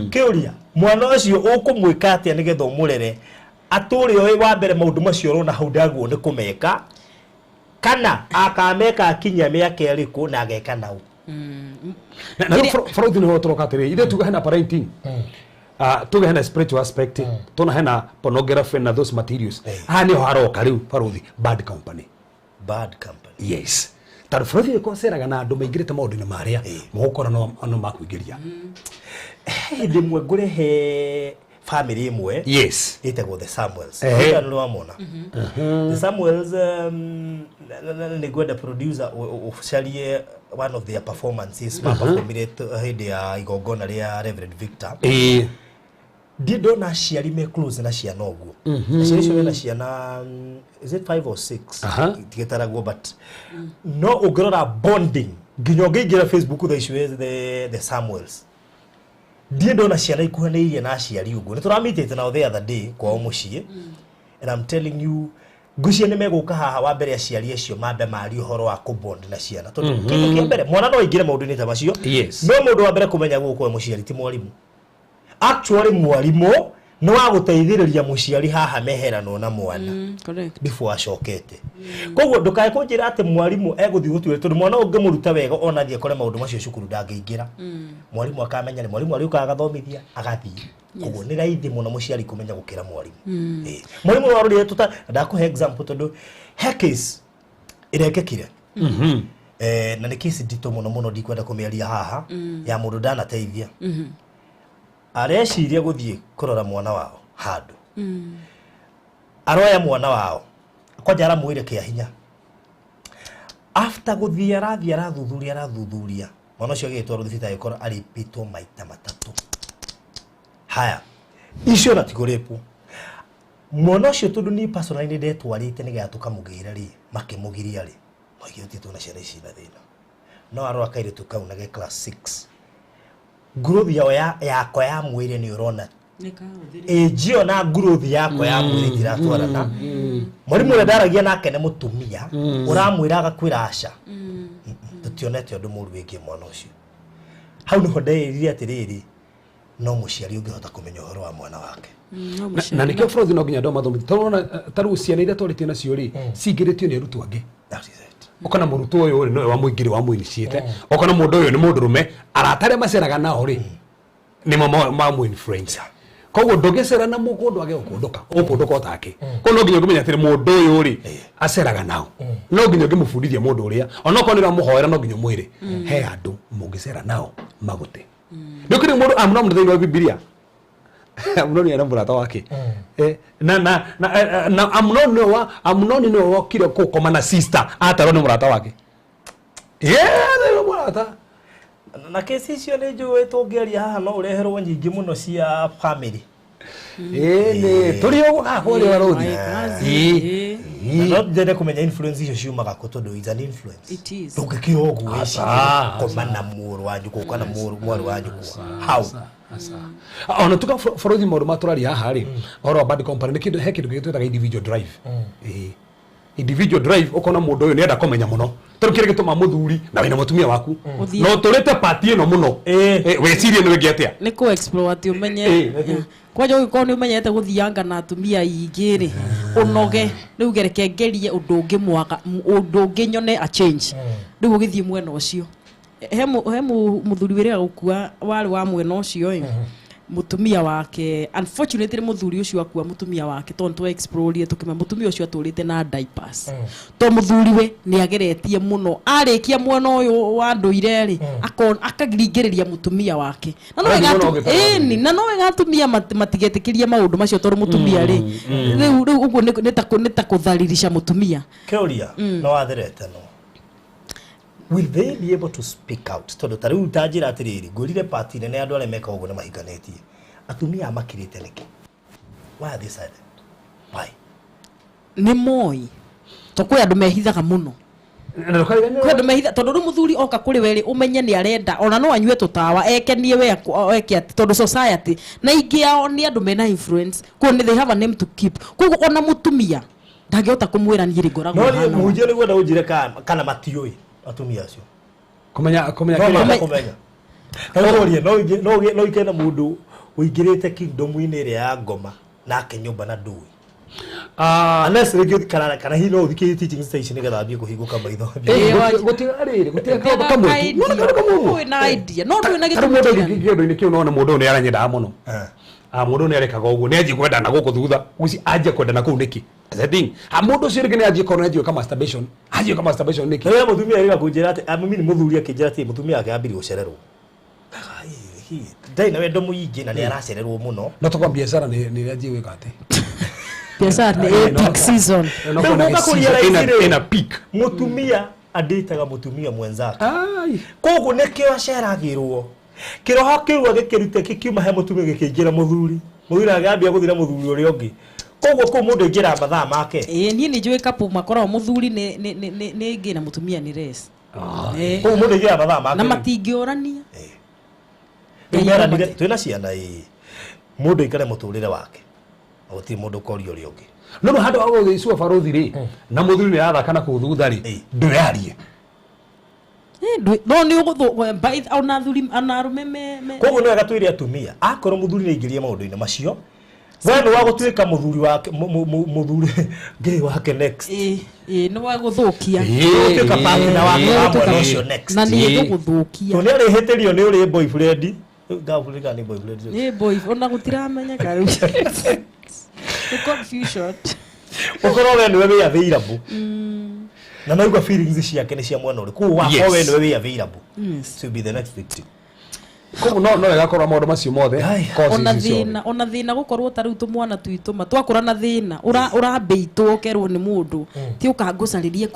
kiuria mwana ucio ukumwika atia nigetha umurere aturi oi wa mbere maundu macio rona hau ndaguo ni kumeka kana akameka akinya miaka iriku na ageka nau na fraudu ni hotoroka atiri ithe tuga hena parenting tuge hena spiritual aspect tuna hena pornography na those materials hani haroka riu paruthi bad company yes tari frothi ko seraga na andu maingirite maundu-ini maria mugukora no makuingiria ndimwe ngurehe family imwe yes itagwo the Samuels ndio wamona the Samuels ni gwenda producer officially one of their performances performire hidi ya igongona ria Reverend Victor dido na ciari me close na ciana oguo ciari na ciana is it 5 or 6 tigetaragwo but no ugirora bonding nginyo ngigira Facebook the issue the Samuels dido na ciana ikuhaneirie na ciari uguo nituramitete na the other day kwa mucie and I'm telling you ngucie ni meguka haha wa mbere ya ciari acio mambe mari uhoro wa kubond na ciana tondu kindu kia mbere mwana no ingire maundu-ini ta macio no mundu wa mbere kumenya guko muciari ti mwarimu actually mwarimu no wa guteithiriria muciari haha meherano na mwana correct before acokete koguo ndukae kunjira ati mwarimu eguthi gutwire tondu mwana ungimuruta wega ona thie kore maundu macio cukuru ndangiingira mwarimu akamenya ni mwarimu ari ukaga thomithia agathie koguo ni raithi muno muciari kumenya gukira mwarimu mwarimu warurire tuta ndakuhe example tondu hekis irekekire na ni kesi ndito muno ndikwenda kumiaria haha ya mundu ndanateithia areciria guthie kurora mwana wao handu aroya mwana wao kwanja aramwire kia hinya after guthie arathuthuria mwana ucio agitwarwo thibitari kora aripitwo maita matatu haya icio na tigurepu mwana ucio tondu ni personally ndetwarite nigatuka mugira ri makimugiria ri magiyotitwo na ciana ici na thina no arora kairitu kau na ge class 6 growth yako ya mwire ni urona ejio na growth yako ya mwire tiratwarana mwarimu ule ndaragia nake ne mutumia uramwira agakwira aca tutionete undu muru wingi mwana ucio hau ni hodeiria atiriri no muciari ungihota kumenya uhoro wa mwana wake na nikio frothi no nginya ndo mathomi tona taru ciana ira twarite nacio ri cingiritio ni arutu angi okana murutu uyu no wa muingiri wa muiniciete okana mundu uyu ni mundu rume aratare maceraga nao ri ni ma mu influencer koguo ndogecera na mugundu age ukunduka otake ko no nginya ngimenya atiri mundu uyu ri aceraga nao no nginya ngimufundithia mundu uria ona ko nira muhoera no nginya mwire he andu mungicera nao magute ndukiri mundu amno mundu thini wa Biblia amnoni ana murata wake na amnoni no wakire kukoma na sister ataro ni murata wake ni murata na kesi icio ni njuwe tungeria haha no ureherwo nyingi muno cia family ni turi ugo gako ri waruthi no ndende kumenya influence icio ciumaga ko tondu is an influence ndungikira ugu koma na muru wanyu kana muru wanyu how ona tuka forothi modu maturari haha ri oro bad company ni kindu he kindu gitwetaga individual drive individual drive ukona mundu uyu ni enda kumenya muno turukire gituma muthuri na wina mutumia waku no turete party ino muno wecirie ni wingi atia ni ko explore ati umenye kwaje uko ni umenyete guthianga na atumia ingiri unoge riu gereke ngerie undu ungi mwaka undu ungi nyone a change riu ugithie mwena ucio he muthuri wira gukua wari wa mwena ucio mutumia wake unfortunately muthuri ucio akua mutumia wake tonto explore tukima mutumia ucio aturite na diapers to muthuri we ni ageretie muno arikia mwena uyu wa nduire ri akagirigereria mutumia wake na no wega na no wega atumia matigetikiria maundu macio tondu mutumia ri riu uguo ni ta kutharirisha mutumia keuria no watherete no will they be able to speak out tondu tari utajira atiriri ngurire party nene andu ale meka uguo ne mahiganetie atumia makirite niki why are they silent why ni moi to kwe andu mehithaga muno kwe andu mehitha tondu muthuri oka kuri weri umenye ni arenda ona no anyue tutawa ekenie we eke tondu society na ingi yao ni andu mena influence ko ni they have a name to keep koguo ona mutumia ndangehota kumwira ni rigoragwo no ni mujio ni gwenda ujire kana matioi atumia acio kumenya Kagoria no ikena mundu uingirite kingdom-ini ria ya ngoma na kenyumba na ndui unless regi kana hino uthikiri teaching station getha thie kuhinguka maitho gutiga kamwe no na idea no ndu na gikundi ni kiu no mundu ni aranyenda muno mundu ni arekaga uguo ni anjie kwenda na guku thutha uci anjie kwenda na kuu niki setting mundu ucio ringi ni anjie korwo anjie kama masturbation niki wewe mutumia rira kunjira ati mimi ni muthuri akinjira ati mutumia yake ambiri gucererwo dai na wendo muingi na ni aracererwo muno no to kwa biashara ni anjie wika ati biashara ni peak season ina peak mutumia aditaga mutumia mwenzake koguo nikio aceragirwo kiroho kiu agikirute kikiuma he mutumia gikinjira muthuri agambia guthira muthuri uri ungi koguo ko mundu ingira mathaa make nie ni njui kapu makoro muthuri ni ingi na mutumia ni res koguo mundu ingira mathaa make na matingiorania ngira twina ciana mundu ikare muturire wake uti mundu korio uri ungi no handu wa guthiicua baruthi ri na muthuri ni arathaka na kuthutha ri ndurarie no ni uguthu by ona thuri anarume koguo no agatwire atumia akorwo muthuri ni ingirie maundu-ini macio wewe wa gutwika muthuri wake muthuri ngai wake next no wa guthukia gutwika partner wake wa mwana next na ni guthukia to ni arihitirio ni uri boyfriend ngafurika ni boyfriend ni boyfriend ona gutiramenya karu the confusion ukorwo wewe ni wewe available na naigua feelings ciake ni cia mwana uri ku wako wewe ni wewe available to be the next victim koguo no igakorwo maundu macio mothe ona thina gukorwo tariu tumwana twituma twakura na thina urabeitwo ukerwo ni mundu ti ukangucaririe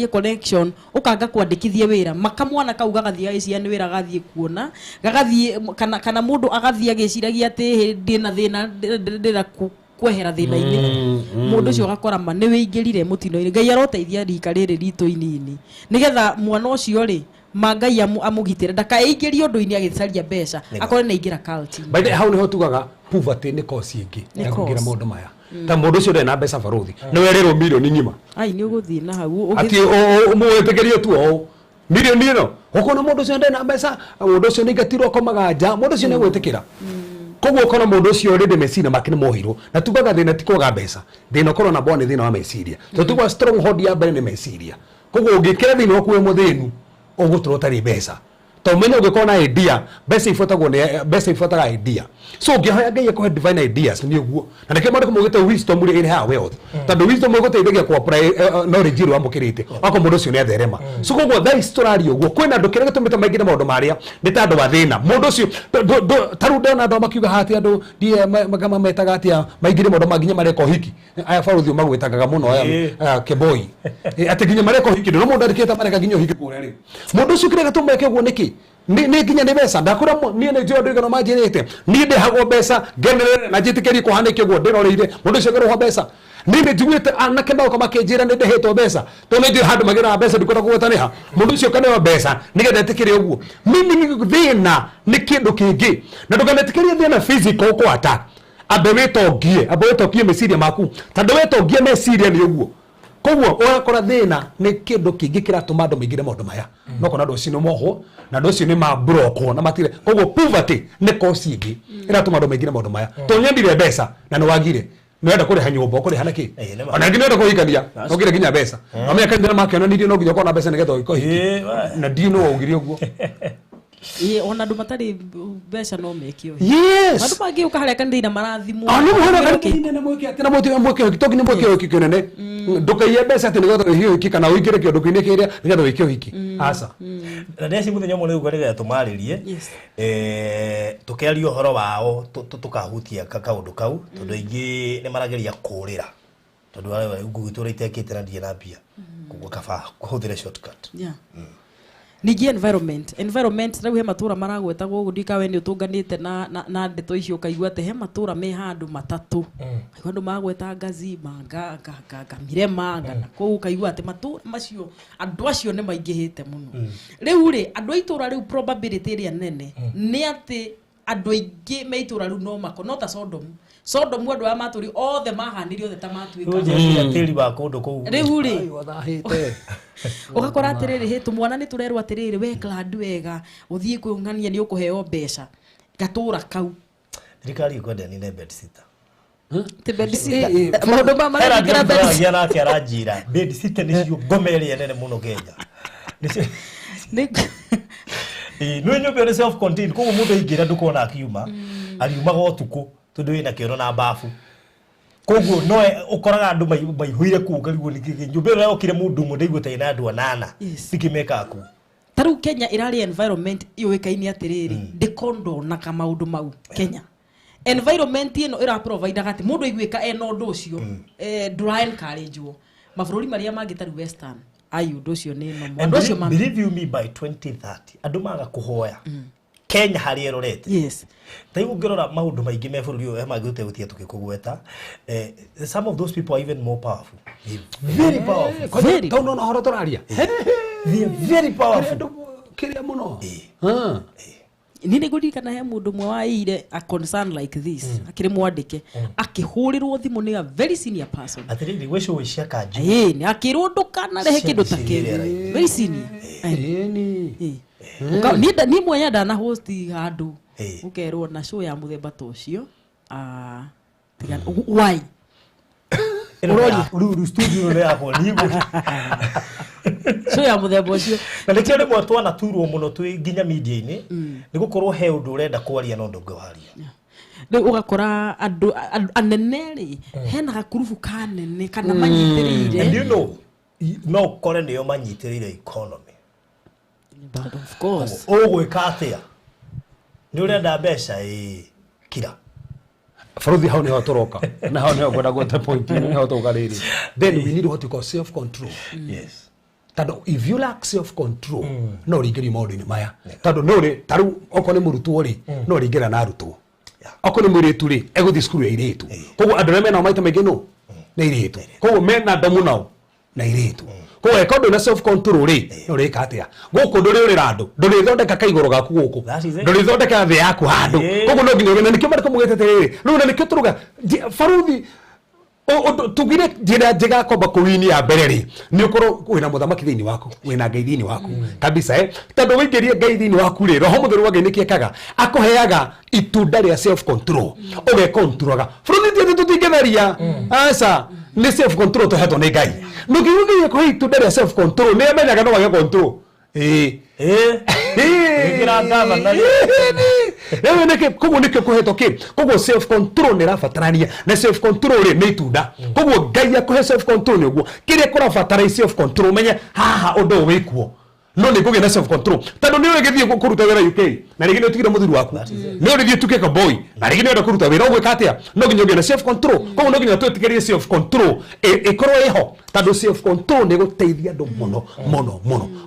connection ukanga kwandikithie wira makamwana kau gagathie gacia ni wira gathie kuona gagathie kana mundu agathie agiciragia ati ndina thina ndira kwehera thina-ini mundu ucio agakora ma ni wingirire mutino-ini ngai aroteithia rika riri ritu inini nigetha mwana ucio ri mangai amugitire ndakaingirie undu-ini agicaria mbeca akore na ingira cult by the hau niho tugaga poverty ni cause ingi ya kugira maundu maya ta mundu ucio ndena mbeca baruthi ni wererwo milioni ngima ai ni uguthii na hau ati muwetegerio tu o milioni ino ukona mundu ucio ndena mbeca mundu ucio ningatirwo komaga nja mundu ucio ni gwetikira koguo kono mundu ucio already meciria makini mohiro na tugaga thina ti kwaga mbeca thina korwo na bone thina wa meciria to tugwa stronghold ya mbere ni meciria koguo ungikira thina okuwe muthinu ugutro tari mbeca to menye ungikona na idea mbeca ifotaga idea so ungihoya ngai akuhe divine ideas ni uguo na nike mwandu kumugite wisdom ri iri ha wealth tondu wisdom iguteithagia kwa knowledge iri wamukirite wako mundu ucio ni atherema so koguo thai story uguo kwina andu kire gitumite maingire maundu maria ni ta andu bathina mundu ucio taru ndona andu makiuga hati andu die magama metaga atia maingire maundu maginya mareko hiki aya faruthi magwetagaga muno aya keboi ati ginya mareko hiki no mundu ariketa mareka ginya hiki kure ri mundu ucio kire gatumeke uguo niki ni ginya ni mbeca ndakura ni ne jo ndigano majirite ni ndi hago mbeca generere na jitikeri kuhanike guo ndiroreire mundu ucio ngero mbeca ni ndi jiguite anake ndauka makinjira ndi ndihitwo mbeca to ni ndi handu magira mbeca ndikora gwetaniha mundu ucio kaneo mbeca nigetha etikire uguo mimi thina ni kindu kingi na ndukanetikirie thina physical kwa attack abe wetogie meciria maku tondu wetogie meciria ni uguo koguo urakora thina ni kindu kingi kiratuma andu maingire maundu maya no kona andu cino moho na andu cio ni mabroko na matire koguo poverty ni cause ingi iratuma andu maingire maundu maya to nyendire mbeca na ni wagire nenda kuriha nyumba kuriha naki ona ngi nenda kuhikania ogire ginya mbeca na me akendera makiona ndio no nginya kona mbeca nigetha ikohiki na ndio no ugire uguo ona ndu matari mbeca no mekio yes andu bangi ukaharia kandiina marathimu ani muhana kandiina na mweke atina mweke toki ni mweke kinene ndukaye mbeca ati nigetha hiyo hiki kana uingire kindu kine kiria nigetha wikio hiki asa na ndeci muthenya mwe ugo nigetha tumaririe tukiaria uhoro wao tukahutia kaundu kau tondu ingi ni marageria kurira tondu wale ugugitura itekite na ndie na bia kugo kaba kuhuthira shortcut nigi environment rau he matura maragwetagwo ugu ndikawe ni utunganite na ndeto icio kaigua te he matura me handu matatu andu magweta ngazi manga mirema ngana kou kaigua ate matura macio andu acio ni maingihite muno riu ri andu aitura riu probability ria nene ni ati andu aingi me itura riu no makonota Sodom andu a maturi othe mahanire othe ta matuika tiri ba kundu kou riu ri wathahite ugakora atiriri hitu mwana ni turerwa atiriri we glad wega uthie kwungania ni ukuheo mbeca gatura kau thirikari ikwenda ni bed sitter te bed sitter maundu ma mara ngira bed sitter yana kiarajira bed sitter ni cio ngomeri nene muno Kenya no nyumba ni self contained ko mundu ingira ndukona akiuma ariumaga utuku tondu ina kioro na bafu koguo no ukoraga andu maihũire kuu ngarigwo nĩ nyumba ĩyo yokire mũndũ mũndũ igũta ina andu anana sikimeka ku taru Kenya irari environment yoikaini atiriri ndikondonaga maundu mau Kenya environment ino ira provide gati mundu igwika ena undu ucio dry encourage wo mabũrũri maria mangĩ taru western ayu undu ucio ni no mundu ucio believe you me by 2030 andu maga kuhoya Kenya hari erorete yes tai ungirora maundu maingi me bũrũri uyu magĩte gutia tukikugweta some of those people are even more powerful very powerful very tono no horo toraria they are very powerful kiria muno nini gurikana he mundu mwe waire a concern like this akiri mwandike akihurirwo thimu ni a very senior person atiriri gweco cia kanju ni akirwo ndukana rehe kindu ta kiri very senior ni mwenya ndana host handu ukerwo na show ya muthemba ta ucio why uru studio le hapo nigo show ya muthemba ucio na lekio ni mwatwa na turwo muno twi nginya media ini ni gukorwo he undu urenda kwaria no ndungwaria ndu ugakora andu aneneri hena gakurubu kanene kana manyitirire and you know no kore niyo manyitirire economy but of course ogwika atia ni urenda mbeca kira Faruthi hao niho toroka na hao niho gwenda gweta point niho togariri then we need what you call self control yes tado if you lack self control no ringiri maundu ni maya tado no ri taru oko ni murutu ri no ringira na arutu oko ni muritu ri eguthi skuru ya iritu koguo andu mena maita maingi no na iritu koguo mena ndamu nao na iritu koguo ekondo na self control ri no ri katia guku nduri uri randu nduri thondeka kaigoro gaku guku nduri thondeka thi yaku handu koguo no nginya na nikio mariko mugete riri no na nikio turuga Faruthi tugire njira komba kuwini ya mbere ri ni ukorwo wina muthamaki thiini waku wina ngai thiini waku kabisa tondu wingirie ngai thiini waku ri roho mutheru wa ngai nikiekaga akoheaga itunda ria self control uge controlaga Faruthi ndi tutingetheria asa ni self control tuhetwo ni ngai nugiugiye kuhe itunda ria self control ni amenyaga no wage control ngira ngava na ewe neke koguo neke kuhetwo ki koguo self control ni rafatarania na self control ri ni itunda koguo ngai akuhe self control ni uguo kiria kurafatara self control menye haha undu wikuo no ni kuge na self control tando ni urigithie kuruta wira UK na rigine utigire muthuri waku ni urigithie tukeka boy na rigine ndo kuruta wira ogwe katia no ginyoge na self control koguo no ginya twetigerie self control ikorwo eho tando self control ni guteithia andu muno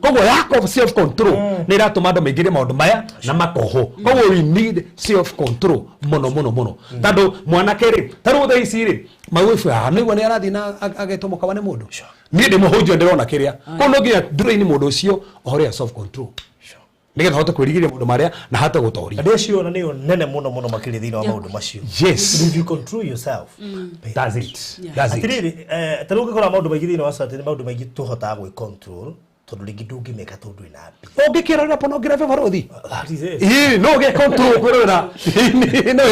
koguo lack of self control ni ratuma andu maingire maundu maya na makoho koguo we need self control muno tando mwanake ri taru tha ici ri mawifu niguo ni arathi na agetomoka wane mundu ni ndi muhunjio ndirona kiria ko no nginya drain mundu ucio ohoria self control nigetha hote kwirigiria mundu maria na hata gutoria ndio cio na niyo nene muno makiri thina wa maundu macio yes if you control yourself that's it atiriri taruga kora maundu maingi thina wa certain maundu maingi tuhota gwi control tondu ringi ndungimeka tondu ina mbi ungikira na pono ngira Faruthi that is it no ge control kwirona no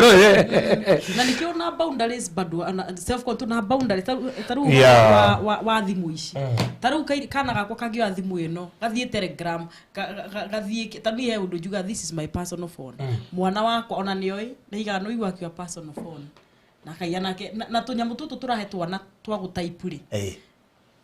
na nikiona boundaries bado self control na boundaries taru wa thimu ici taru kana gakwa kagio thimu ino gathie Telegram gathie tani he undu juga this is my personal phone mwana wakwa ona nioi na igano igwa kwa personal phone na kaiana na tunyamu tutu turahetwa na twa gutaipu ri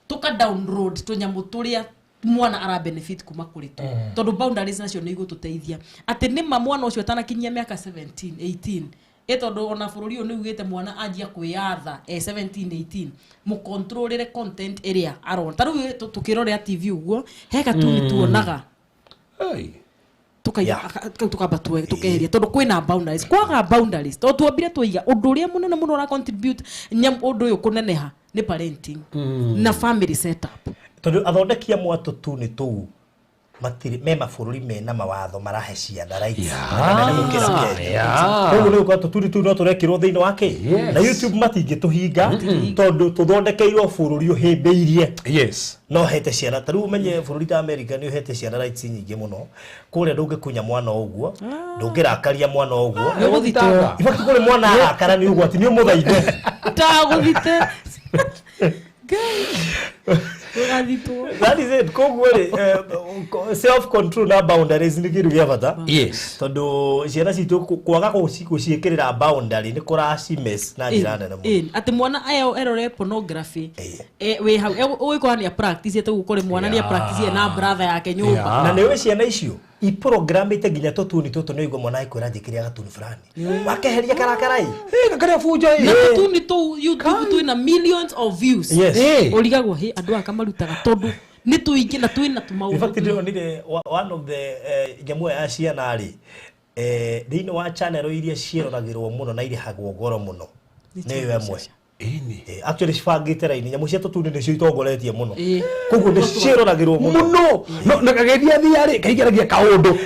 tuka download tunyamu turia mwana ara benefit kuma kuri tu tondu boundaries nacio ni igututeithia ati ni mwana ucio tanakinyia miaka 17 18 tondu ona bururi uyu ni ugite mwana anjia kwiyatha 17 18 mu controlere content area arona taru tukirore TV uguo heka tu tuonaga tukabatwe tukeheria tondu kwina boundaries kwaga boundaries tondu tuambire tuiga undu uria munene muno ra contribute nyam undu uyu kuneneha ni parenting na family setup tondu athondekia mwatu tu ni tu matiri me mabũrũri mena mawatho marahe ciana rights koguo nĩ gũkorwo tũturi tu no tũrekĩrwo thĩinĩ wake na YouTube matingĩtũhinga tondu tũthondekeirwo bũrũri ũhĩmbĩirie no hete ciana tarĩu menye bũrũri ta America nĩ ũhete ciana rights nyingĩ mũno kũrĩa ndũngĩkunya mwana ũguo ndũngĩrakaria mwana ũguo ibaki kũrĩ mwana arakara nĩ ũgwati nĩ ũmũthaithe ta gũthite That is it. Koguo self control na boundaries ni kindu gia bata. Yes. Tondu ciana citu kwaga guciikirira boundary ni kuraci mess na njira nene muno. Ati mwana ayo erore pornography. We hau uiko ni practice yetu gukore mwana ni practice na brother yake nyumba. Na niwe ciana icio I program ite ginya tutuni tutu no igwa mwana ikwira njikiria gatuni fulani. Wakeheria karakarai. Kakaria fuja na tutuni tu YouTube tu ina millions of views. Oligagwo he andu akamarutaga tondu ni tuingi na twina tumau. In fact ndio ni one of the jamu ya ciana ri thini wa channel iria ciiroragirwo muno na irihagwo goro muno. Niwe mwe. Actually shifagite raini nyamu cia tutuni nicio itongoretie muno. Koguo ni ciiroragirwo muno. No nakageria thiari kaigeragia kaundu.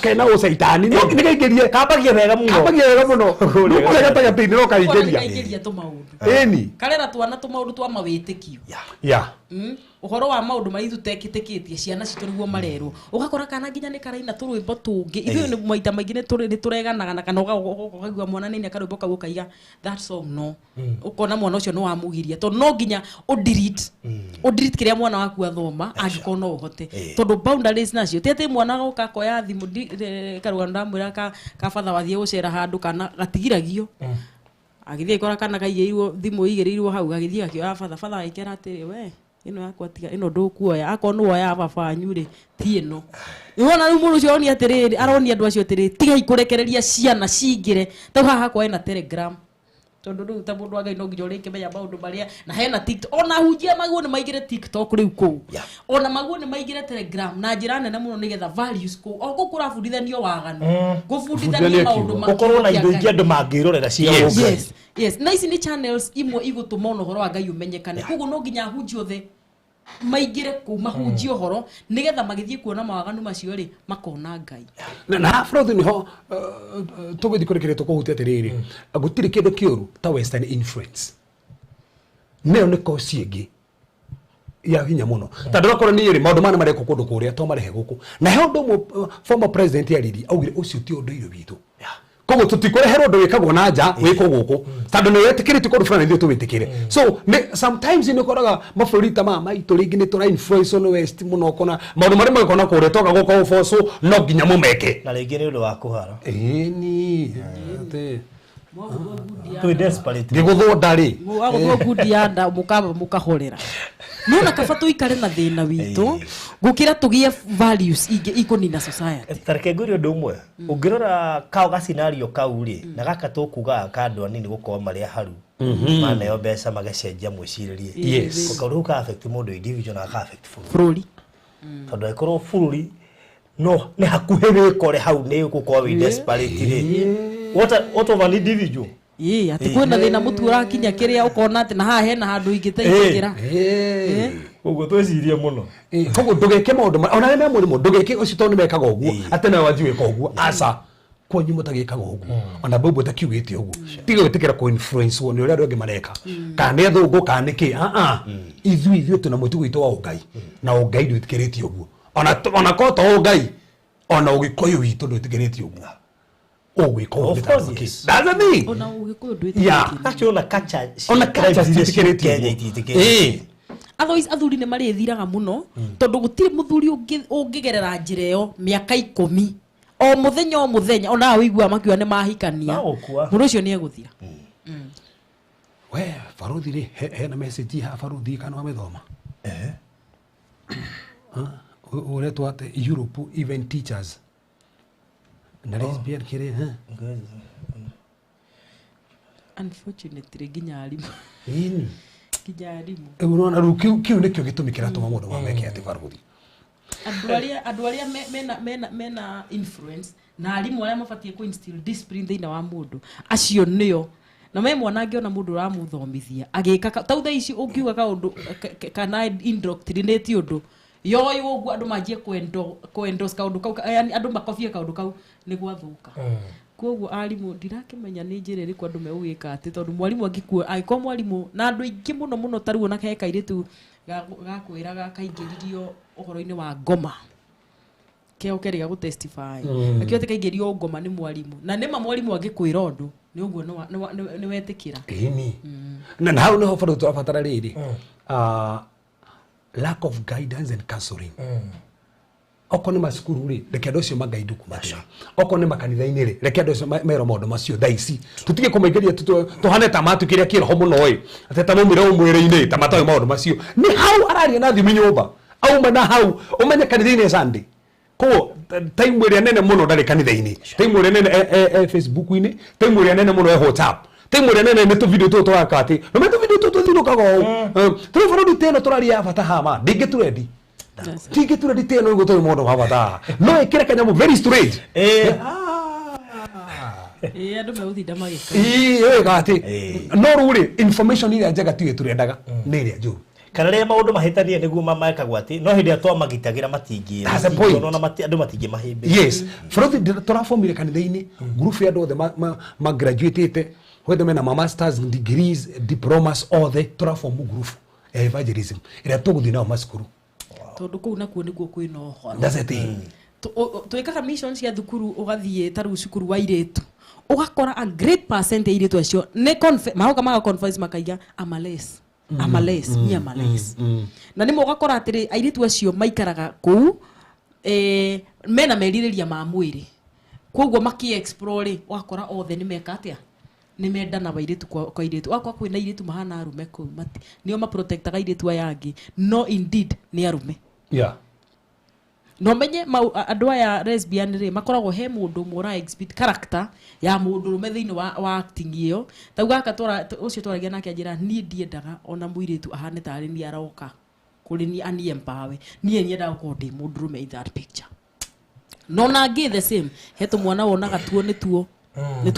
Kena ucaitani. Ni kaigeria kambagia wega muno. Kambagia wega muno. Nukurega tagatini no kaigeria. Kaigeria tumaundu. Eni. Karera twana tumaundu twa mawitikio. Ya. Uhoro wa maundu maithu tekitikitie ciana citu niguo marerwo ugakora kana nginya ni karaina turwimbo tungi ithuĩ ni maita maingĩ ni tureganaga na kana ukagua mwana nini akarwimbo kau ukaiga that song no ukona mwana ucio no wamugiria to no nginya o delete kiria mwana waku athoma angĩkorwo no uhote tondu boundaries nacio tete mwana goka koya thimu karuga ndamwira ka father wathie gucera handu kana gatigiragio agithie ikora kana kaigĩirwo thimu igĩrĩirwo hau agithie akioya father aikera atĩrĩ we ino yakwa tiga ino ndukuoya akonu oya babanyu ri ti ino iwona riu mundu cio ni atiriri aroni andu acio atiriri tiga ikurekereria ciana cingire ta haha kwa ina Telegram tondu riu ta mundu agai no nginya rinke meya maundu maria na hena TikTok ona hujia maguo ni maigire TikTok riu ku ona maguo ni maigire Telegram na njira nene muno nigetha values ku o gukura fundithanio waganu gufundithania maundu makuru gukorwo na indo ingi andu mangirorera cia yes na ici ni channels imwe igutuma no horo wa Ngai umenyekane koguo no nginya hunjio the maigire ku mahunjio horo nigetha magithie kuona mawaganu macio ri makona Ngai na fraude ni ho tuguthi kurekeretwo kuhutia atiriri gutiri kindu kiuru ta western influence neo niko ciengi ya hinya muno tondu bakora ni ri maundu mana mareko kundu kuria to marehe guku na he undu former president yariri augire ucio ti undu ire witu koguo tutikureherwo ndu wikagwo na nja wiko guku tondu ni wetikirite kundu fulani ithuĩ tũwĩtĩkĩre so sometimes ni koraga mabũrũri ta maya maitũ rĩngĩ nĩ tũra influence on west mũno kona maũndũ marĩa magĩkona kũrĩa toka gũka ũboco no nginya mũmeke na rĩngĩ nĩ ũndũ wa kũhara ĩni tũĩ desperate ngĩgũthwo ndarĩ agũthwo ngundi ya nda mũkahorera nona kaba tuikare na thina witu gukira tugie values ingi ikunina society tareke nguri undu umwe ungirora kao ga scenario kau ri na gaka tukuga kandu anini gukorwo maria haru mana yo mbeca magacenjia mwiciririe yes ukaru ka affect mundu individual na ka affect bururi tondu ikorwo bururi no ni hakuhe wikore hau ni gukorwo wi desperate ri what of an individual ati kwena thina mutu urakinya kiria ukona ati na haha hena handu ingiteithikira uguo twicirie muno koguo ndugeke maundu ona me muri mundu ndugeke ucio tondu mekaga uguo ati na wanji weka uguo aca kwanyu mutagikaga uguo ona babu takiugite uguo tiga gwitikira ko influence woni uria ngi mareka kana ethungu kana ki ithui tuna mutu gwitwa wa Ngai na Ngai ndwitikirite uguo ona ko to Ngai ona ugikoyo witu ndwitikirite uguo of course that's me ona ugikoyo ndwitikirite yeah actually ona culture ndwitikirite otherwise athuri ne mari thiraga muno tondu gutire muthuri ungigerera njira iyo miaka 10 o muthenya ona wigua makiwa ne mahikania mundu ucio ni eguthira we faruthi ri hena message ha faruthi kana wamethoma uretwa ate Europe even teachers na lesbian kire unfortunately ginya arimu kijarimu unaona kiu nikio gitumikira tuma mundu wameke ati faruthi andu aria mena influence na arimu aria mabatie ku instill discipline thina wa mundu acio nio na me mwana angiona mundu uramuthomithia agika tautha ici ungiuga kaundu kana indoctrinate undu yoyo ugu andu majie kwendo kaundu kau yani andu makofia kaundu kau ni gwathuka koguo arimu ndirakimenya ni njira iri kwa andu meugika ati tondu mwarimu angikua aiko mwarimu na andu ingi muno taruo na keka iritu gakwiraga kaingiririo uhoro-ini wa ngoma keo keriga gu testify akio tikaingirio ngoma ni mwarimu na nema mwarimu angikwira undu ni uguo ni wetikira ni na hau no faru tu afatara riri lack of guidance and counseling. Oko ni masukuru ri reke andu acio magaidu kumatia oko ni makanitha-ini ri reke andu acio mero maundu macio thaici tutige kumaingiria tuhane ta matukiria kiroho muno ri ateta mumire umwire-ini ta matoe maundu macio ni hau araria na thimi nyumba auma na hau umenye kanitha-ini Sunday ko time ria nene muno ndari kanitha-ini time ria nene Facebook-ini time ria nene muno WhatsApp time ria nene netu video tu twakati no metu video tu thirukaga tu foro diteno turaria bata hama ndingeturendi Tige tu ready teno go to modo habata. No ekira kanyamu very straight. Andu meuthida magika. Gati. No ruri information ile ajaga tu turendaga nere njuru. Kana ria maundu mahitanie niguo mamekagwa ati no hindi atwa magitagira matingi. No na andu matingi mahimbe. Yes. Frodi turafomire kanitha-ini group ya andu ma graduate whether mena masters degrees diplomas all the turafomu group evangelism. Ira tuguthi nao maskuru. Tondu kuu nakuo niguo kwina uhoro. That's the thing. Twikaga missions ya thukuru ugathie taru cukuru wa iretu ugakora a great percent ya iretu acio ne mahoka maga confess makaiga amales na nimo ugakora atiri iretu acio maikaraga kuu mena meririria ma mwiri koguo maki explore ugakora othe ni meka atia ni mendana ba iretu kwa iretu akwa kwina iretu mahana arume kuu mati nio ma protectaga iretu ayangi no indeed ni arume. Yeah. No menye andu aya lesbian ri makoragwo he mundu mura exhibit character ya mundu rume thiini wa acting iyo tauga aka ucio twaragia nake njira ni ndiendaga ona muiritu ahane tari ni aroka kuri ni ani empawe ni nyenda ko ndi mundu rume in that picture no na ngi the same hetu mwana wonaga tuo ni tuo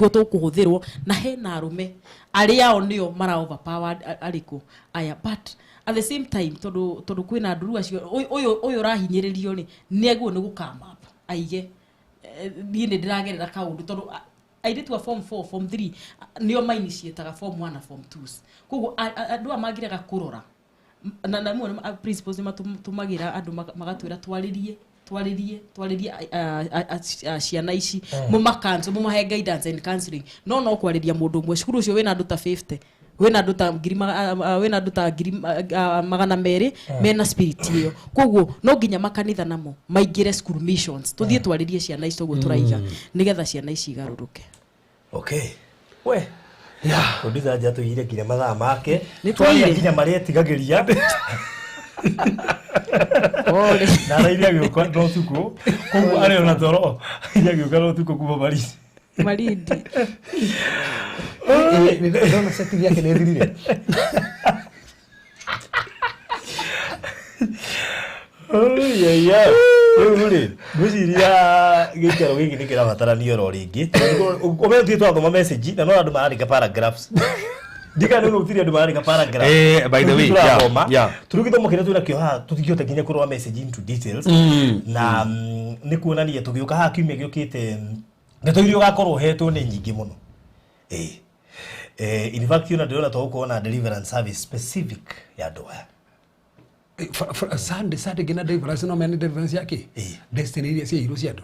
tukuhuthirwo na he na arume ari ao nio mara overpowered ariko aya but at the same time tondu kwina nduru acio uyu rahinyiririo ni aguo ni gukama aige ni ndiragerera kaundu tondu airetu form 4 form 3 nio mainitiataga form 1 na form 2 koguo andu amagiraga kurora na mu principles matumagira andu magatwira twaririe ciana ici mumakanzo mumahe guidance and counseling no kwariria mundu umwe cukuru ucio wina andu ta 50 wena andu ta ngiri magana meri mena spirit iyo koguo no nginya makanitha namo maingire school missions tuthie twaririe ciana ici toguo turaiga nigetha ciana ici igaruruke. Okay we producer aja tuire kire mathaa make twaria kinya mari etigagiria ole na rairia gĩuka no tuko koguo ari ona toro iria gĩuka no tuko kuma Marindi Ndona setting yake ni thirire. Uri guciria gikero giki ni kirabatarania ro ringi umethi twathoma message na no andu marandika paragraphs ndika no gutiri andu marandika paragraphs by the way yeah turugithomo kire tu nakio ha tutigiote nginya kurwa message into details na ni kuonania tugiuka ha kiumia giukite ngatũirio gakorwo hetwo ni nyingi muno in fact yuna ndĩrona tũgũkorwo na deliverance service specific ya andũ aya Sunday gina deliverance no mena deliverance yake destiny iria cia iru cia andũ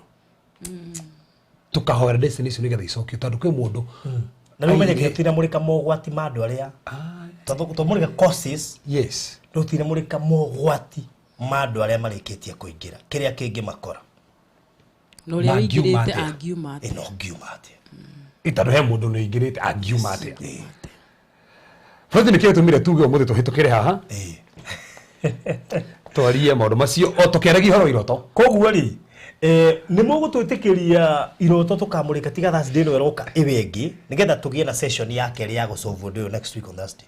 tukahoera destiny icio nigetha icokio tondũ kwĩ mũndũ na rĩu menyeke tũtina mũrĩka mogwati ma andũ arĩa tũmũrĩka causes yes tũtina mũrĩka mogwati ma andũ arĩa marĩkĩtie kũingĩra kĩrĩa kĩngĩ makora no ria ingirite angiumate itaru he mundu no ingirite angiumate Frodi ni kĩrĩtũ mire tuge ũmũthĩ tũhĩtũkĩre haha twarie maũndũ macio o tũkĩaragia ihoro iroto koguo rĩ nĩ mũgũtwĩtĩkĩria iroto tũkamũrĩka tiga Thursday ĩno ĩroka ĩwe ĩngĩ nĩgetha tũgĩe na session ya kerĩ ya gũsolve ũndũ ũyũ next week on Thursday.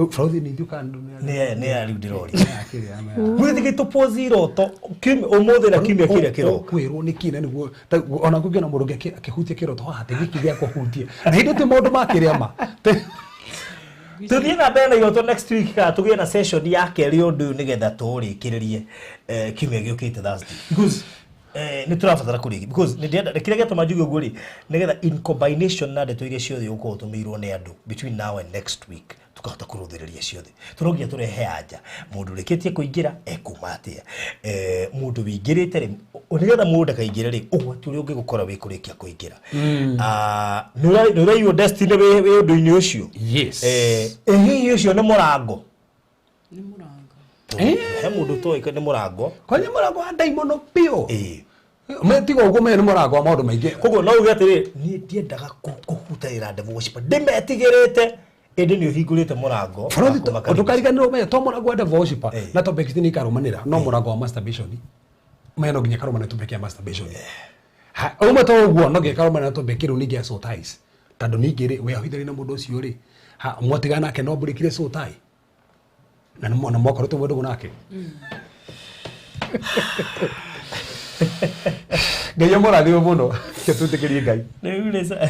Frodi ni nduka nĩ ariu ndĩrori mwĩtĩkĩ tũpose iroto ũmũthĩ na kiumia kĩrĩa kĩroka kwĩrwo nĩ kina nĩguo ona kũngĩona mũndũ akĩhutia kĩroto haha gĩkĩ gĩa kũhutia na hĩndĩ tĩ maũndũ makĩrĩa ma tuthiĩ na mbere na iroto next week ka tũgĩe na session ya kerĩ ũndũ nĩgetha tũrĩkĩrĩrie kiumia gĩũkĩte Thursday because nĩ tũrabatara kũrĩkia because nĩ kĩrĩa gĩatũma njuge ũguo rĩ nĩgetha in combination na ndeto iria ciothe ũgũkorwo ũtũmĩirwo nĩ andũ between now and next week tukahota kuruthiriria ciothe turogia turehe anja mundu rikitie kuingira ekuma atia mundu wingirite ri nigetha mundu akaingira ri ugwati uri ungigukora wi kurikia kuingira nura your destiny we undu-ini ucio yes hihi ucio ni murango Ni murango. He mundu to ika ni murango. Kwa ni murango andai mono pio. Metigo ugo me ni murango maundu maingi. Koguo no uge atiri ni ndiendaga kuhutaira ndevu worship. Ndimetigirite indi ni uhingurite murango. Ndukariganirwo me to murango wa ndevu worship na topic ni karumanira no murango wa masturbation. Meno nginya karumana topic ya masturbation. Ha uma to uguo no ngikarumana topic riu ni gia soul ties. Tando ni ngiri we ahithiri na mundu ucio ri. Ha mwatigana nake no mburikire soul tie. Na mwana mwako tu wedo nake. Ngai mora dio muno ke tutekerie ngai. Ni ule sa.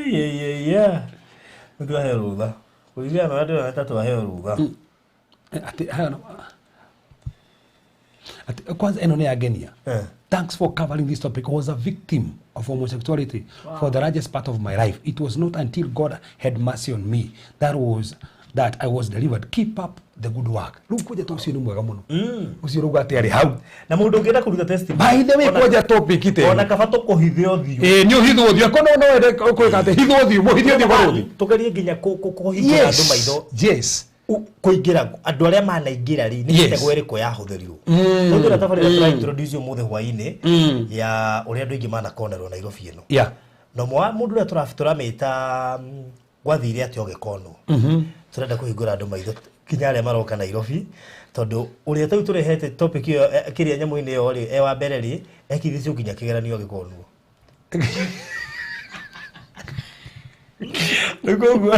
Yeah. Ndio hayo ruga. Kulia na watu wanatatu hayo ruga. Ati hayo na. Ati kwanza eno ne agenia. Thanks for covering this topic. I was a victim of homosexuality for the largest part of my life. It was not until God had mercy on me that I was delivered. Keep up the good work. Lukuja to usiru mwega muno. Usiru ati ari hau. Na mundu ngenda kuruta testimony. By the way koja topic ite. Ona kabato kuhithio thio. Ni uhithio thio kono no ende kwika ate hithio thio muhithio thio baruthi. Tugerie nginya kuhithia andu maitho. Yes. Kuingira andu aria manaingira ri ni kitego iriko yahuthirirwo. Ndio tabarira try introduce umuthe hwaini ya uria andu ingi manakonerwo Nairobi ino. Yeah. No mundu uria turameita gwathire ati ogekono. Turenda kuhingura andu maitho kinya aria maroka Nairobi tondu uria tau turehete topic iyo kiria nyamu-ini yo ri wa mbere ri ekithicio kinya kigeranio ogekonwo. Nikuguo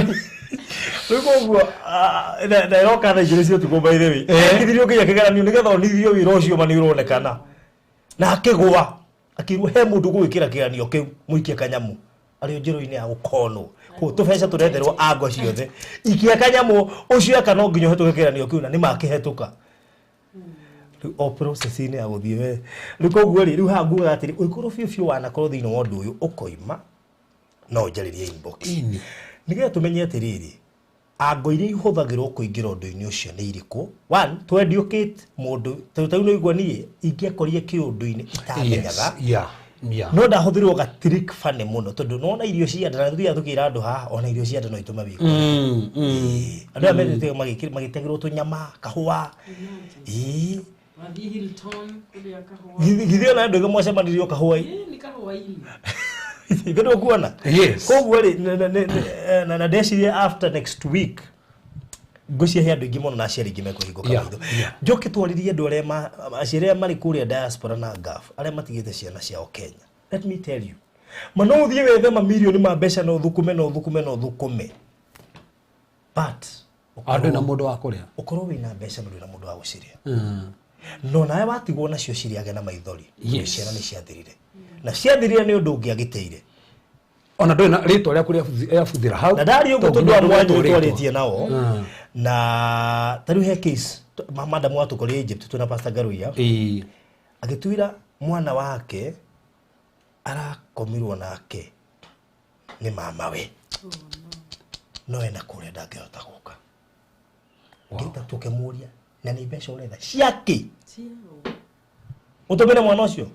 na roka na njire cio tuko by the way. Ekithirio kinya kigeranio nigetha onithio wira ucio mani uronekana. Na akigwa akirwo he mundu gwikira kigeranio kiu muikie kanyamu. Ari njiro-ini ya gukonwo. Ko tubeca turetherwo ango ciothe. Ikia kanyamu ucio akano nginya hetuke kigeranio kiu na ni makihetuka. O process-ini ya guthie we. Nikuguo ri riu hanguga atiri uikuru fiu wanakorwo thiini wa undu uyu ukoima no njaririe inbox. Nigetha tumenye atiriri ango iria ihuthagirwo kuingira undu-ini ucio ni iriku. One, to educate mundu tau no igwa nie ingiekorie kiundu-ini itamenyaga. Yeah. No ndahuthirwo ga trick funny muno tondu nona irio cia ndana thia tukira andu ha ona irio cia ndana ituma biko. Andu amete magitegirwo tunyama kahua. Wathi Hilton kulia kahua. Githio na ndu mwacemanirio kahua. Ni kahua hili. Igado kuona. Yes. Koguo ri na ndeciria after next week ngocia he andu ingi muno na aciari ingi mekuhinguka maitho. Njoke twaririe andu aria aciari mari kuria diaspora na gaf aria matigite ciana ciao Kenya. Let me tell you, mano uthie wethe mamilioni ma mbeca no thukume. But andu na mundu wa kuria ukorwo wina mbeca no na mundu wa guciria. No nae watigwo nacio ciriage na maithori. Ciana ni ciathirire. Na ciathirire ni undu ungiagiteire. Ona ndona ritwa ria kuria yabuthira hau. Na ndari uguo tondu andu wanyu twaritie nao. Na tariu he case madam watu kuri Egypt tuna Pastor Garuya. Agituira mwana wake arakomirwo nake ni mama we. No ena kure ndangehota guka. Ngita tukemuria na ni mbeca uretha ciake. Utumire mwana ucio.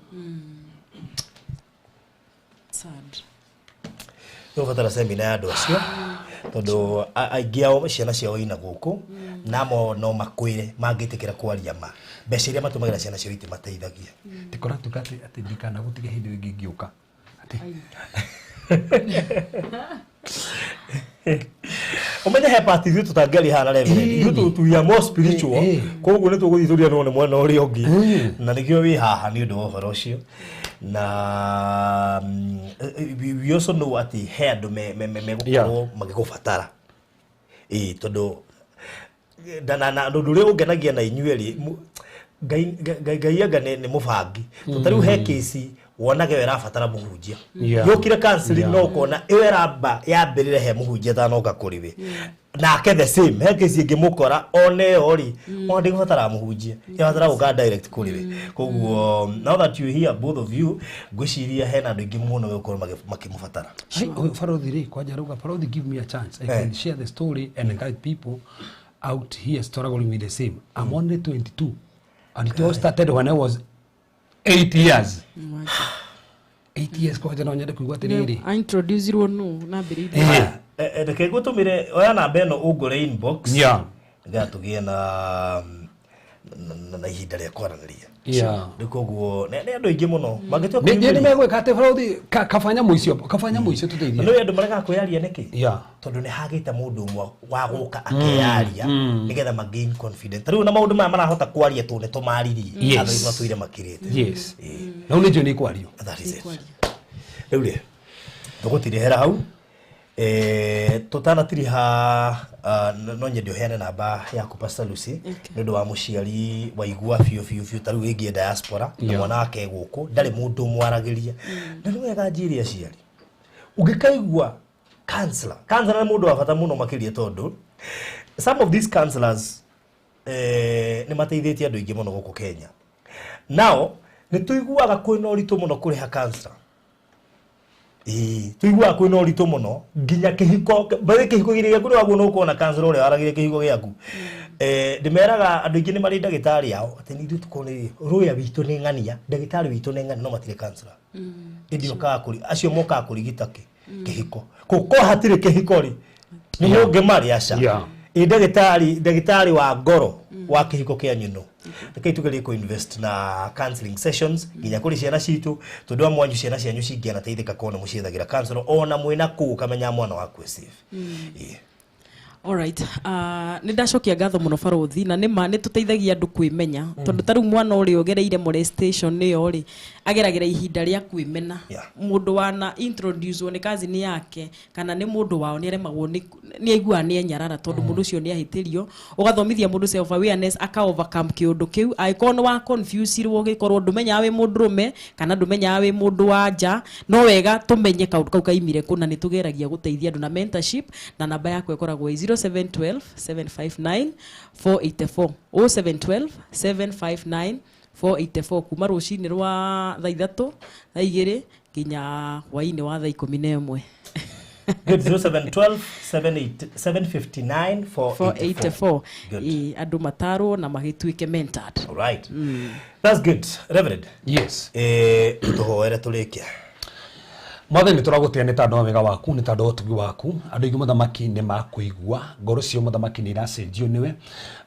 Sad. Yo fatara seminar ya andu acio tondu aingi ao ciana ciao ina guku namo no makwire mangitikira kwaria ma mbeca iria matumagira ciana cio iti mateithagia tikora tukati ati ndikana gutige hindi ingi ngiuka ati Omenya he party tu tutangeli hana level tu ya more spiritual koguo ni tuguthuria no mwana uri ongi na nikio wi haha ni undu wa ucio na we also know ati he andu me gukorwo magigubatara tondu na ndu uri ungenagia na inyueri ngai anga ni mubangi tutariu he case wonage wera fatara muhunjia yokire counseling no kona iweramba yambirire he muhunjia tanoka kuriwe nake the same he case ingimukora one ori onde gufatara muhunjia yafatara guka direct kuriwe koguo now that you hear both of you gwiciria he na andu ingi muno gukorwo makimufatara Farothi ri kwaja ruga Farothi give me a chance I can share the story and encourage people out here struggling with the same. I'm only 22 and it all started when I was 8 years. 8 ITS kwa jana nyende kuigwa atiriri I introduce ro no na mbere reke gutumire oya namba eno ugure inbox ngatugie na ihinda rĩa kwaranĩria ndikoguo nĩ andũ aingĩ mũno mangĩtua nĩ megwĩka atĩ bũrũri kabanya mũicio tũteithie nĩ andũ marega kwĩyaria nĩkĩ tondũ nĩ hagĩte mũndũ ũmwe wa gũka akeyaria nĩgetha magain confidence rĩu na maũndũ maya marahota kwaria tu nĩ tũmariririe andũ aitũ matũire makirĩte na nĩ nĩ kwario rĩu rĩ tũgũtirehera hau tutanatiriha no nyende uheane namba yaku Pastor Lucy nĩũndũ wa mũciari waigua biũ ta rĩu ĩngĩ diaspora na mwana wake gũkũ ndarĩ mũndũ mwaragĩria na nĩ wega njĩre aciari ũngĩkaigua counselor nĩ mũndũ wa bata mũno makĩria tondũ some of these counselors nĩ mateithĩtie andũ aingĩ mũno gũkũ Kenya now nĩ tũiguaga kwĩna ũritũ mũno kũrĩha counselor tuigua kwĩna ũritũ mũno nginya kĩhiko bari kĩhiko gĩrĩa kũrĩ waguo no kuona counselor ũrĩa waragire kĩhiko gĩaku ndĩmeraga andũ aingĩ nĩ marĩ ndagĩtarĩ yao atĩ nĩ tũkone rũya witũ nĩ ng'ania ndagĩtarĩ witũ nĩ ng'ania no matirĩ counselor ndio kuri acio moka kũrigita kĩhiko ko hatirĩ kĩhiko rĩ nĩ mũnge marĩ aca ndagĩtarĩ wa ngoro wa kĩhiko kĩa nyino reke tugerie ku invest na counseling sessions nginya kuri ciana citu tondu amwanyu ciana cianyu cingiana teithika kona muciethagira counselor ona mwina ku kamenya mwana waku safe Alright, nĩ ndacokia ngatho mũno barothi na nĩ tũteithagia andũ kwĩmenya tondũ ta rĩu mwana ũrĩa ũgereire molestation nĩyo rĩ ageragĩra ihinda rĩa kwĩmena mũndũ wana introduce nĩ cousin yake kana nĩ mũndũ wao nĩ aremagwo nĩ aigua nĩ enyarara tondũ mũndũ ũcio nĩ ahĩtĩrio ũgathomithia mũndũ self awareness aka overcome kĩũndũ kĩu aikon wa confuse irwo gĩkorwo ndũmenyaga wĩ mũndũ rũme kana ndũmenyaga wĩ mũndũ wa nja no wega tũmenye kaũndũ kau kaimire kũ na nĩ tũgeragia gũteithia andũ na mentorship na namba yako ĩkoragwo 0712 759 484 0712 759 484 kuma rũcinĩ rwa thaa 3 thaa 2 nginya hwaĩ-inĩ wa thaa 11 Good 0712 759 484 andũ matarwo na magĩtuĩke mentored. All right. That's good. Reverend. Yes. Tuhoere tũrĩkia. Mothe nĩ tũragũtĩa nĩ tandũ wega waku nĩ tandũ ũtugi waku andũ aingĩ mũthamaki nĩ makũigua ngoro cio mũthamaki nĩ iracenjio nĩwe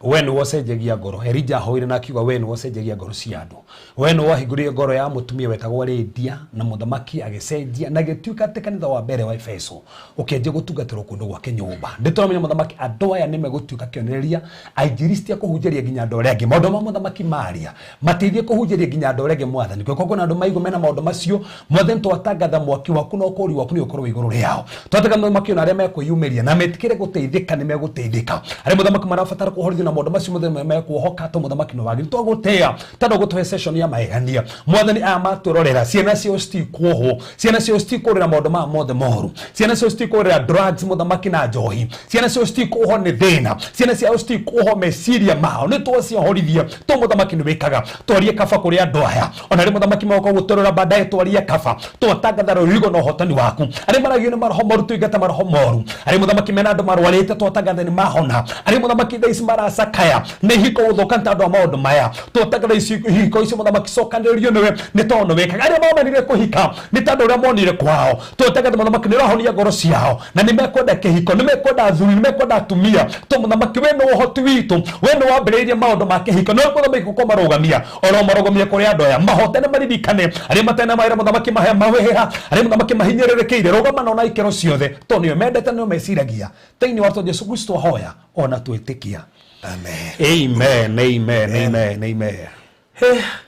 we nĩ wocenjagia ngoro Elijah hoire na akiuga we nĩ wocenjagia ngoro cia andũ we nĩ wahingũrire ngoro ya mũtumia wetagwo Lydia na mũthamaki agĩcenjia na gĩtuĩka atĩ kanitha wa mbere wa Efeso ũkĩanjia gũtungatĩrwo kũndũ gwake nyũmba nĩ tũramenya mũthamaki andũ aya nĩ megũtuĩka kĩonereria ainjilisti kũhunjĩria nginya andũ arĩa angĩ maũndũ ma mũthamaki maria mateithie kũhunjĩria nginya andũ arĩa angĩ mwathani koguo na andũ maigũ mena maũndũ macio mothe twatangatha mwaki waku no kũri waku nĩ ũkorwo igũrũ rĩao twataka mũthamaki ona arĩa mekwĩyumĩria na metikĩre gũteithĩka nĩ megũteithĩka arĩa mũthamaki marabatara kũhorithio na maũndũ macio mothe mekuohoka to mũthamaki no wagĩrĩ twagũtĩa tondũ gũtũhe session ya magegania mwathani aya matũrorera ciana cio citikuohwo ciana cio citikũrĩra maũndũ ma mothe moru ciana cio citikũrĩra drugs mũthamaki na njohi ciana cio citikũohwo nĩ thĩna ciana ciao citikũohwo meciria mao nĩ twaciohorithia to mũthamaki nĩ wĩkaga twarie kaba kũrĩ andũ aya ona rĩ mũthamaki moka gũtũrora baadaye twarie kaba twatangatha rũrigo no hotani waku arĩ maragio nĩ maroho moru tuingata maroho moru arĩ mũthamaki mena andũ marwarĩte twatangatha nĩ mahona arĩ mũthamaki thaa ici maracakaya nĩ hiko gũthũka nĩ tondũ wa maũndũ maya twatangatha hiko icio mũthamaki cokanĩrĩrio nĩwe nĩ tondũ wĩkaga arĩa momanire kũhika nĩ tondũ ũrĩa monire kwao twatangatha mũthamaki nĩ ũrahonia ngoro ciao na nĩ mekwenda kĩhiko nĩ mekwenda athuri nĩ mekwenda atumia to mũthamaki we nĩ ũhoti witũ we nĩ wambĩrĩirie maũndũ ma kĩhiko nĩ mũthamaki gũkorwo marũgamia oro marũgamia kũrĩ andũ aya mahotane maririkane arĩa matena mawĩra mũthamaki mahe mawĩra arĩa mũthamaki mahinyĩrĩrĩkĩire rũgamana na ikero ciothe to nĩo mendete nĩo meciragia thĩinĩ wa Jesũ Kristo hoya ona twĩtĩkia amen amen amen amen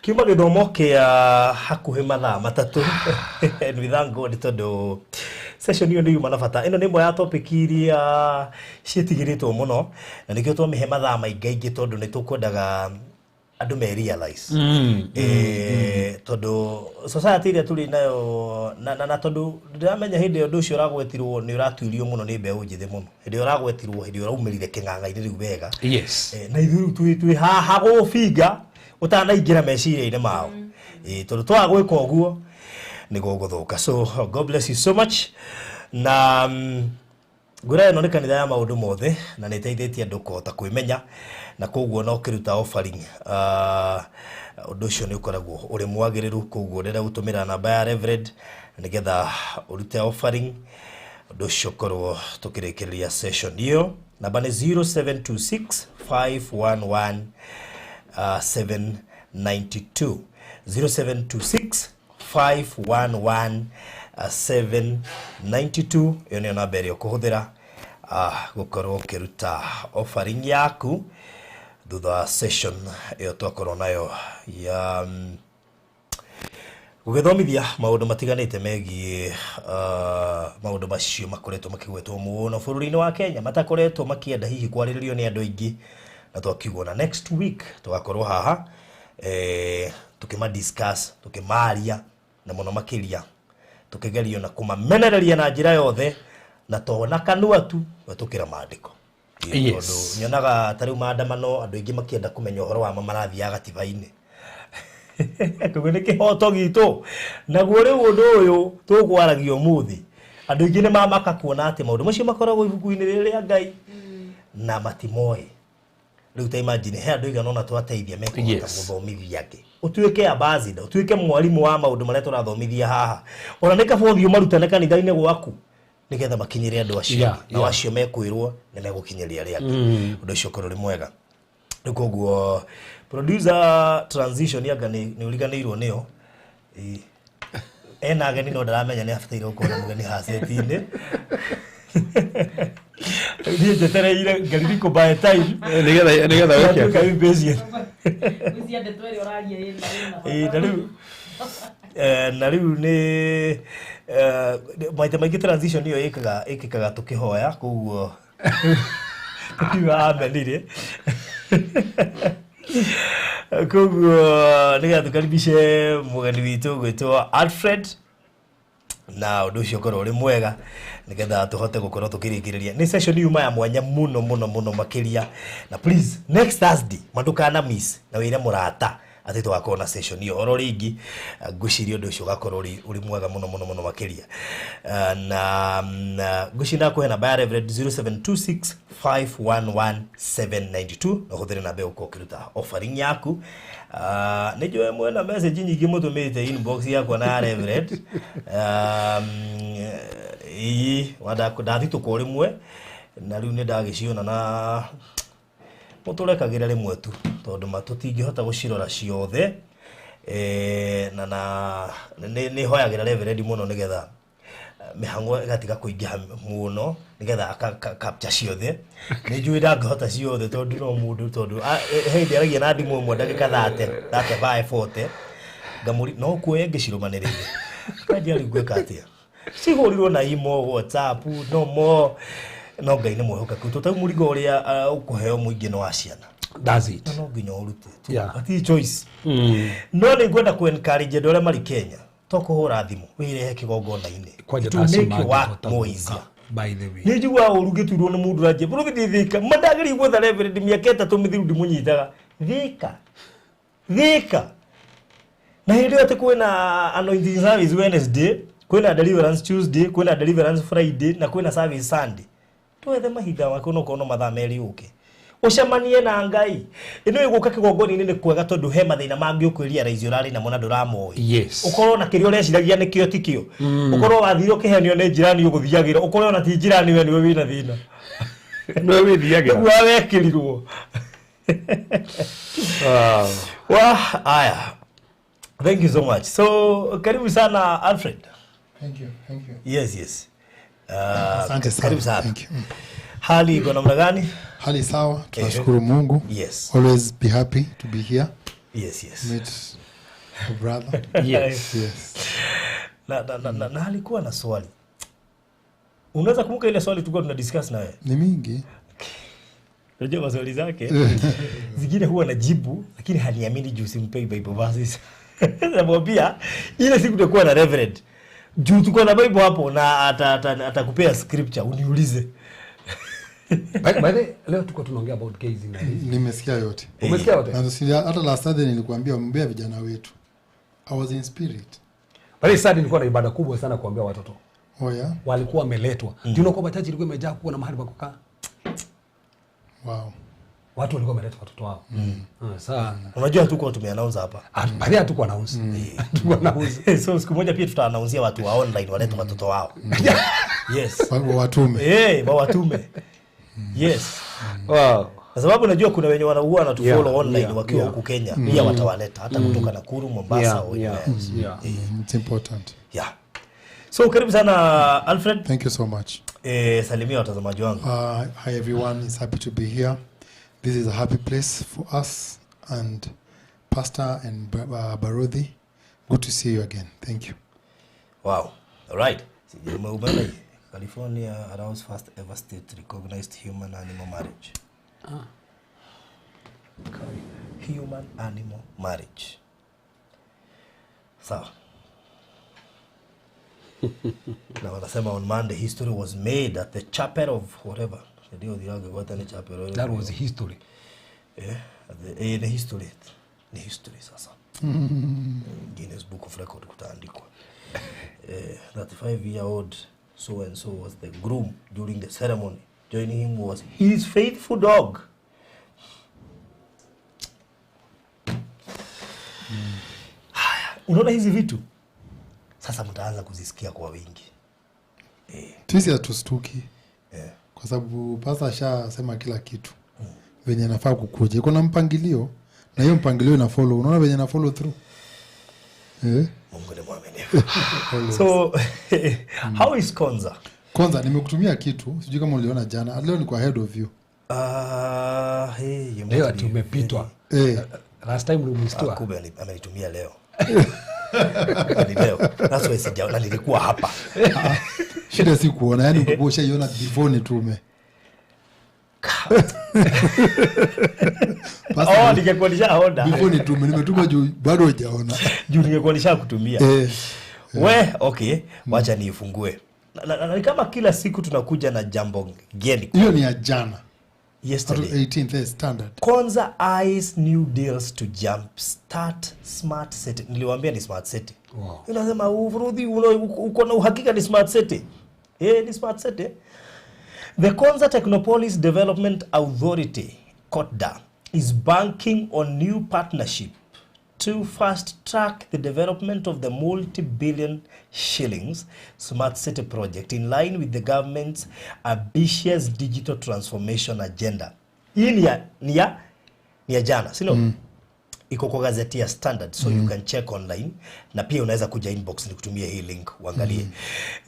kiuma gĩthomo kĩa hakuhĩ mathaa matatũ nĩ thank God tondũ session hiyo ndio manafata ino nĩ imwe ya topic iria ciĩtigĩrĩtwo mũno na nĩkĩo twamĩhe mathaa maingĩ tondũ nĩ tũkwendaga andũ me realize tondũ society iria tũrĩ nayo na tondũ ndĩramenya hĩndĩ ĩyo ũndũ ũcio ũragwetirwo nĩ ũratuirio mũno nĩ mbeũ njĩthĩ mũno hĩndĩ ĩyo ũragwetirwo hĩndĩ ĩyo ũraumĩrire kĩng'ang'a-inĩ rĩu wega na ithuĩ twĩ haha gũbinga ũtanaingĩra meciria-inĩ mao tondũ twaga gwĩka ũguo nĩ gũgũthũka so God bless you so much na ngũra ĩno nĩ kanitha ya maũndũ mothe na nĩ ĩteithĩtie andũ kũhota kwĩmenya na koguo no kiruta offering undu ucio ni ukoragwo uri mwagiriru koguo rira gutumira namba ya Reverend nigetha urute offering undu ucio korwo tukirikiria session hiyo. Namba ni 0726 511 792 0726 511 792 iyo ni namba ĩrĩa ũkũhũthĩra gukorwo ukiruta offering yaku thutha wa session iyo twakorwo nayo ya gugithomithia maundu matiganite megie maundu macio makoretwo makigwetwo muno bũrũri-inĩ wa Kenya matakoretwo makienda hihi kwarĩrĩrio nĩ andũ aingĩ, na twakiugo na next week tugakorwo haha tukima discuss tukimaria na muno makiria tukigerio na kumamenereria na njira yothe na tona kanua tu wetukira maandiko. Yes. Nyonaga tariu maandamano andu aingi makienda kumenya uhoro wa marathi ya gatiba-ini koguo nĩ kĩhoto gitu naguo rĩu ũndũ ũyũ tũgwaragio muthi andu aingi nĩ mamaka kuona atĩ maũndũ macio makoragwo ibuku-inĩ rĩrĩa Ngai na matimoĩ. Rĩu ta imagine he andu igana ona twateithia mekũhota gũthomithia angĩ, utuĩke ambassador, utuĩke mwarimu wa maũndũ marĩa tũrathomithia haha, ona nĩ kaba ũthiĩ marutane kanitha-inĩ gwaku nigetha makinyĩre andũ acio na acio mekwĩrwo nĩ megũkinyĩria arĩa angĩ. Ũndũ ũcio ũkorwo ũrĩ mwega. Rĩu koguo producer transition yanga nĩ ũriganĩirwo nĩyo ena ageni no ndaramenya nĩ abataire gũkorwo mũgeni haseti-inĩ ndiye jetereire Ngariko by time nigetha weke kai bezia Wizia twere oraria na rĩu nĩ maita maingĩ transition iyo ĩkĩkaga tũkĩhoya koguo tukiuga amenire koguo nigetha tukaribishe mũgeni witũ gwĩtwo Alfred na ũndũ ũcio ũkorwo ũrĩ mwega nigetha tuhote gũkorwo tukirĩkĩrĩria. Nĩ session yuma ya mwanya mũno makiria, na please next Thursday mandukana miss na wĩre mũrata atĩ twakorwo na session iyo oro ringi ngwĩciria ũndũ ũcio ũgakorwo ũrĩ mwega mũno makiria. Na ngwĩciria kuhe namba ya Reverend 0726 511 792 na ũhũthĩre namba ĩyo ũkiruta offering yaku. Nĩ njũĩ mwena message nyingĩ mũtũmĩte inbox yakwa na Reverend ndathi tuko rimwe na riu nĩ ndagĩciona na muturekagĩra rimwe tu tondu matũtingĩhota gũcirora ciothe na nĩ hoyagĩra Reverend mũno nigetha mĩhang'o ĩgatiga kũingĩha mũno nigetha capture ciothe. Nĩ njũĩ ndangĩhota ciothe tondu no mũndũ tondu hĩndĩ aragia na ndimũ ĩmwe ndagĩka 35 40 ngamũri no kuoya ngĩcirumanĩrĩire kanjia rĩu gwĩka atĩa cihũrirwo na imo WhatsApp no Ngai nĩ mwĩhokeku tũtau mũrigo ũrĩa ũkũheo mũingĩ no wa ciana. That's it. No nginya ũrute ati choice no nĩ ngwenda ku encourage andũ arĩa marĩ Kenya tokũhũra thimũ wĩrehe kĩgongona-inĩ to make work more easier. By the way nĩ njigua ũru gĩturwo nĩ mũndũ ranjie bũrũthi ndithika mandagĩri gwetha Reverend mĩaka 3 mĩthiru ndimũnyitaga thika na hĩndĩ ĩyo atĩ kwĩna anointing service Wednesday, kwĩna deliverance Tuesday, kwĩna deliverance Friday na kwĩna service Sunday. Twethe mahinda makũ no kono mathaa merĩ ũke ucemanie na Ngai. Ino ĩgũka kĩgongona-inĩ nĩ kwega tondu he mathĩna mangĩ ũkwĩria raizi ũrarĩ namo na ndũramoĩ. Yes. Ũkorwo na kĩrĩa ũreciragia nĩkĩo tikĩo. Ũkorwo wathire ũkĩhenio nĩ njirani ũgũthiagĩra, ũkorwo na ti njirani we niwe wĩna thĩna. No wĩthiagĩra. Ũguo wekĩrirwo. Aya. Thank you so much. So karibu sana Alfred. Thank you. Yes. Asante sana. Karibu sana. Thank you. Hali iko namna gani? Hali sawa, tunashukuru Mungu. Yes. Always be happy to be here. Yes. Meet a brother. Yes. Na alikuwa na swali. Unaweza kumbuka ile swali tulikuwa tuna discuss na wewe? Ni mingi. Unajua maswali zake zingine huwa najibu lakini haniamini juu simpei Bible verses. Namwambia ile siku tutakuwa na Reverend juu tuko na Bible hapo na atakupea scripture uniulize. By the way, leo tuko tunaongea about gazing na hizi. Nimesikia yote. Umesikia yote? Na hata last Saturday nilikuambia ombea vijana wetu. I was in spirit. Bali Saturday nilikuwa na ibada kubwa sana kuambia watoto. Oh yeah. Walikuwa wameletwa. Do you know kwamba church ilikuwa imejaa kuwa na mahali pa kukaa? Wow. Watu walikuwa wameleta watoto wao. Sawa. Unajua hatuko tumeannounce hapa. Baada hatuko announce. Hatuko announce. So siku moja pia tutaannounceia watu wa online walete watoto wao. Yes. Watume. Watume. Yes. Wow. Kwa sababu najua kuna wenye wanaua na tufollow online wakiwa huku Kenya. Pia watawaleta hata kutoka Nakuru, Mombasa au It's important. Yeah. So karibu sana Alfred. Thank you so much. Salimia watazamaji wangu. Hi everyone, is happy to be here. This is a happy place for us and Pastor and Barodhi. Good to see you again. Thank you. Wow. All right. California allows first ever state recognized human animal marriage. Human animal marriage. So now wanasema on Monday history was made at the chapel of whatever. That was history. Yeah, the history. The history sasa. Guinness Book of Record kutaandikwa. 35-year-old so and so was the groom during the ceremony. Joining him was his faithful dog. Unaona hizi vitu sasa mtaanza kuzisikia kwa wingi. Sisi hatustuki. Kwa sababu Pastor ashasema kila kitu. Venye nafaa kukuja. Iko na mpangilio na hiyo mpangilio ina follow. Unaona venye na follow through. Mungu ni mwaminifu. So how is Konza? Konza nimekutumia kitu. Sijui kama uliona jana. Leo ni kwa head of you. Leo tumepitwa. Last time ulimstua. Kumbe amenitumia leo. Leo. That's why sijaona nilikuwa hapa. Shida si kuona, yani ukubosha iona before nitume. Ningekuonisha order. Before nitume, nimetuma juu bado hujaona. Juu ningekuonisha kutumia. Okay, wacha niifungue. Na kama kila siku tunakuja na jambo geni. Hiyo ni ya jana. Yesterday. 18th standard. Konza eyes new deals to jumpstart smart city. Niliwaambia ni smart city. Wow. Unasema urudi uko na uhakika ni smart city. Ni smart city. The Konza Technopolis Development Authority, KOTDA, is banking on new partnership to fast track the development of the multi-billion shillings smart city project in line with the government's ambitious digital transformation agenda. Hii ni ya jana, sino? Iko kwa gazeti ya Standard, so you can check online. Na pia unaweza kuja inbox nikutumie hii link uangalie.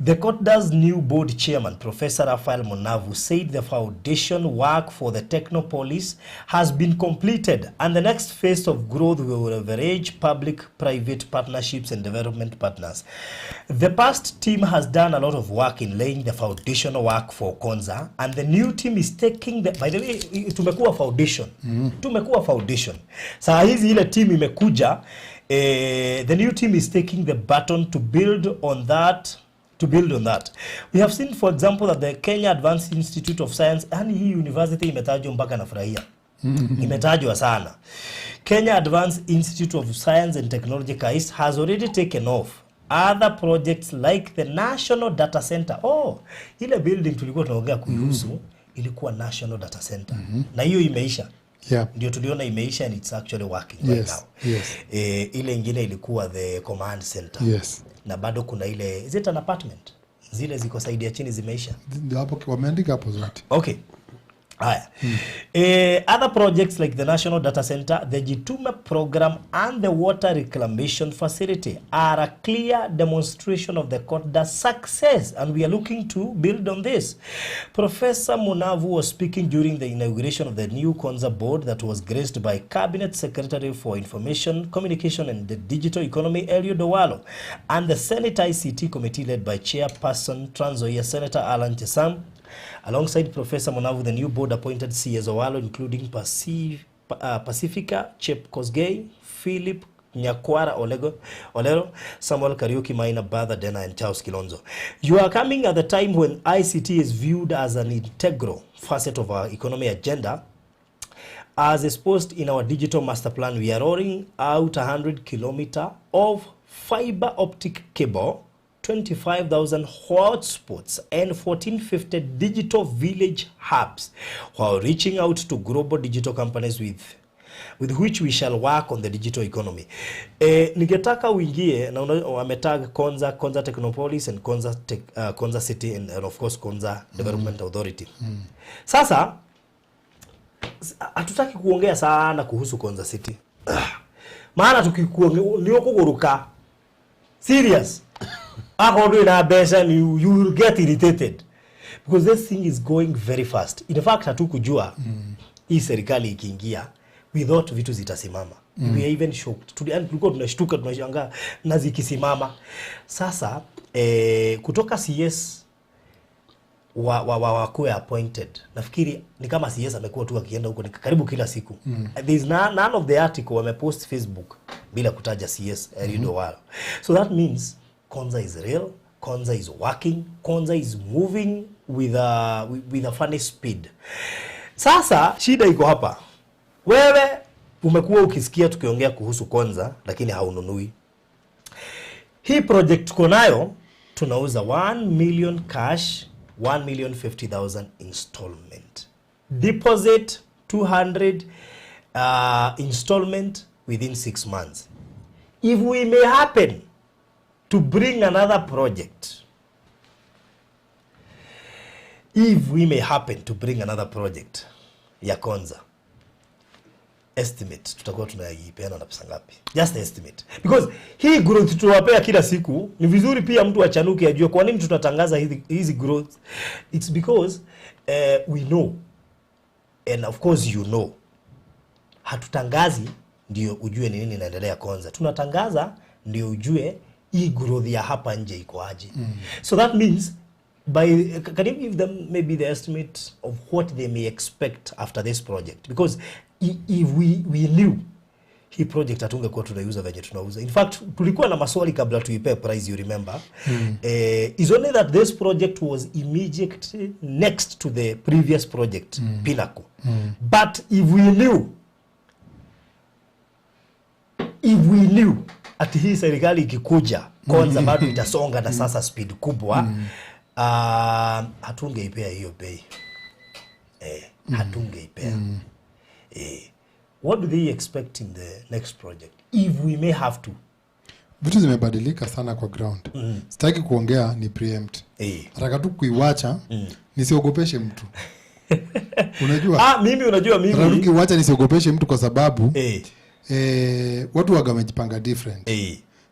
The KOTDA's new board chairman, Professor Raphael Munavu, said the foundation work for the Technopolis has been completed and the next phase of growth will leverage public-private partnerships and development partners. The past team has done a lot of work in laying the foundational work for Konza, and the new team is taking the, by the way, tumekuwa foundation. Tumekuwa foundation. Saa hizi ile team imekuja, the new team is taking the baton to build on that. We have seen, for example, that the Kenya Advanced Institute of Science, yani hii university imetajwa mpaka nafurahia. Imetajwa sana. Kenya Advanced Institute of Science and Technology, KAIS, has already taken off other projects like the National Data Center. Ile building tulikuwa tunaongea kuhusu ilikuwa National Data Center. Na hiyo imeisha. Yeah. Ndio tuliona imeisha and it's actually working right now. Yes. Ile ingine ilikuwa the command center. Yes. Na bado kuna ile, is it an apartment? Zile ziko side ya chini zimeisha. Ndio hapo wameandika hapo zote. Okay. Haya. Other projects like the National Data Center, the Jitume program and the water reclamation facility are a clear demonstration of the KOTDA's success, and we are looking to build on this. Professor Munavu was speaking during the inauguration of the new Konza board that was graced by Cabinet Secretary for Information, Communication and the Digital Economy, Eliud Owalo, and the Senate ICT committee led by Chairperson Trans Nzoia Senator Alan Chesang. Alongside Professor Munavu, the new board appointed CS Owalo, including Pacifica Chepkosgei, Philip Nyakwara Olero, Samuel Kariuki, Maina Badha Dena, and Charles Kilonzo. You are coming at the time when ICT is viewed as an integral facet of our economy agenda. As exposed in our digital master plan, we are rolling out 100 kilometers of fiber optic cable 25,000 hotspots and 1450 digital village hubs while reaching out to global digital companies with which we shall work on the digital economy. Ningetaka uingie na wametag Konza Technopolis and Konza City and of course Konza Development Authority. Sasa hatutaki kuongea sana kuhusu Konza City. Maana tukikuongea ndio kuguruka. Serious. According to besa you will get irritated because this thing is going very fast. In fact hatukujua hii serikali ikiingia we thought vitu zitasimama. We were even shocked. Tulikuwa tunashtuka tunashangaa na zikisimama. Sasa kutoka CS wakuwe appointed. Nafikiri ni kama CS amekuwa tu akienda huko karibu kila siku. There is none of the article wamepost Facebook bila kutaja CS Erido wao. So that means Konza is real, Konza is working, Konza is moving with a funny speed. Sasa shida iko hapa. Wewe umekuwa ukisikia tukiongea kuhusu Konza lakini haununui. Hii project tuko nayo tunauza 1 million cash, 1,050,000 installment. Deposit 200 installment within 6 months. If we may happen to bring another project, ya Konza, estimate tutakuwa tunaipeana na pesa ngapi? Just estimate. Because hii growth tunawapea kila siku, ni vizuri pia mtu achanuke ajue kwa nini tunatangaza hizi growth. It's because we know and of course you know. Hatutangazi ndio ujue ni nini inaendelea Konza. Tunatangaza ndio ujue hii growth ya hapa nje iko aje. So that means can you give them maybe the estimate of what they may expect after this project? Because if we knew hii project hatungekuwa tunaiuza venye tunauza. In fact tulikuwa na maswali kabla tuipe price, you remember. Is only that this project was immediately next to the previous project, Pinnacle. But if we knew ati hii serikali ikikuja Konza bado itasonga na sasa speed kubwa, hatungeipea hiyo bei. Hatungeipea. What do they expect in the next project if we may have to? Vitu zimebadilika sana kwa ground. Sitaki kuongea ni preempt. Nataka tu kuiwacha nisiogopeshe mtu. Unajua? Mimi Nataka kuiwacha nisiogopeshe mtu kwa sababu watu wamejipanga different.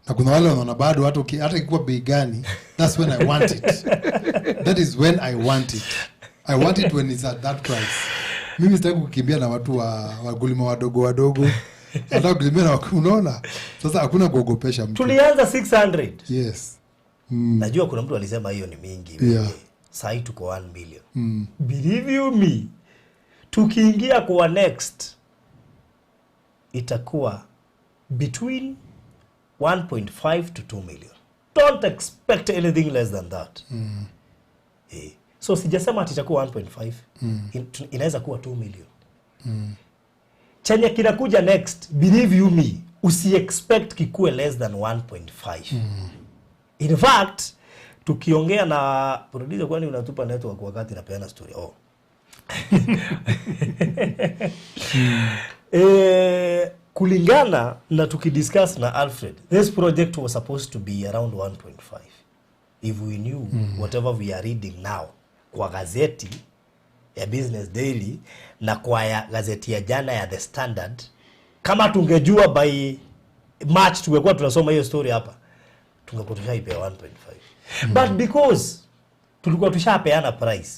Na kuna wale wanaona bado hata ikikuwa bei gani, that's when I want it. That is when I want it. I want it when it's at that price. Mimi sitaki kukimbia na watu wagulima wadogo. Hata kukimbia na unaona. Sasa hakuna kuogopesha mtu. Tulianza 600. Yes. Najua kuna mtu alisema hiyo ni mingi. Sasa tuko 1 million. Believe you me, tukiingia kwa next itakuwa between 1.5 to 2 million. Don't expect anything less than that. So sijasema ati itakuwa 1.5. Inaweza kuwa 2 million. Chenye kinakuja next, believe you me, usi-expect kikuwe less than 1.5. In fact, tukiongea na producer, kwani unatupa network wakati napeana story? Kulingana na tukidiscuss na Alfred, this project was supposed to be around 1.5. If we knew whatever we are reading now kwa gazeti ya Business Daily na kwa gazeti ya jana ya The Standard, kama tungejua by March tungekuwa tunasoma hiyo story hapa, tungekuwa tushaipea 1.5. But because tulikuwa tushapeana price,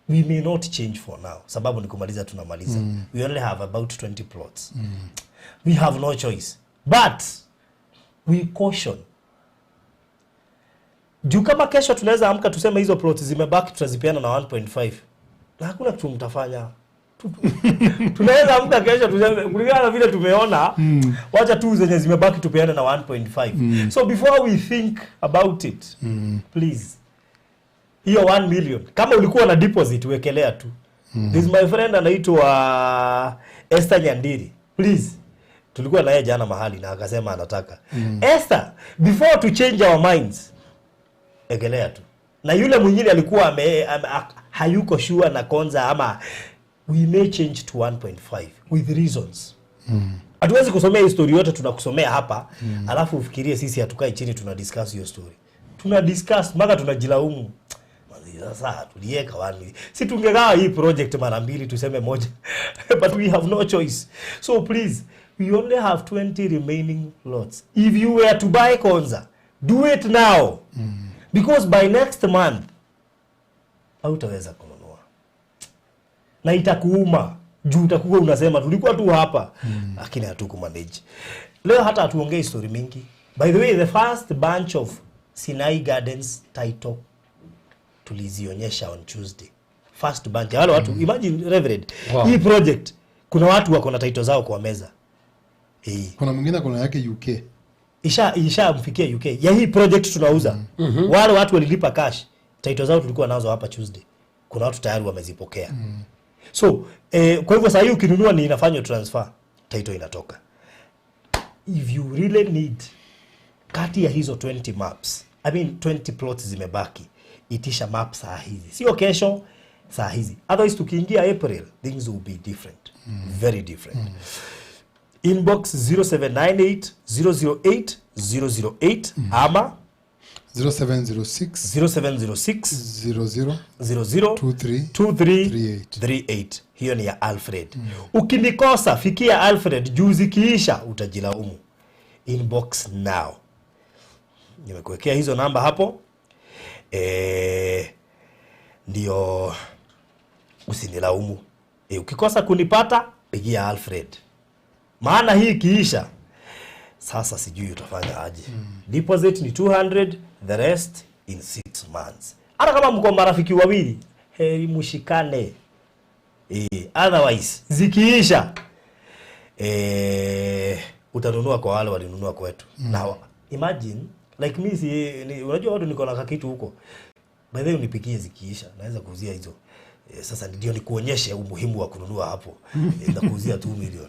we may not change for now. Sababu ni kumaliza tunamaliza. We only have about 20 plots. We have no choice. But we caution. Juu kama kesho tunaweza amka tuseme hizo plots zimebaki tutazipeana na 1.5. Na hakuna kitu mtafanya. Tunaweza amka kesho tuseme kulingana na vile tumeona, wacha tu zenye zimebaki tupeane na 1.5. So before we think about it, please, hiyo 1 million kama ulikuwa na deposit wekelea tu. This my friend anaitwa Esther Nyandiri. Please, tulikuwa naye jana mahali na akasema anataka. Esther, before to change our minds, egelea tu. Na yule mwingine alikuwa hayuko sure na Konza ama we may change to 1.5 with reasons. Hatuwezi kusomea history yote tunakusomea hapa, alafu ufikirie sisi hatukai chini tuna discuss hiyo story. Tuna discuss mpaka tunajilaumu. Sasa tulieka wani. Si tungegawa hii project mara mbili tuseme moja. But we have no choice. So please, we only have 20 remaining lots. If you were to buy Konza, do it now. Because by next month hautaweza kununua. Na itakuuma. Juu utakuwa unasema tulikuwa tu hapa lakini hatukumanage. Leo hata hatuongei story mingi. By the way, the first bunch of Sinai Gardens title tulizionyesha on Tuesday. First bunch. Wale watu imagine Reverend. Wow. Hii project kuna watu wako na title zao kwa meza. Kuna mwingine kuna yake UK. Isha mfikia UK. Ya hii project tunauza. Wale watu walilipa cash. Title zao tulikuwa nazo hapa Tuesday. Kuna watu tayari wamezipokea. So, kwa hivyo sasa hii ukinunua ni inafanywa transfer, title inatoka. If you really need kati ya hizo 20 maps, 20 plots zimebaki, itisha map saa hizi. Sio kesho, saa hizi. Otherwise tukiingia April, things will be different. Very different. Inbox 0798 008 008 ama 0706 00 2338. Hiyo ni ya Alfred. Ukinikosa fikia Alfred, juzi kiisha utajilaumu. Inbox now. Nimekuwekea hizo namba hapo. Ndio usinilaumu. Ukikosa kunipata pigia Alfred. Maana hii kiisha sasa sijui utafanya aje. Deposit ni 200, the rest in 6 months. Hata kama mko marafiki wawili, heri mushikane. Otherwise zikiisha utanunua kwa wale walinunua kwetu. Now imagine like me, unajua watu niko na kakitu huko. By the way unipigie zikiisha, naweza kuuzia hizo. Sasa ndio nikuonyeshe umuhimu wa kununua hapo. Ndakuuzia 2 million.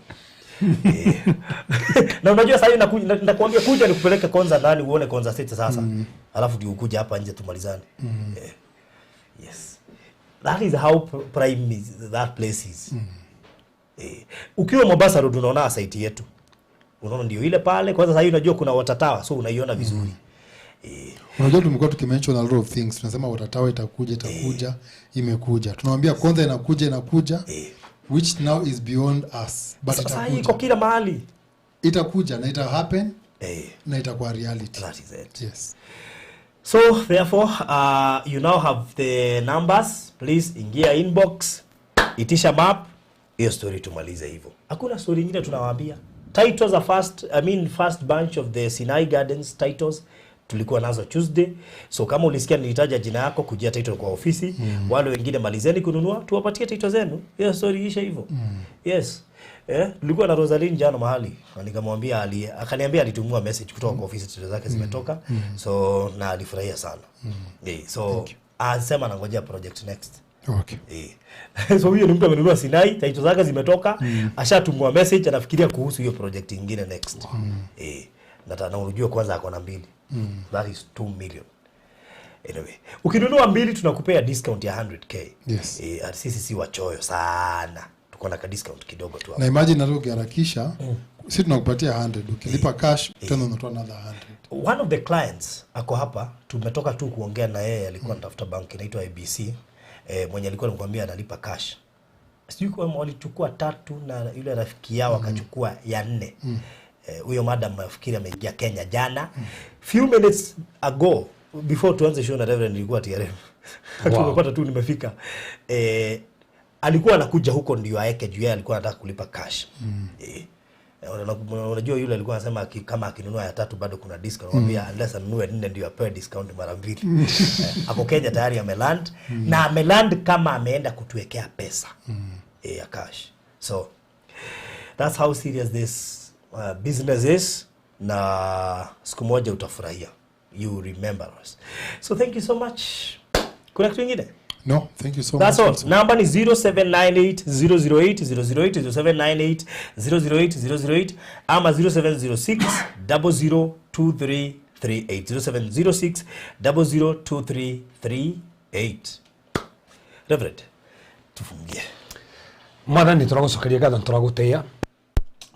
Na unajua sasa nakuambia kuja nikupeleke Konza ndani uone Konza State sasa. Alafu ndio ukuja hapa nje tumalizane. Yes. That is how prime that place is. Ukiwa Mombasa Road unaona site yetu. Unaona ndio ile pale. Kwanza sasa unajua kuna water tower, so unaiona vizuri. Unajua tumekuwa tukimention a lot of things. Tunasema water tower itakuja, imekuja. Tunamwambia Konza inakuja. Which now is beyond us, but sasa iko kila mahali. Itakuja na ita happen, na itakuwa reality. That is it. Yes. So therefore you now have the numbers. Please ingia inbox, itisha map, hiyo story tumalize hivyo. Hakuna story nyingine tunawaambia. Titles are first bunch of the Sinai Gardens titles tulikuwa nazo Tuesday. So kama ulisikia nilitaja jina yako, kujia title kwa ofisi. Wale wengine malizeni kununua, tuwapatie title zenu. Hiyo story isha hivyo. Yes. Tulikuwa na Rosaline jana mahali. Nikamwambia akaniambia alitumua message kutoka kwa ofisi, title zake zimetoka. So na alifurahia sana. So asema anangojea project next. Okay. So huyo ni mtu amenunua Sinai, title zake zimetoka, ashatumwa message anafikiria kuhusu hiyo project nyingine next. Na unajua kwanza ako na 2. That is 2 million. Anyway, ukinunua 2 tunakupea discount ya 100k. Yes. Sisi si wachoyo sana. Tuko na ka discount kidogo tu hapo. Na imagine na ukiharakisha, sisi tunakupatia 100. Ukilipa cash, tena unatoa another 100. One of the clients ako hapa, tumetoka tu kuongea na yeye, alikuwa anatafuta bank inaitwa ABC. Mwenye alikuwa anakuambia analipa cash. Sijui kama walichukua 3 na yule rafiki yao akachukua ya 4. Huyo madam nafikiri ameingia Kenya jana. Few minutes ago before tuanze show na Reverend nilikuwa TRM. Tumepata tu nimefika. Alikuwa anakuja huko ndio aeke juu yeye alikuwa anataka kulipa cash. Unajua yule alikuwa anasema kama akinunua ya 3 bado kuna discount. Anambia unless anunue 4 ndio apewe discount mara 2. Hapo Kenya tayari ameland na ameland kama ameenda kutuwekea pesa. Ya cash. So that's how serious this business is, na siku moja utafurahia. You remember us. So thank you so much. Kuna kitu kingine? No, thank you so That's much. That's all. Number is 0798 008 008 0798 008 008 ama 0706 002358. 0706 002338. Reverend, tufungie. Mwathani turagucokeria ngatho turaguteya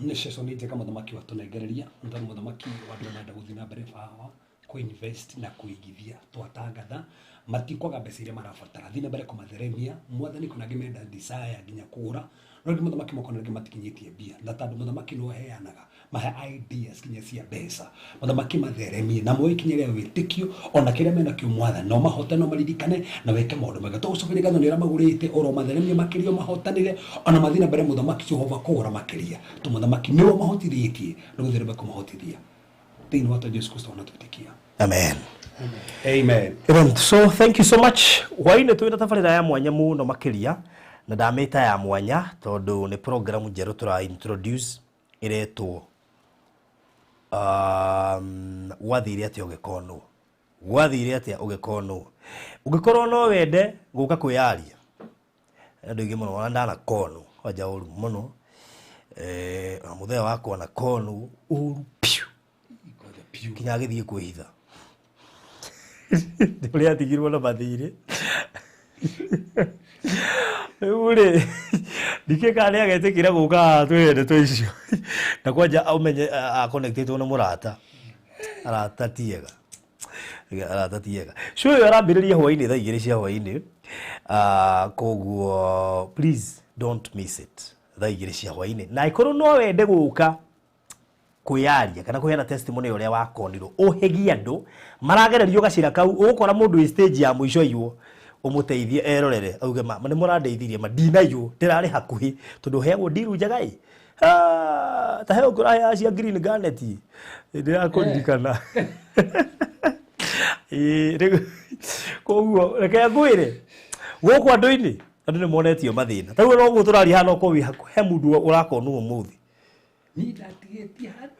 nä ceconi njega muthamaki watunengereria nthani muthamaki wandu marenda guthii na mbere baba ku invest na kuigithia twatangatha matikwaga mbeca iria marabatara thiĩ na mbere kũmatheremia mwathani kuna angĩ menda desire nginya kũgũra no rĩngĩ mũthamaki makona rĩngĩ matikinyĩtie mbia na tondũ mũthamaki nĩ ũheanaga mahe ideas nginya cia mbeca mũthamaki matheremie na moe ikinya rĩa wĩtĩkio ona kĩrĩa mena kĩo mwathani no mahote no maririkane na weke maũndũ mega tũgũcokeria ngatho nĩ ũrĩa magũrĩte oro matheremie makĩria mahotanĩre ona mathiĩ na mbere mũthamaki Jehova kũgũra makĩria tũ mũthamaki nĩwe mahotithĩtie nĩ gũtherema kũmahotithia thĩinĩ wa Jesu Kristo na twĩtĩkia. Amen. Amen. Amen. So thank you so much. Waine twina tabarĩra ya mwanya mũno makĩria na ndamĩta ya mwanya tondũ nĩ program njerũ tũra introduce iretwo wathire atĩa ũgĩkonwo. Wathire atĩa ũgĩkonwo. Ũngĩkorwo no wende gũka kwĩyaria. Andũ aingĩ mũno wana ndanakonwo wanja ũru mũno. Mũthenya wakwa na konwo ũru piu. Kinya gĩthiĩ kwĩhitha. Ndĩrĩa atigirwo na mathirĩ. Ule dikeka nĩ agetĩkĩra gũka twende twicio. Na kwanja aumenye connected na mũrata. Arata tiega. Arata tiega. Show yo arambĩrĩria hwainĩ thaa 2 cia hwainĩ. Koguo please don't miss it. Thaa 2 cia hwainĩ. Na ikorwo no wende gũka kuyaria kana kuheana testimony uria wakonirwo uhegia andu maragererio gacira kau ugukora mundu wi stage ya muico iwo umuteithie erorere auge ma ni murandeithirie madinayo ndirari hakuhi tondu heagwo ndiru njagai ta heo ngora ya cia green garnet ndirakuririkana koguo reke ngwire guku andu-ini andu ni monetio mathina taguo no guturari hana uko wi hakuhe mundu urakonwo muthi nĩndatigĩtie hani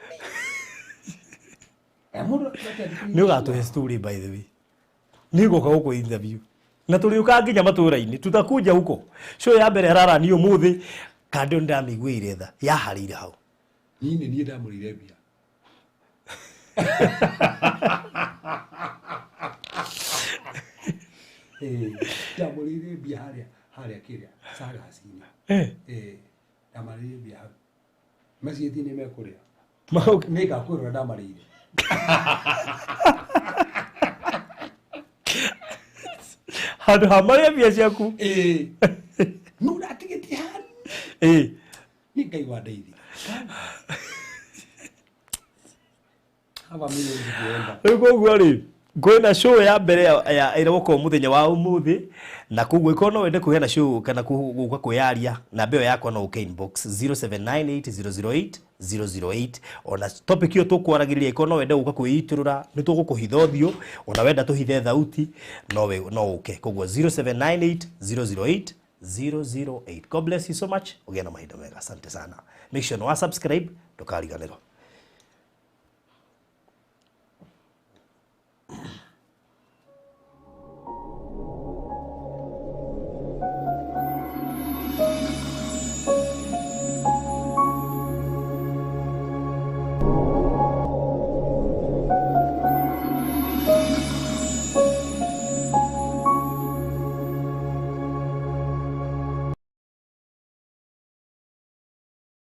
nĩ ũgatũhe story by the way nĩgũka gũkũ interview na tũrĩũka nginya matũra-inĩ tutakuja huko show ya mbere harara ni ũmũthĩ kando ndamĩgwĩire tha yaharĩire hau niĩ ndamũrĩire mbia ndamũrĩire mbia harĩa kĩrĩa Sagacinĩ ndamũrĩire mbia hau Maciĩti nĩ mekũrĩa. Mega kwĩrora ndamarĩire. Handũ ha marĩa mbia ciaku. No ndatigĩtie hani. Nĩ Ngai wandeithia. Hava mimi ngienda. Koguo rĩ kwĩna show ya mbere ya ĩrogũkorwo mũthenya wa ũmũthĩ na koguo ĩkorwo no wende kũheana show kana gũka kwĩyaria namba ĩyo yakwa no ũke inbox 0798008008 ona topic ĩyo tũkwaragĩrĩria ĩkorwo no wende gũka kwĩitũrũra nĩ tũgũkũhitha ũthiũ ona wenda tũhithe thauti no ũke koguo 0798008008. God bless you so much. Ũgĩe na mahinda mega. Asante sana. Make sure no subscribe ndũkariganĩrwo.